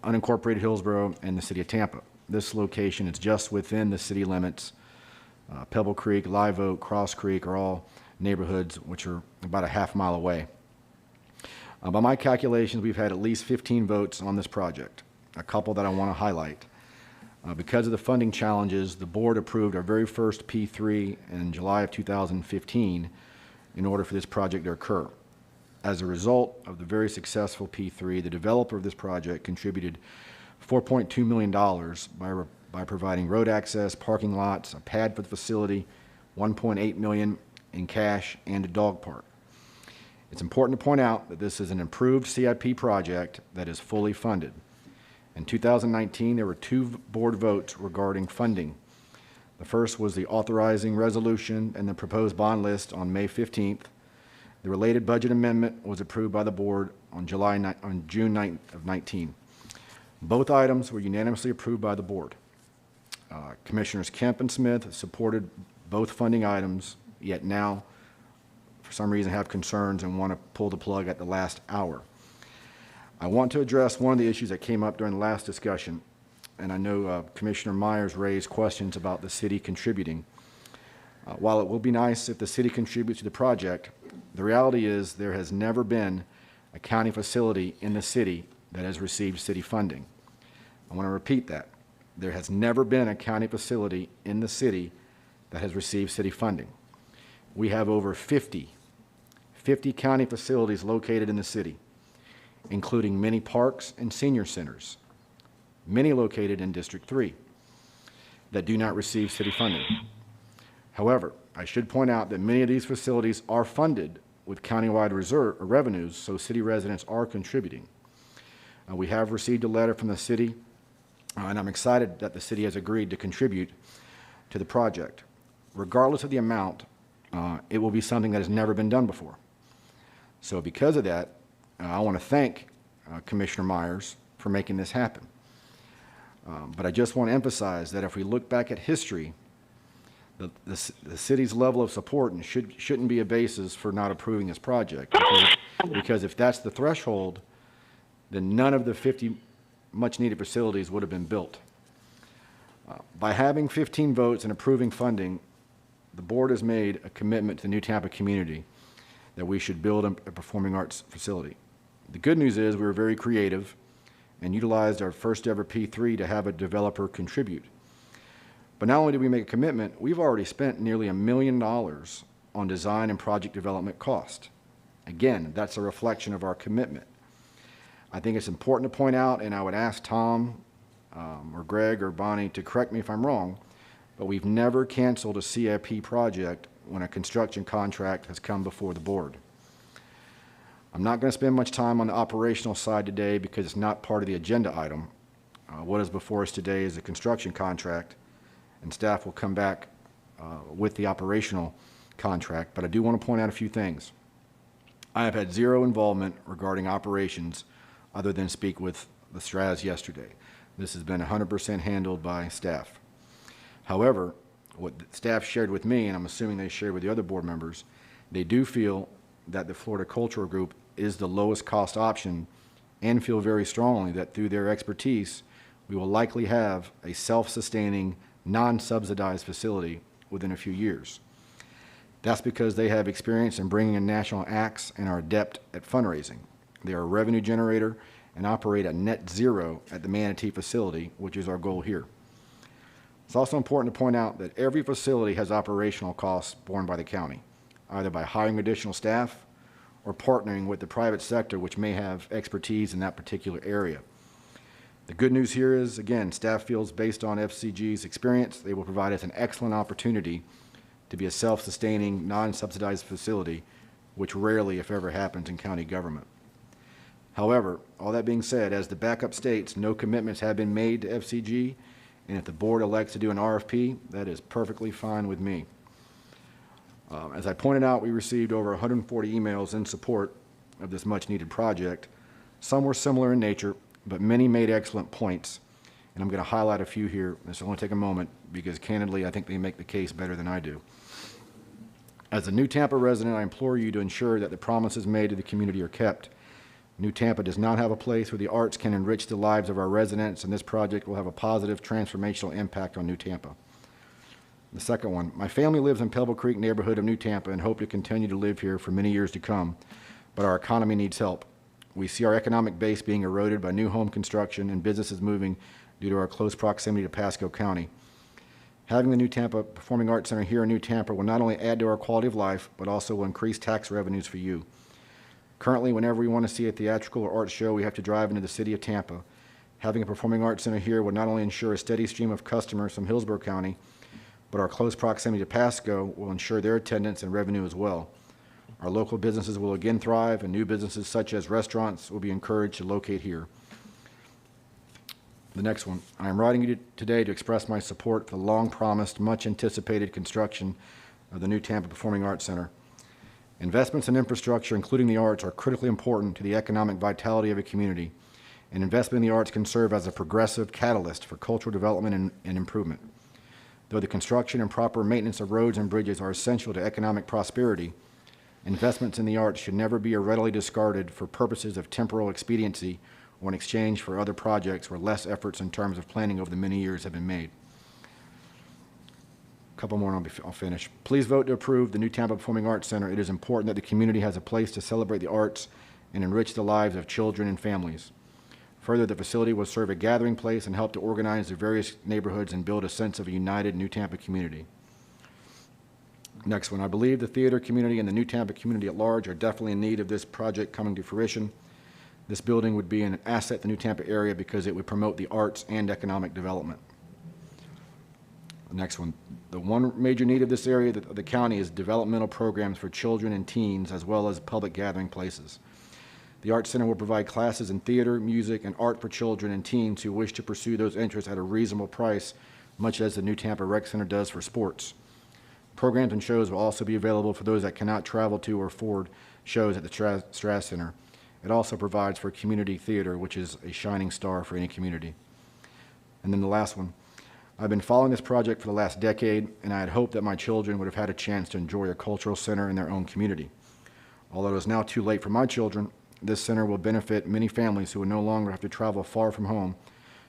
unincorporated Hillsborough and the city of Tampa. This location is just within the city limits. Pebble Creek, Live Oak, Cross Creek are all neighborhoods which are about a half mile away. By my calculations, we've had at least 15 votes on this project, a couple that I want to highlight. Because of the funding challenges, the board approved our very first P3 in July of 2015 in order for this project to occur. As a result of the very successful P3, the developer of this project contributed $4.2 million by providing road access, parking lots, a pad for the facility, $1.8 million in cash, and a dog park. It's important to point out that this is an improved CIP project that is fully funded. In 2019, there were 2 board votes regarding funding. The first was the authorizing resolution and the proposed bond list on May 15th. The related budget amendment was approved by the board on June 9th of 19. Both items were unanimously approved by the board. Commissioners Kemp and Smith supported both funding items, yet now, for some reason, have concerns and want to pull the plug at the last hour. I want to address one of the issues that came up during the last discussion, and I know Commissioner Myers raised questions about the city contributing. While it will be nice if the city contributes to the project, the reality is there has never been a county facility in the city that has received city funding. I want to repeat that. There has never been a county facility in the city that has received city funding. We have over 50 county facilities located in the city, including many parks and senior centers, many located in District 3, that do not receive city funding. However, I should point out that many of these facilities are funded with countywide revenues, so city residents are contributing. We have received a letter from the city, and I'm excited that the city has agreed to contribute to the project. Regardless of the amount, it will be something that has never been done before. So because of that, I want to thank Commissioner Myers for making this happen. But I just want to emphasize that if we look back at history, the city's level of support shouldn't be a basis for not approving this project. Because if that's the threshold, then none of the 50 much-needed facilities would have been built. By having 15 votes and approving funding, the board has made a commitment to the New Tampa community that we should build a performing arts facility. The good news is we were very creative and utilized our first ever P3 to have a developer contribute. But not only did we make a commitment, we've already spent nearly $1 million on design and project development cost. Again, that's a reflection of our commitment. I think it's important to point out, and I would ask Tom or Greg or Bonnie to correct me if I'm wrong, but we've never canceled a CIP project when a construction contract has come before the board. I'm not going to spend much time on the operational side today because it's not part of the agenda item. What is before us today is a construction contract, and staff will come back with the operational contract, but I do want to point out a few things. I have had zero involvement regarding operations other than speak with the STRAS yesterday. This has been 100% handled by staff. However, what staff shared with me, and I'm assuming they shared with the other board members, they do feel that the Florida Cultural Group is the lowest cost option and feel very strongly that through their expertise, we will likely have a self-sustaining, non-subsidized facility within a few years. That's because they have experience in bringing in national acts and are adept at fundraising. They are a revenue generator and operate at net zero at the Manatee facility, which is our goal here. It's also important to point out that every facility has operational costs borne by the county, either by hiring additional staff or partnering with the private sector, which may have expertise in that particular area. The good news here is, again, staff feels based on FCG's experience, they will provide us an excellent opportunity to be a self-sustaining, non-subsidized facility, which rarely, if ever, happens in county government. However, all that being said, as the backup states, no commitments have been made to FCG, and if the board elects to do an RFP, that is perfectly fine with me. As I pointed out, we received over 140 emails in support of this much-needed project. Some were similar in nature, but many made excellent points, and I'm going to highlight a few here. This will only take a moment because, candidly, I think they make the case better than I do. As a New Tampa resident, I implore you to ensure that the promises made to the community are kept. New Tampa does not have a place where the arts can enrich the lives of our residents, and this project will have a positive transformational impact on New Tampa. The second one, my family lives in Pebble Creek neighborhood of New Tampa and hope to continue to live here for many years to come, but our economy needs help. We see our economic base being eroded by new home construction and businesses moving due to our close proximity to Pasco County. Having the New Tampa Performing Arts Center here in New Tampa will not only add to our quality of life, but also will increase tax revenues for you. Currently, whenever we want to see a theatrical or art show, we have to drive into the city of Tampa. Having a Performing Arts Center here would not only ensure a steady stream of customers from Hillsborough County, but our close proximity to Pasco will ensure their attendance and revenue as well. Our local businesses will again thrive, and new businesses such as restaurants will be encouraged to locate here. The next one, I am writing you today to express my support for the long-promised, much-anticipated construction of the new Tampa Performing Arts Center. Investments in infrastructure, including the arts, are critically important to the economic vitality of a community, and investment in the arts can serve as a progressive catalyst for cultural development and improvement. Though the construction and proper maintenance of roads and bridges are essential to economic prosperity, investments in the arts should never be readily discarded for purposes of temporal expediency or in exchange for other projects where less efforts in terms of planning over the many years have been made. A couple more and I'll finish. Please vote to approve the new Tampa Performing Arts Center. It is important that the community has a place to celebrate the arts and enrich the lives of children and families. Further, the facility will serve a gathering place and help to organize the various neighborhoods and build a sense of a united New Tampa community. Next one, I believe the theater community and the New Tampa community at large are definitely in need of this project coming to fruition. This building would be an asset to the New Tampa area because it would promote the arts and economic development. The next one, the one major need of this area of the county is developmental programs for children and teens as well as public gathering places. The Arts Center will provide classes in theater, music, and art for children and teens who wish to pursue those interests at a reasonable price, much as the New Tampa Rec Center does for sports. Programs and shows will also be available for those that cannot travel to or afford shows at the Strass Center. It also provides for community theater, which is a shining star for any community. And then the last one. I've been following this project for the last decade, and I had hoped that my children would have had a chance to enjoy a cultural center in their own community. Although it is now too late for my children, this center will benefit many families who will no longer have to travel far from home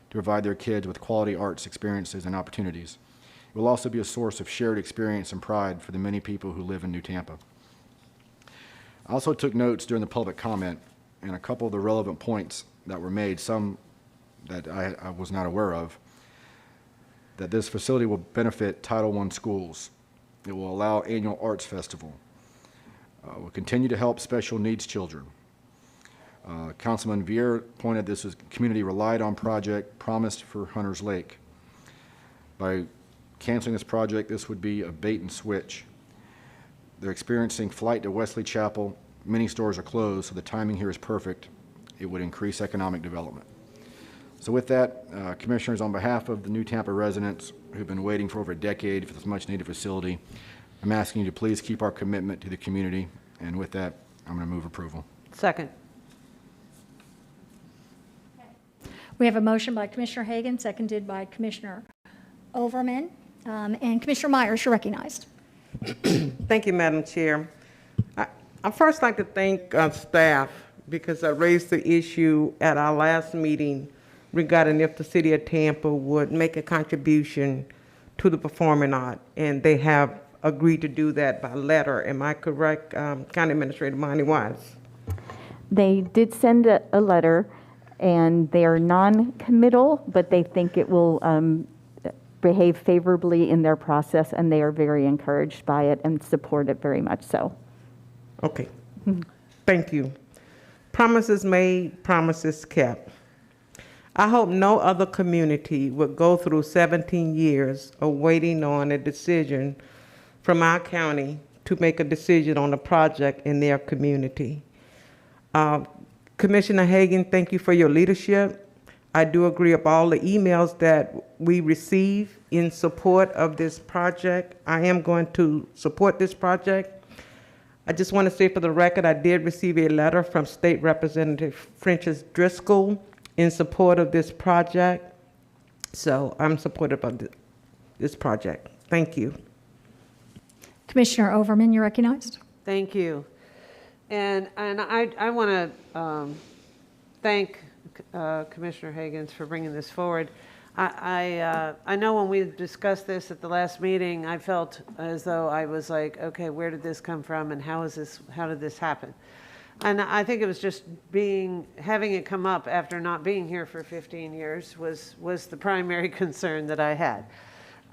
to provide their kids with quality arts experiences and opportunities. It will also be a source of shared experience and pride for the many people who live in New Tampa. I also took notes during the public comment, and a couple of the relevant points that were made, some that I was not aware of. that this facility will benefit Title I schools. It will allow annual arts festival. Will continue to help special needs children. Councilman Vier pointed this as community relied on project promised for Hunters Lake. By canceling this project, this would be a bait and switch. They're experiencing flight to Wesley Chapel. Many stores are closed, so the timing here is perfect. It would increase economic development. So with that, Commissioners, on behalf of the New Tampa residents who've been waiting for over a decade for this much-needed facility, I'm asking you to please keep our commitment to the community. And with that, I'm going to move approval. Second. We have a motion by Commissioner Hagan, seconded by Commissioner Overman. And Commissioner Myers, you're recognized. Thank you, Madam Chair. I'd first like to thank staff because I raised the issue at our last meeting regarding if the city of Tampa would make a contribution to the performing art, and they have agreed to do that by letter. Am I correct, County Administrator Monty Wise? They did send a letter, and they are non-committal, but they think it will behave favorably in their process, and they are very encouraged by it and support it very much so. Okay, thank you. Promises made, promises kept. I hope no other community would go through 17 years of waiting on a decision from our county to make a decision on a project in their community. Commissioner Hagan, thank you for your leadership. I do agree with all the emails that we receive in support of this project. I am going to support this project. I just want to say for the record, I did receive a letter from State Representative French's Driscoll in support of this project. So I'm supportive of this project. Thank you. Commissioner Overman, you're recognized. Thank you. And I want to thank Commissioner Higgins for bringing this forward. I know when we discussed this at the last meeting, I felt as though I was like, okay, where did this come from and how did this happen? And I think it was just having it come up after not being here for 15 years was the primary concern that I had.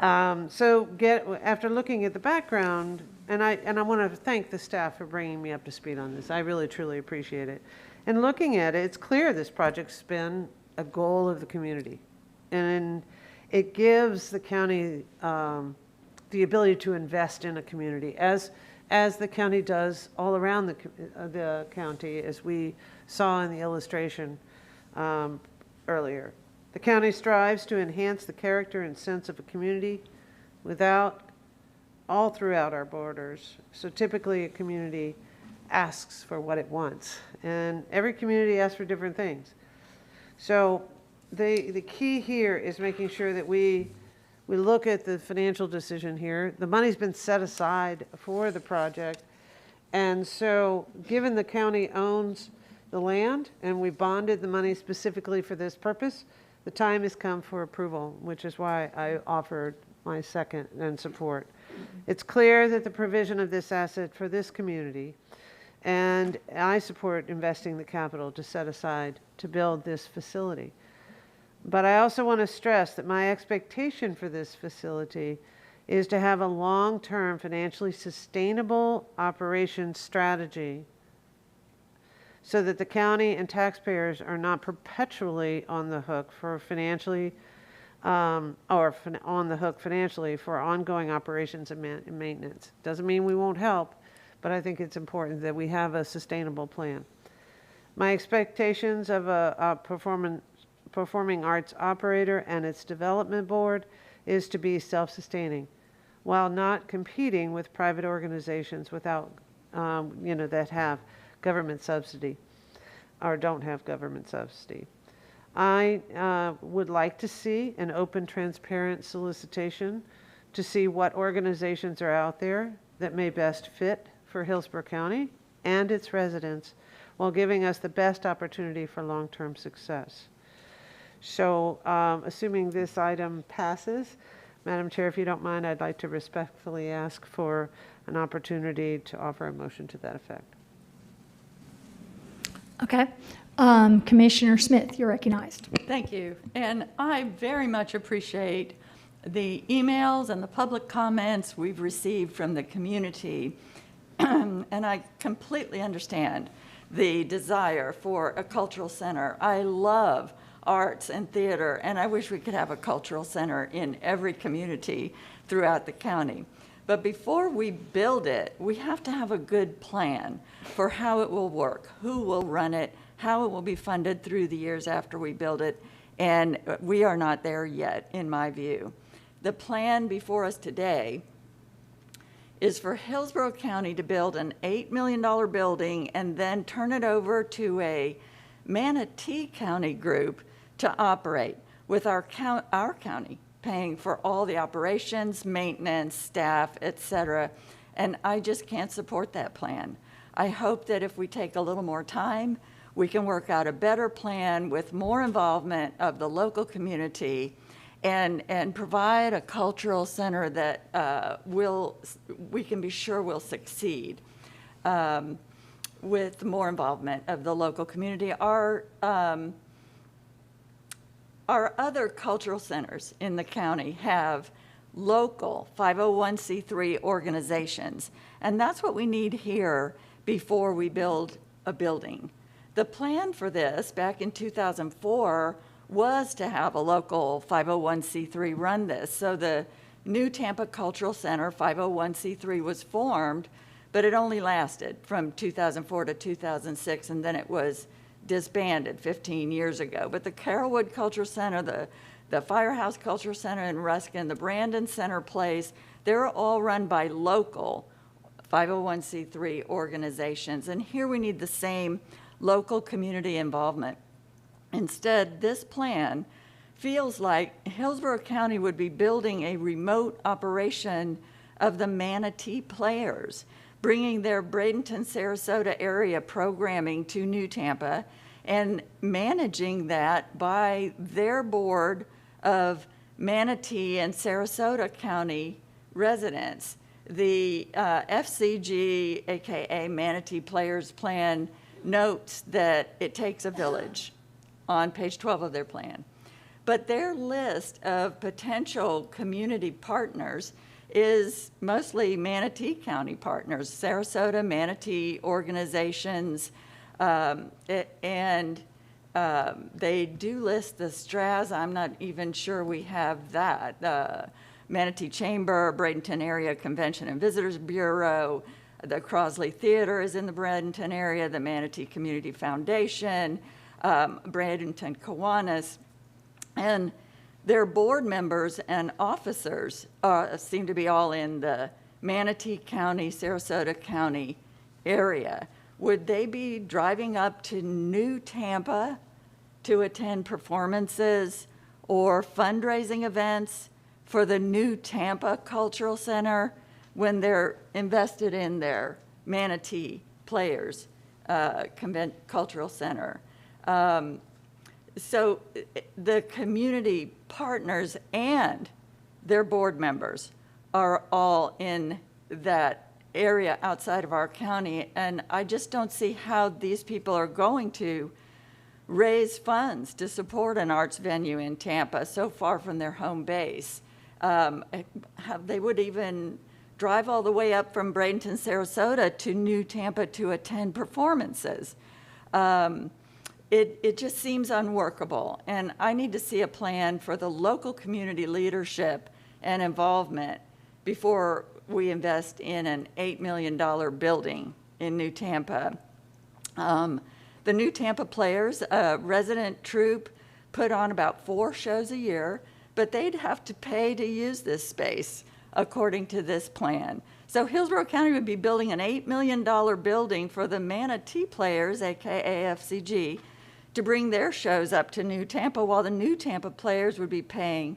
After looking at the background, and I want to thank the staff for bringing me up to speed on this. I really, truly appreciate it. And looking at it, it's clear this project's been a goal of the community. And it gives the county the ability to invest in a community, as the county does all around the county, as we saw in the illustration earlier. The county strives to enhance the character and sense of a community all throughout our borders. So typically a community asks for what it wants, and every community asks for different things. So the key here is making sure that we look at the financial decision here. The money's been set aside for the project, and so given the county owns the land and we bonded the money specifically for this purpose, the time has come for approval, which is why I offered my second and support. It's clear that the provision of this asset for this community, and I support investing the capital to set aside to build this facility. But I also want to stress that my expectation for this facility is to have a long-term financially sustainable operation strategy so that the county and taxpayers are not perpetually on the hook for on the hook financially for ongoing operations and maintenance. Doesn't mean we won't help, but I think it's important that we have a sustainable plan. My expectations of a performing arts operator and its development board is to be self-sustaining while not competing with private organizations without, that have government subsidy or don't have government subsidy. I would like to see an open, transparent solicitation to see what organizations are out there that may best fit for Hillsborough County and its residents while giving us the best opportunity for long-term success. So assuming this item passes, Madam Chair, if you don't mind, I'd like to respectfully ask for an opportunity to offer a motion to that effect. Okay. Commissioner Smith, you're recognized. Thank you. And I very much appreciate the emails and the public comments we've received from the community, and I completely understand the desire for a cultural center. I love arts and theater, and I wish we could have a cultural center in every community throughout the county. But before we build it, we have to have a good plan for how it will work, who will run it, how it will be funded through the years after we build it, and we are not there yet, in my view. The plan before us today is for Hillsborough County to build an $8 million building and then turn it over to a Manatee County group to operate, with our county paying for all the operations, maintenance, staff, et cetera. And I just can't support that plan. I hope that if we take a little more time, we can work out a better plan with more involvement of the local community and provide a cultural center that we can be sure will succeed with more involvement of the local community. Our other cultural centers in the county have local 501c3 organizations, and that's what we need here before we build a building. The plan for this back in 2004 was to have a local 501c3 run this. So the New Tampa Cultural Center 501c3 was formed, but it only lasted from 2004 to 2006, and then it was disbanded 15 years ago. But the Carrollwood Cultural Center, the Firehouse Cultural Center in Ruskin, the Brandon Center Place, they're all run by local 501c3 organizations. And here we need the same local community involvement. Instead, this plan feels like Hillsborough County would be building a remote operation of the Manatee Players, bringing their Bradenton, Sarasota area programming to New Tampa and managing that by their board of Manatee and Sarasota County residents. The FCG, aka Manatee Players Plan, notes that it takes a village on page 12 of their plan. But their list of potential community partners is mostly Manatee County partners, Sarasota, Manatee organizations, and they do list the STRAS. I'm not even sure we have that. Manatee Chamber, Bradenton Area Convention and Visitors Bureau, the Crosley Theater is in the Bradenton area, the Manatee Community Foundation, Bradenton Kiwanis, and their board members and officers seem to be all in the Manatee County, Sarasota County area. Would they be driving up to New Tampa to attend performances or fundraising events for the New Tampa Cultural Center when they're invested in their Manatee Players Cultural Center? So the community partners and their board members are all in that area outside of our county, and I just don't see how these people are going to raise funds to support an arts venue in Tampa so far from their home base. They would even drive all the way up from Bradenton, Sarasota to New Tampa to attend performances. It just seems unworkable, and I need to see a plan for the local community leadership and involvement before we invest in an $8 million building in New Tampa. The New Tampa Players, a resident troupe, put on about 4 shows a year, but they'd have to pay to use this space according to this plan. So Hillsborough County would be building an $8 million building for the Manatee Players, aka FCG, to bring their shows up to New Tampa, while the New Tampa Players would be paying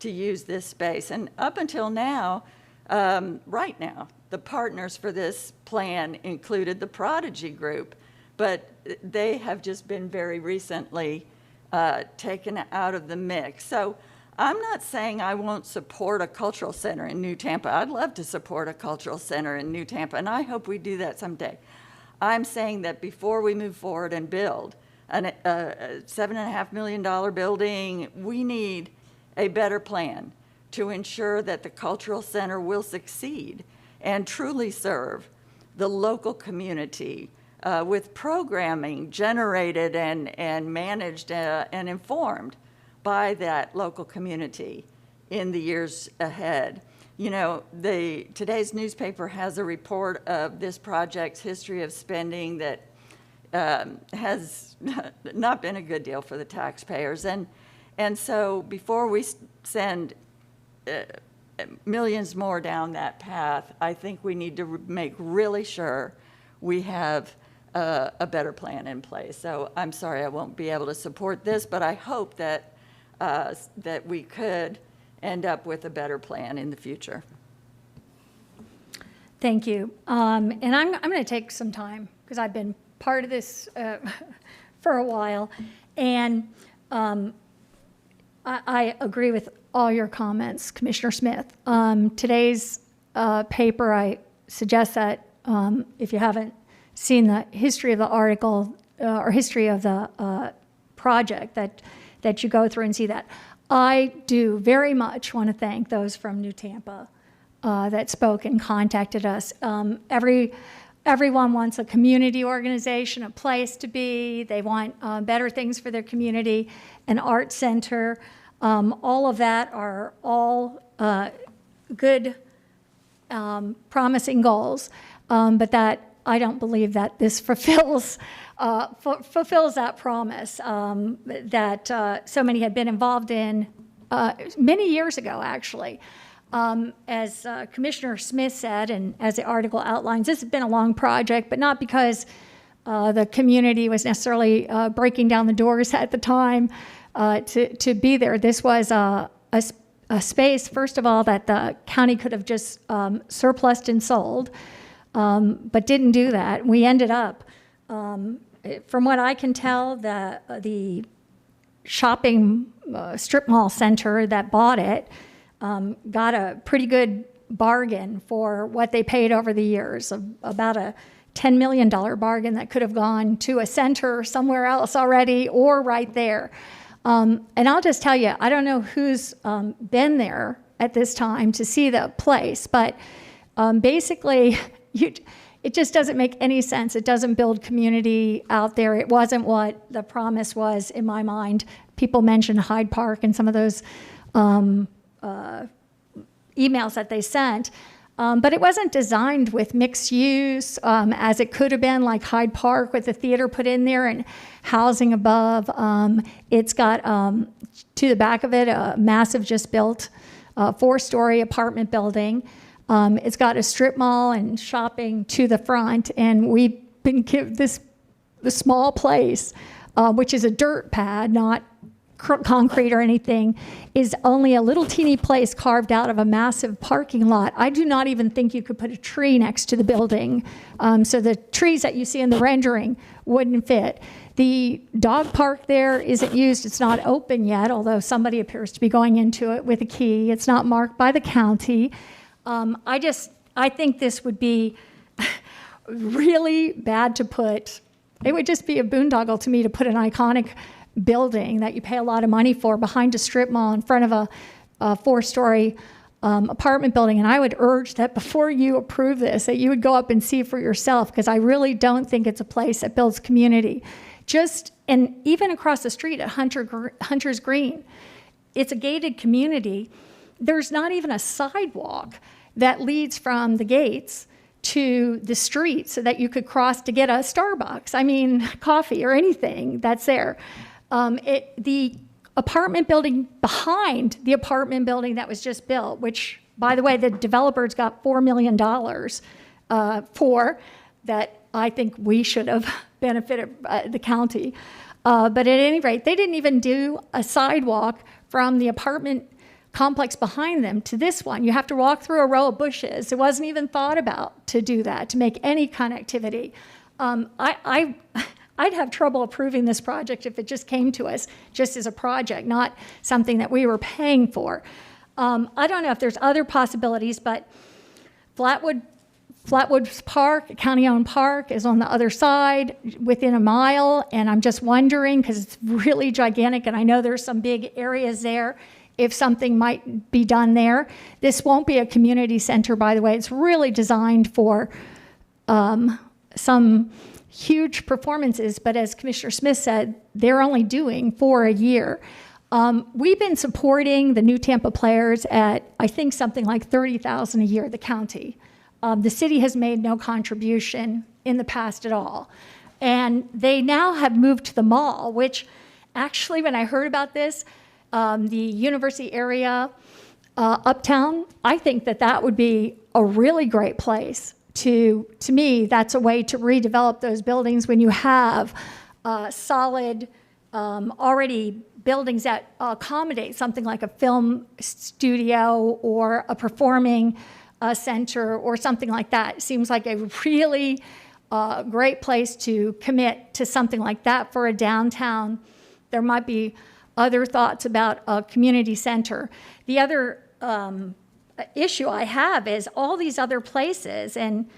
to use this space. And up until now, right now, the partners for this plan included the Prodigy Group, but they have just been very recently taken out of the mix. So I'm not saying I won't support a cultural center in New Tampa. I'd love to support a cultural center in New Tampa, and I hope we do that someday. I'm saying that before we move forward and build a $7.5 million building, we need a better plan to ensure that the cultural center will succeed and truly serve the local community with programming generated and managed and informed by that local community in the years ahead. You know, today's newspaper has a report of this project's history of spending that has not been a good deal for the taxpayers. And so before we send millions more down that path, I think we need to make really sure we have a better plan in place. So I'm sorry I won't be able to support this, but I hope that that we could end up with a better plan in the future. Thank you. And I'm going to take some time because I've been part of this for a while. And I agree with all your comments, Commissioner Smith. Today's paper, I suggest that if you haven't seen the history of the article or history of the project, that you go through and see that. I do very much want to thank those from New Tampa that spoke and contacted us. Everyone wants a community organization, a place to be. They want better things for their community, an art center. All of that are all good, promising goals, but that I don't believe that this fulfills that promise that so many had been involved in many years ago, actually. As Commissioner Smith said, and as the article outlines, this has been a long project, but not because the community was necessarily breaking down the doors at the time to be there. This was a space, first of all, that the county could have just surplused and sold, but didn't do that. We ended up, from what I can tell, the shopping strip mall center that bought it got a pretty good bargain for what they paid over the years, about a $10 million bargain that could have gone to a center somewhere else already or right there. And I'll just tell you, I don't know who's been there at this time to see the place, but basically, it just doesn't make any sense. It doesn't build community out there. It wasn't what the promise was in my mind. People mentioned Hyde Park and some of those emails that they sent, but it wasn't designed with mixed use as it could have been, like Hyde Park with the theater put in there and housing above. It's got to the back of it a massive just built 4-story apartment building. It's got a strip mall and shopping to the front, and we've been given the small place, which is a dirt pad, not concrete or anything, is only a little teeny place carved out of a massive parking lot. I do not even think you could put a tree next to the building. So the trees that you see in the rendering wouldn't fit. The dog park there isn't used. It's not open yet, although somebody appears to be going into it with a key. It's not marked by the county. I think this would be really bad to put. It would just be a boondoggle to me to put an iconic building that you pay a lot of money for behind a strip mall in front of a 4-story apartment building. And I would urge that before you approve this, that you would go up and see for yourself, because I really don't think it's a place that builds community. And even across the street at Hunter's Green, it's a gated community. There's not even a sidewalk that leads from the gates to the street so that you could cross to get a Starbucks, coffee or anything that's there. The apartment building behind the apartment building that was just built, which, by the way, the developers got $4 million for, that I think we should have benefited the county. But at any rate, they didn't even do a sidewalk from the apartment complex behind them to this one. You have to walk through a row of bushes. It wasn't even thought about to do that, to make any connectivity. I'd have trouble approving this project if it just came to us just as a project, not something that we were paying for. I don't know if there's other possibilities, but Flatwoods Park, county-owned park, is on the other side within a mile, and I'm just wondering, because it's really gigantic, and I know there's some big areas there, if something might be done there. This won't be a community center, by the way. It's really designed for some huge performances, but as Commissioner Smith said, they're only doing 4 a year. We've been supporting the New Tampa Players at, I think, something like $30,000 a year, the county. The city has made no contribution in the past at all. And they now have moved to the mall, which actually, when I heard about this, the university area, uptown, I think that that would be a really great place. To me, that's a way to redevelop those buildings when you have solid, already buildings that accommodate something like a film studio or a performing center or something like that. It seems like a really great place to commit to something like that for a downtown. There might be other thoughts about a community center. The other issue I have is all these other places, and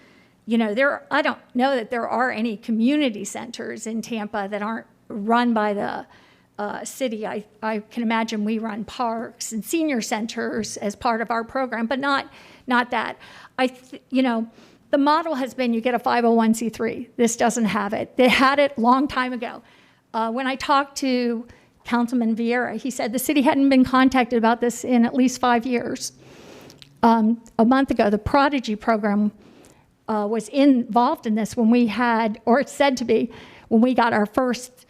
I don't know that there are any community centers in Tampa that aren't run by the city. I can imagine we run parks and senior centers as part of our program, but not that. The model has been you get a 501c3. This doesn't have it. They had it a long time ago. When I talked to Councilman Vieira, he said the city hadn't been contacted about this in at least 5 years. A month ago, the Prodigy program was involved in this when we had, or it's said to be, when we got our first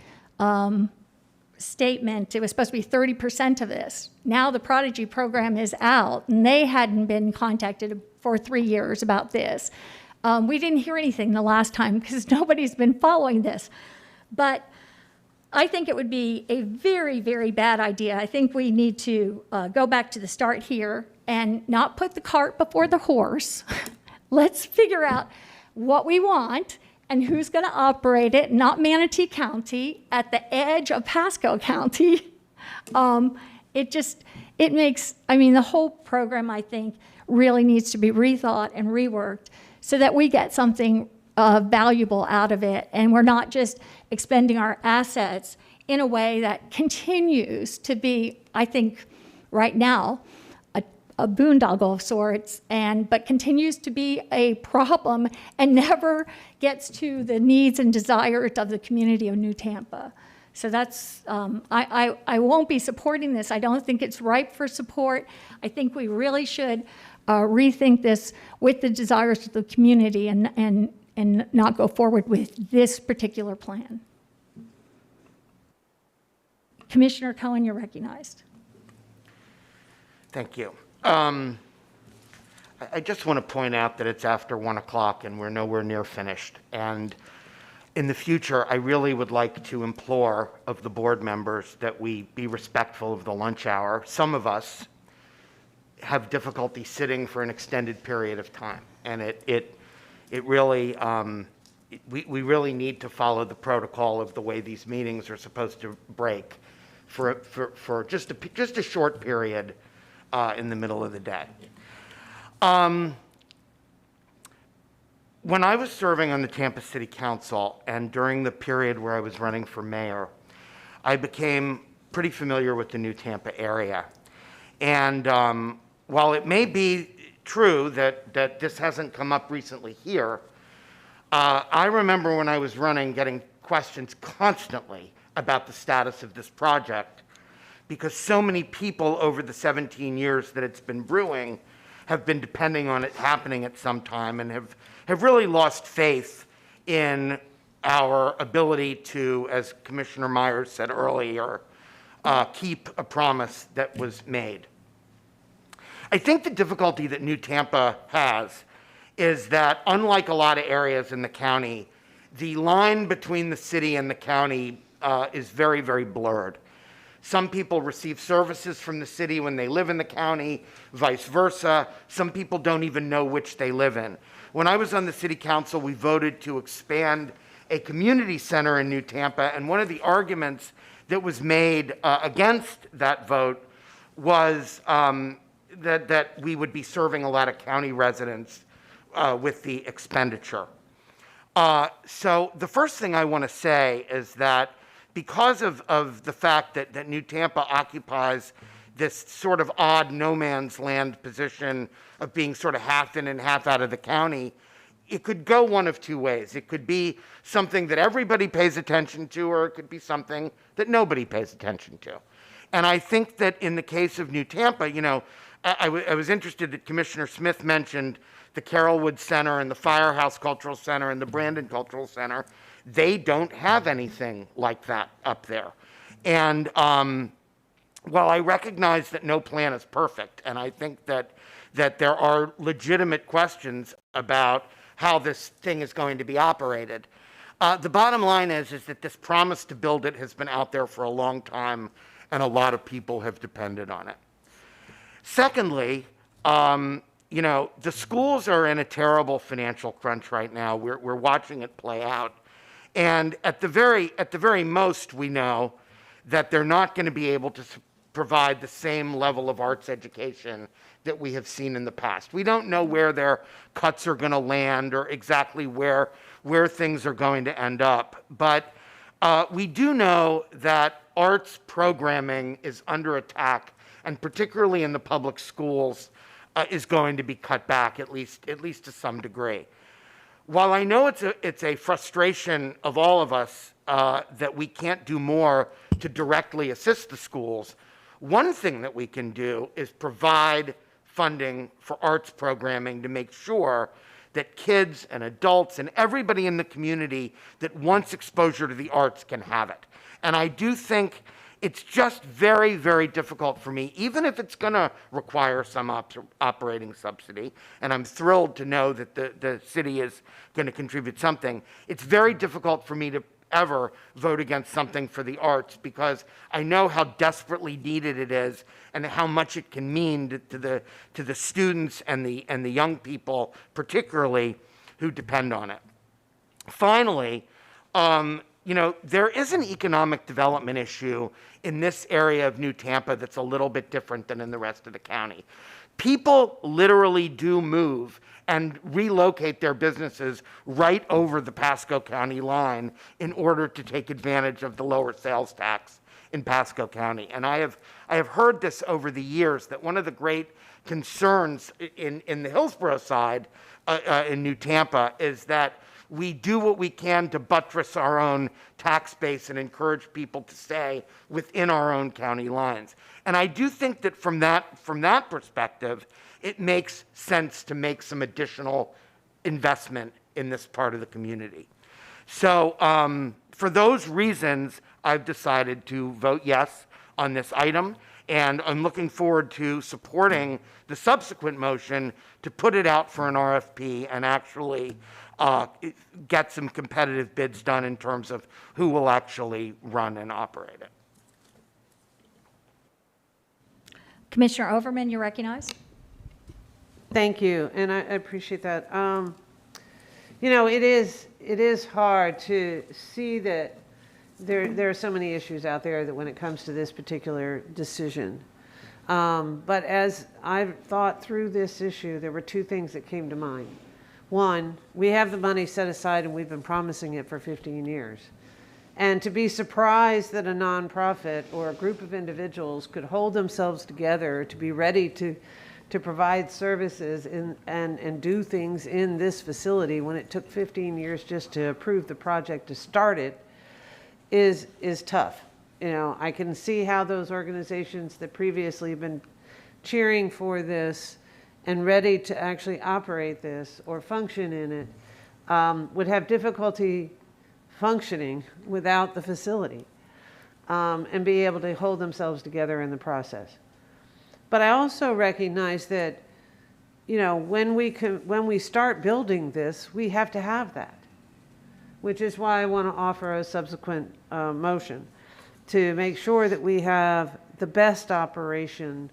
statement. It was supposed to be 30% of this. Now the Prodigy program is out, and they hadn't been contacted for 3 years about this. We didn't hear anything the last time because nobody's been following this. But I think it would be a very, very bad idea. I think we need to go back to the start here and not put the cart before the horse. Let's figure out what we want and who's going to operate it, not Manatee County at the edge of Pasco County. It makes, the whole program, I think, really needs to be rethought and reworked so that we get something valuable out of it, and we're not just expending our assets in a way that continues to be, I think, right now, a boondoggle of sorts, but continues to be a problem and never gets to the needs and desires of the community of New Tampa. So that's, I won't be supporting this. I don't think it's ripe for support. I think we really should rethink this with the desires of the community and not go forward with this particular plan. Commissioner Cohen, you're recognized. Thank you. I just want to point out that it's after 1 o'clock and we're nowhere near finished. And in the future, I really would like to implore of the board members that we be respectful of the lunch hour. Some of us have difficulty sitting for an extended period of time. And it really, we really need to follow the protocol of the way these meetings are supposed to break for just a short period in the middle of the day. When I was serving on the Tampa City Council and during the period where I was running for mayor, I became pretty familiar with the New Tampa area. And while it may be true that this hasn't come up recently here, I remember when I was running getting questions constantly about the status of this project, because so many people over the 17 years that it's been brewing have been depending on it happening at some time and have really lost faith in our ability to, as Commissioner Myers said earlier, keep a promise that was made. I think the difficulty that New Tampa has is that, unlike a lot of areas in the county, the line between the city and the county is very, very blurred. Some people receive services from the city when they live in the county, vice versa. Some people don't even know which they live in. When I was on the city council, we voted to expand a community center in New Tampa, and one of the arguments that was made against that vote was that we would be serving a lot of county residents with the expenditure. So the first thing I want to say is that because of the fact that New Tampa occupies this sort of odd no man's land position of being sort of half in and half out of the county, it could go one of two ways. It could be something that everybody pays attention to, or it could be something that nobody pays attention to. And I think that in the case of New Tampa, you know, I was interested that Commissioner Smith mentioned the Carrollwood Center and the Firehouse Cultural Center and the Brandon Cultural Center. They don't have anything like that up there. And while I recognize that no plan is perfect, and I think that there are legitimate questions about how this thing is going to be operated, the bottom line is that this promise to build it has been out there for a long time, and a lot of people have depended on it. Secondly, you know, the schools are in a terrible financial crunch right now. We're watching it play out. And at the very most, we know that they're not going to be able to provide the same level of arts education that we have seen in the past. We don't know where their cuts are going to land or exactly where things are going to end up. But we do know that arts programming is under attack, and particularly in the public schools, is going to be cut back, at least to some degree. While I know it's a frustration of all of us that we can't do more to directly assist the schools, one thing that we can do is provide funding for arts programming to make sure that kids and adults and everybody in the community that wants exposure to the arts can have it. And I do think it's just very, very difficult for me, even if it's going to require some operating subsidy, and I'm thrilled to know that the city is going to contribute something. It's very difficult for me to ever vote against something for the arts, because I know how desperately needed it is and how much it can mean to the students and the young people, particularly, who depend on it. Finally, you know, there is an economic development issue in this area of New Tampa that's a little bit different than in the rest of the county. People literally do move and relocate their businesses right over the Pasco County line in order to take advantage of the lower sales tax in Pasco County. And I have heard this over the years, that one of the great concerns in the Hillsborough side in New Tampa is that we do what we can to buttress our own tax base and encourage people to stay within our own county lines. And I do think that from that perspective, it makes sense to make some additional investment in this part of the community. So for those reasons, I've decided to vote yes on this item, and I'm looking forward to supporting the subsequent motion to put it out for an RFP and actually get some competitive bids done in terms of who will actually run and operate it. Commissioner Overman, you're recognized. Thank you, and I appreciate that. You know, it is hard to see that there are so many issues out there that when it comes to this particular decision. But as I've thought through this issue, there were two things that came to mind. One, we have the money set aside and we've been promising it for 15 years. And to be surprised that a nonprofit or a group of individuals could hold themselves together to be ready to provide services and do things in this facility when it took 15 years just to approve the project to start it is tough. You know, I can see how those organizations that previously have been cheering for this and ready to actually operate this or function in it would have difficulty functioning without the facility and be able to hold themselves together in the process. But I also recognize that, you know, when we start building this, we have to have that, which is why I want to offer a subsequent motion to make sure that we have the best operation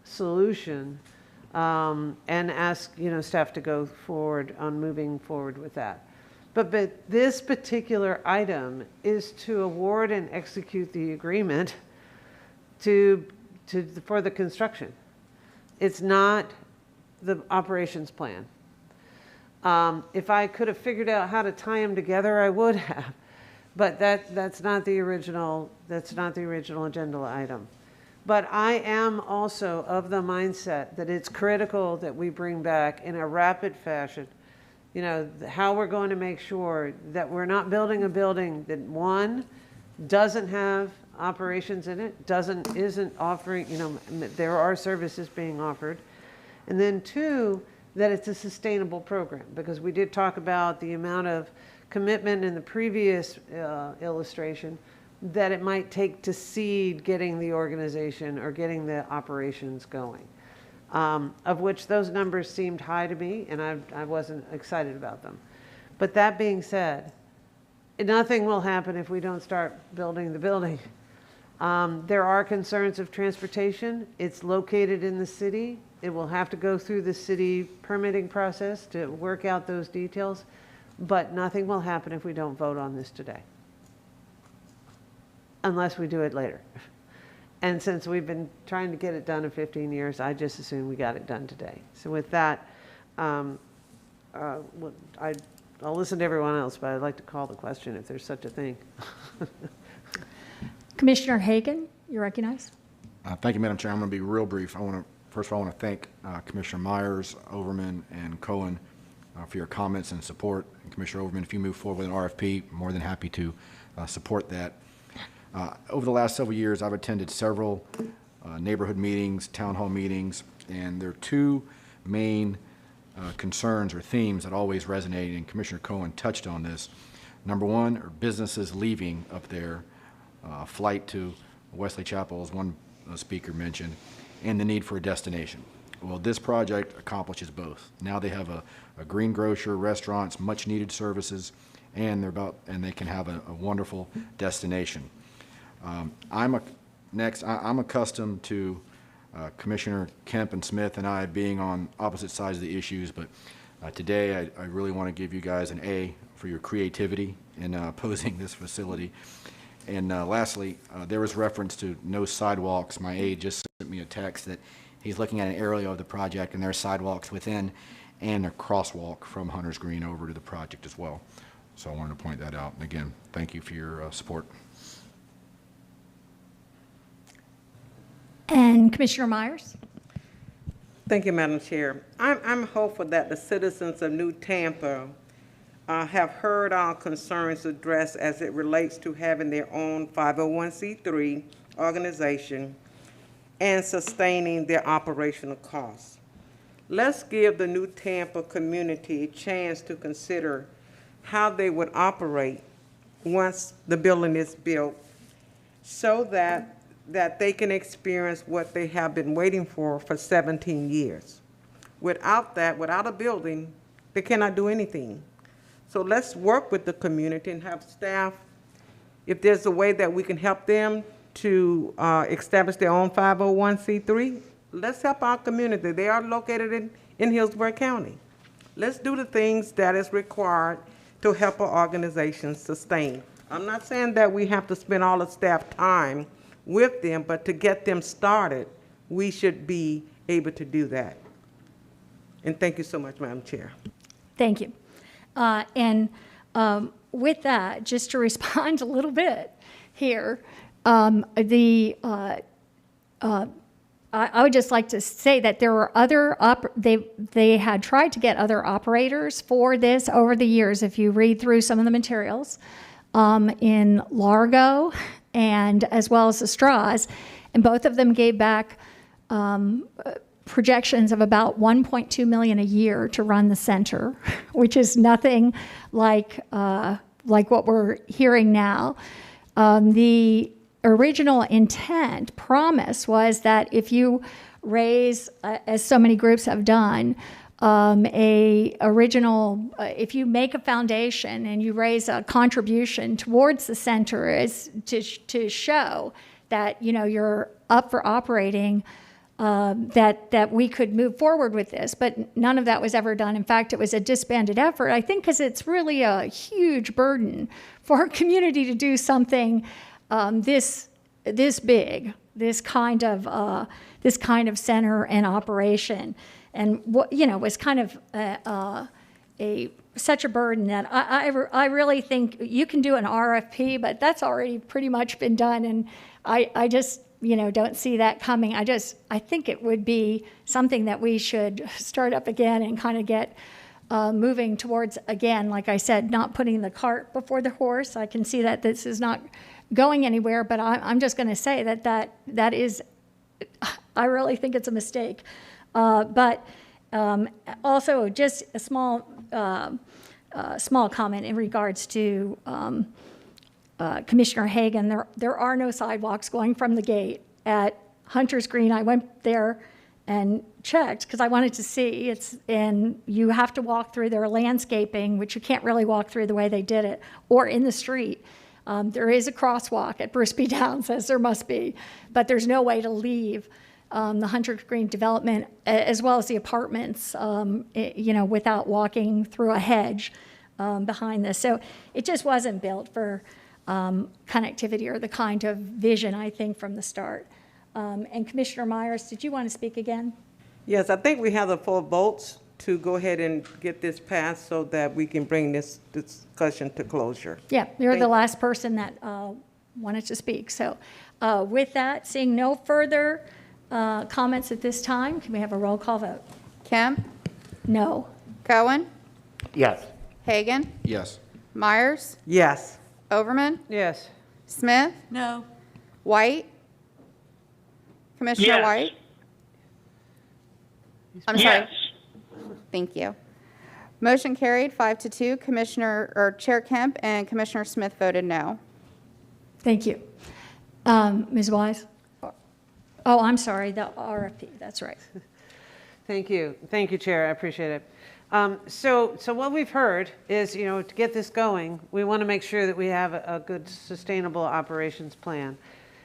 solution and ask, you know, staff to go forward on moving forward with that. But this particular item is to award and execute the agreement for the construction. It's not the operations plan. If I could have figured out how to tie them together, I would have. But that's not the original agenda item. But I am also of the mindset that it's critical that we bring back in a rapid fashion, you know, how we're going to make sure that we're not building a building that, one, doesn't have operations in it, isn't offering, you know, there are services being offered. And then two, that it's a sustainable program, because we did talk about the amount of commitment in the previous illustration that it might take to seed getting the organization or getting the operations going, of which those numbers seemed high to me, and I wasn't excited about them. But that being said, nothing will happen if we don't start building the building. There are concerns of transportation. It's located in the city. It will have to go through the city permitting process to work out those details, but nothing will happen if we don't vote on this today, unless we do it later. And since we've been trying to get it done in 15 years, I just assume we got it done today. So with that, I'll listen to everyone else, but I'd like to call the question if there's such a thing. Commissioner Hagan, you're recognized. Thank you, Madam Chair. I'm going to be real brief. First of all, I want to thank Commissioner Myers, Overman, and Cohen for your comments and support. And Commissioner Overman, if you move forward with an RFP, I'm more than happy to support that. Over the last several years, I've attended several neighborhood meetings, town hall meetings, and there are two main concerns or themes that always resonate, and Commissioner Cohen touched on this. Number one are businesses leaving up there, flight to Wesley Chapel, as one speaker mentioned, and the need for a destination. Well, this project accomplishes both. Now they have a green grocer, restaurants, much needed services, and they can have a wonderful destination. I'm accustomed to Commissioner Kemp and Smith and I being on opposite sides of the issues, but today I really want to give you guys an A for your creativity in opposing this facility. And lastly, there was reference to no sidewalks. My aide just sent me a text that he's looking at an aerial of the project, and there are sidewalks within and a crosswalk from Hunter's Green over to the project as well. So I wanted to point that out. And again, thank you for your support. And Commissioner Myers? Thank you, Madam Chair. I'm hopeful that the citizens of New Tampa have heard our concerns addressed as it relates to having their own 501c3 organization and sustaining their operational costs. Let's give the New Tampa community a chance to consider how they would operate once the building is built, so that they can experience what they have been waiting for 17 years. Without that, without a building, they cannot do anything. So let's work with the community and have staff, if there's a way that we can help them to establish their own 501c3, let's help our community. They are located in Hillsborough County. Let's do the things that is required to help our organization sustain. I'm not saying that we have to spend all the staff time with them, but to get them started, we should be able to do that. And thank you so much, Madam Chair. Thank you. With that, just to respond a little bit here, I would just like to say that there were other, they had tried to get other operators for this over the years. If you read through some of the materials in Largo and as well as the Straws, and both of them gave back projections of about $1.2 million a year to run the center, which is nothing like what we're hearing now. The original intent, promise, was that if you raise, as so many groups have done, if you make a foundation and you raise a contribution towards the center, is to show that you're up for operating, that we could move forward with this. But none of that was ever done. In fact, it was a disbanded effort, I think, because it's really a huge burden for our community to do something this big, this kind of center and operation, and what was kind of such a burden that I really think you can do an RFP, but that's already pretty much been done, and I just don't see that coming. I think it would be something that we should start up again and kind of get moving towards, again, like I said, not putting the cart before the horse. I can see that this is not going anywhere, but I'm just going to say that is, I really think it's a mistake. But also just a small comment in regards to Commissioner Hagan. There are no sidewalks going from the gate at Hunter's Green. I went there and checked because I wanted to see. And you have to walk through their landscaping, which you can't really walk through the way they did it, or in the street. There is a crosswalk at Bruce B. Downs, as there must be, but there's no way to leave the Hunter's Green development, as well as the apartments, without walking through a hedge behind this. So it just wasn't built for connectivity or the kind of vision, I think, from the start. And Commissioner Myers, did you want to speak again? Yes, I think we have the full votes to go ahead and get this passed so that we can bring this discussion to closure. Yeah, you're the last person that wanted to speak. So with that, seeing no further comments at this time, can we have a roll call vote? Kemp? No. Cohen? Yes. Hagan? Yes. Myers? Yes. Overman? Yes. Smith? No. White? Commissioner Yes. White? I'm sorry. Thank you. Motion carried 5-2. Chair Kemp and Commissioner Smith voted no. Thank you. Ms. Wise? Oh, I'm sorry, the RFP, that's right. Thank you. Thank you, Chair. I appreciate it. So what we've heard is, to get this going, we want to make sure that we have a good sustainable operations plan.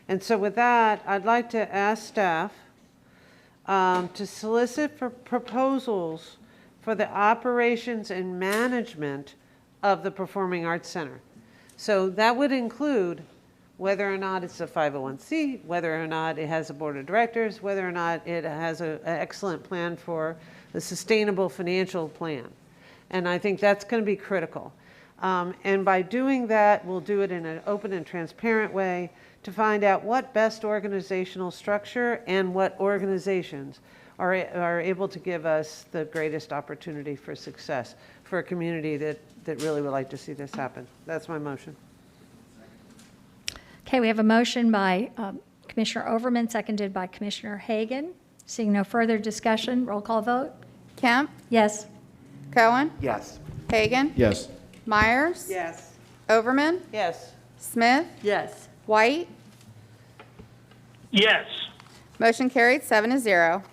And so with that, I'd like to ask staff to solicit for proposals for the operations and management of the Performing Arts Center. So that would include whether or not it's a 501c, whether or not it has a board of directors, whether or not it has an excellent plan for a sustainable financial plan. And I think that's going to be critical. And by doing that, we'll do it in an open and transparent way to find out what best organizational structure and what organizations are able to give us the greatest opportunity for success for a community that really would like to see this happen. That's my motion. Okay, we have a motion by Commissioner Overman, seconded by Commissioner Hagan. Seeing no further discussion, roll call vote. Kemp? Yes. Cohen? Yes. Hagan? Yes. Myers? Yes. Overman? Yes. Smith? Yes. White? Yes. Motion carried 7-0.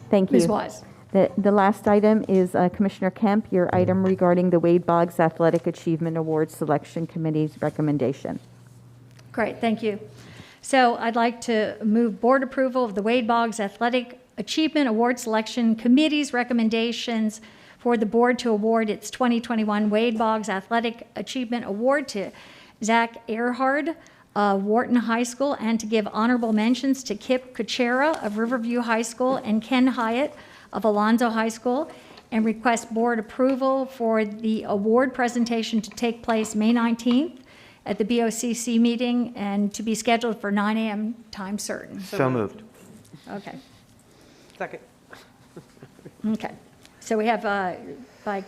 Thank you. Ms. Wise? The last item is Commissioner Kemp, your item regarding the Wade Boggs Athletic Achievement Awards Selection Committee's recommendation. Great, thank you. So I'd like to move board approval of the Wade Boggs Athletic Achievement Award Selection Committee's recommendations for the board to award its 2021 Wade Boggs Athletic Achievement Award to Zach Earhard of Wharton High School, and to give honorable mentions to Kip Kuchera of Riverview High School and Ken Hyatt of Alonzo High School, and request board approval for the award presentation to take place May 19th at the BOCC meeting and to be scheduled for 9 a.m. time certain. So moved. Okay. Second. Okay. So we have I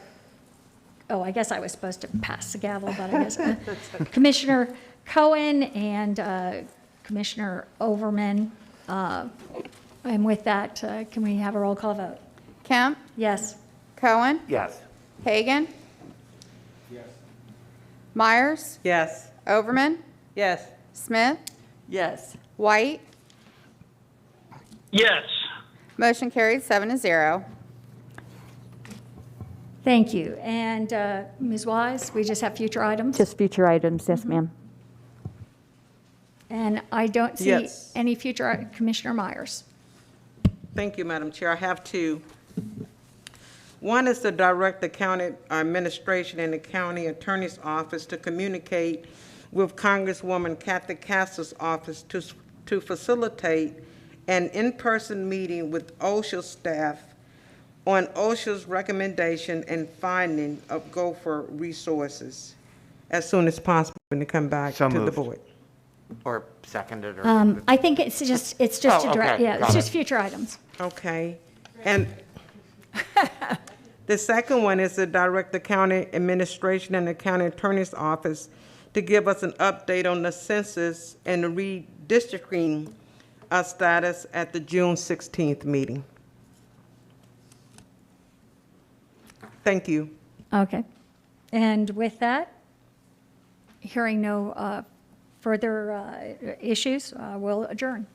guess I was supposed to pass the gavel, but I guess Commissioner Cohen and Commissioner Overman. And with that, can we have a roll call vote? Kemp? Yes. Cohen? Yes. Hagan? Yes. Myers? Yes. Overman? Yes. Smith? Yes. White? Yes. Motion carried 7-0. Thank you. And Ms. Wise, we just have future items? Just future items, yes, ma'am. And I don't see Yes. any future, Commissioner Myers. Thank you, Madam Chair. I have two. One is to direct the county administration and the county attorney's office to communicate with Congresswoman Kathy Castle's office to facilitate an in-person meeting with OSHA staff on OSHA's recommendation and finding of Gopher resources as soon as possible when they come back So to the moved. board. Or seconded, or? I think it's just Oh, a direct, okay, yeah, got it's just it. future items. Okay. And the second one is to direct the county administration and the county attorney's office to give us an update on the census and the redistricting status at the June 16th meeting. Thank you. Okay. And with that, hearing no further issues, we'll adjourn.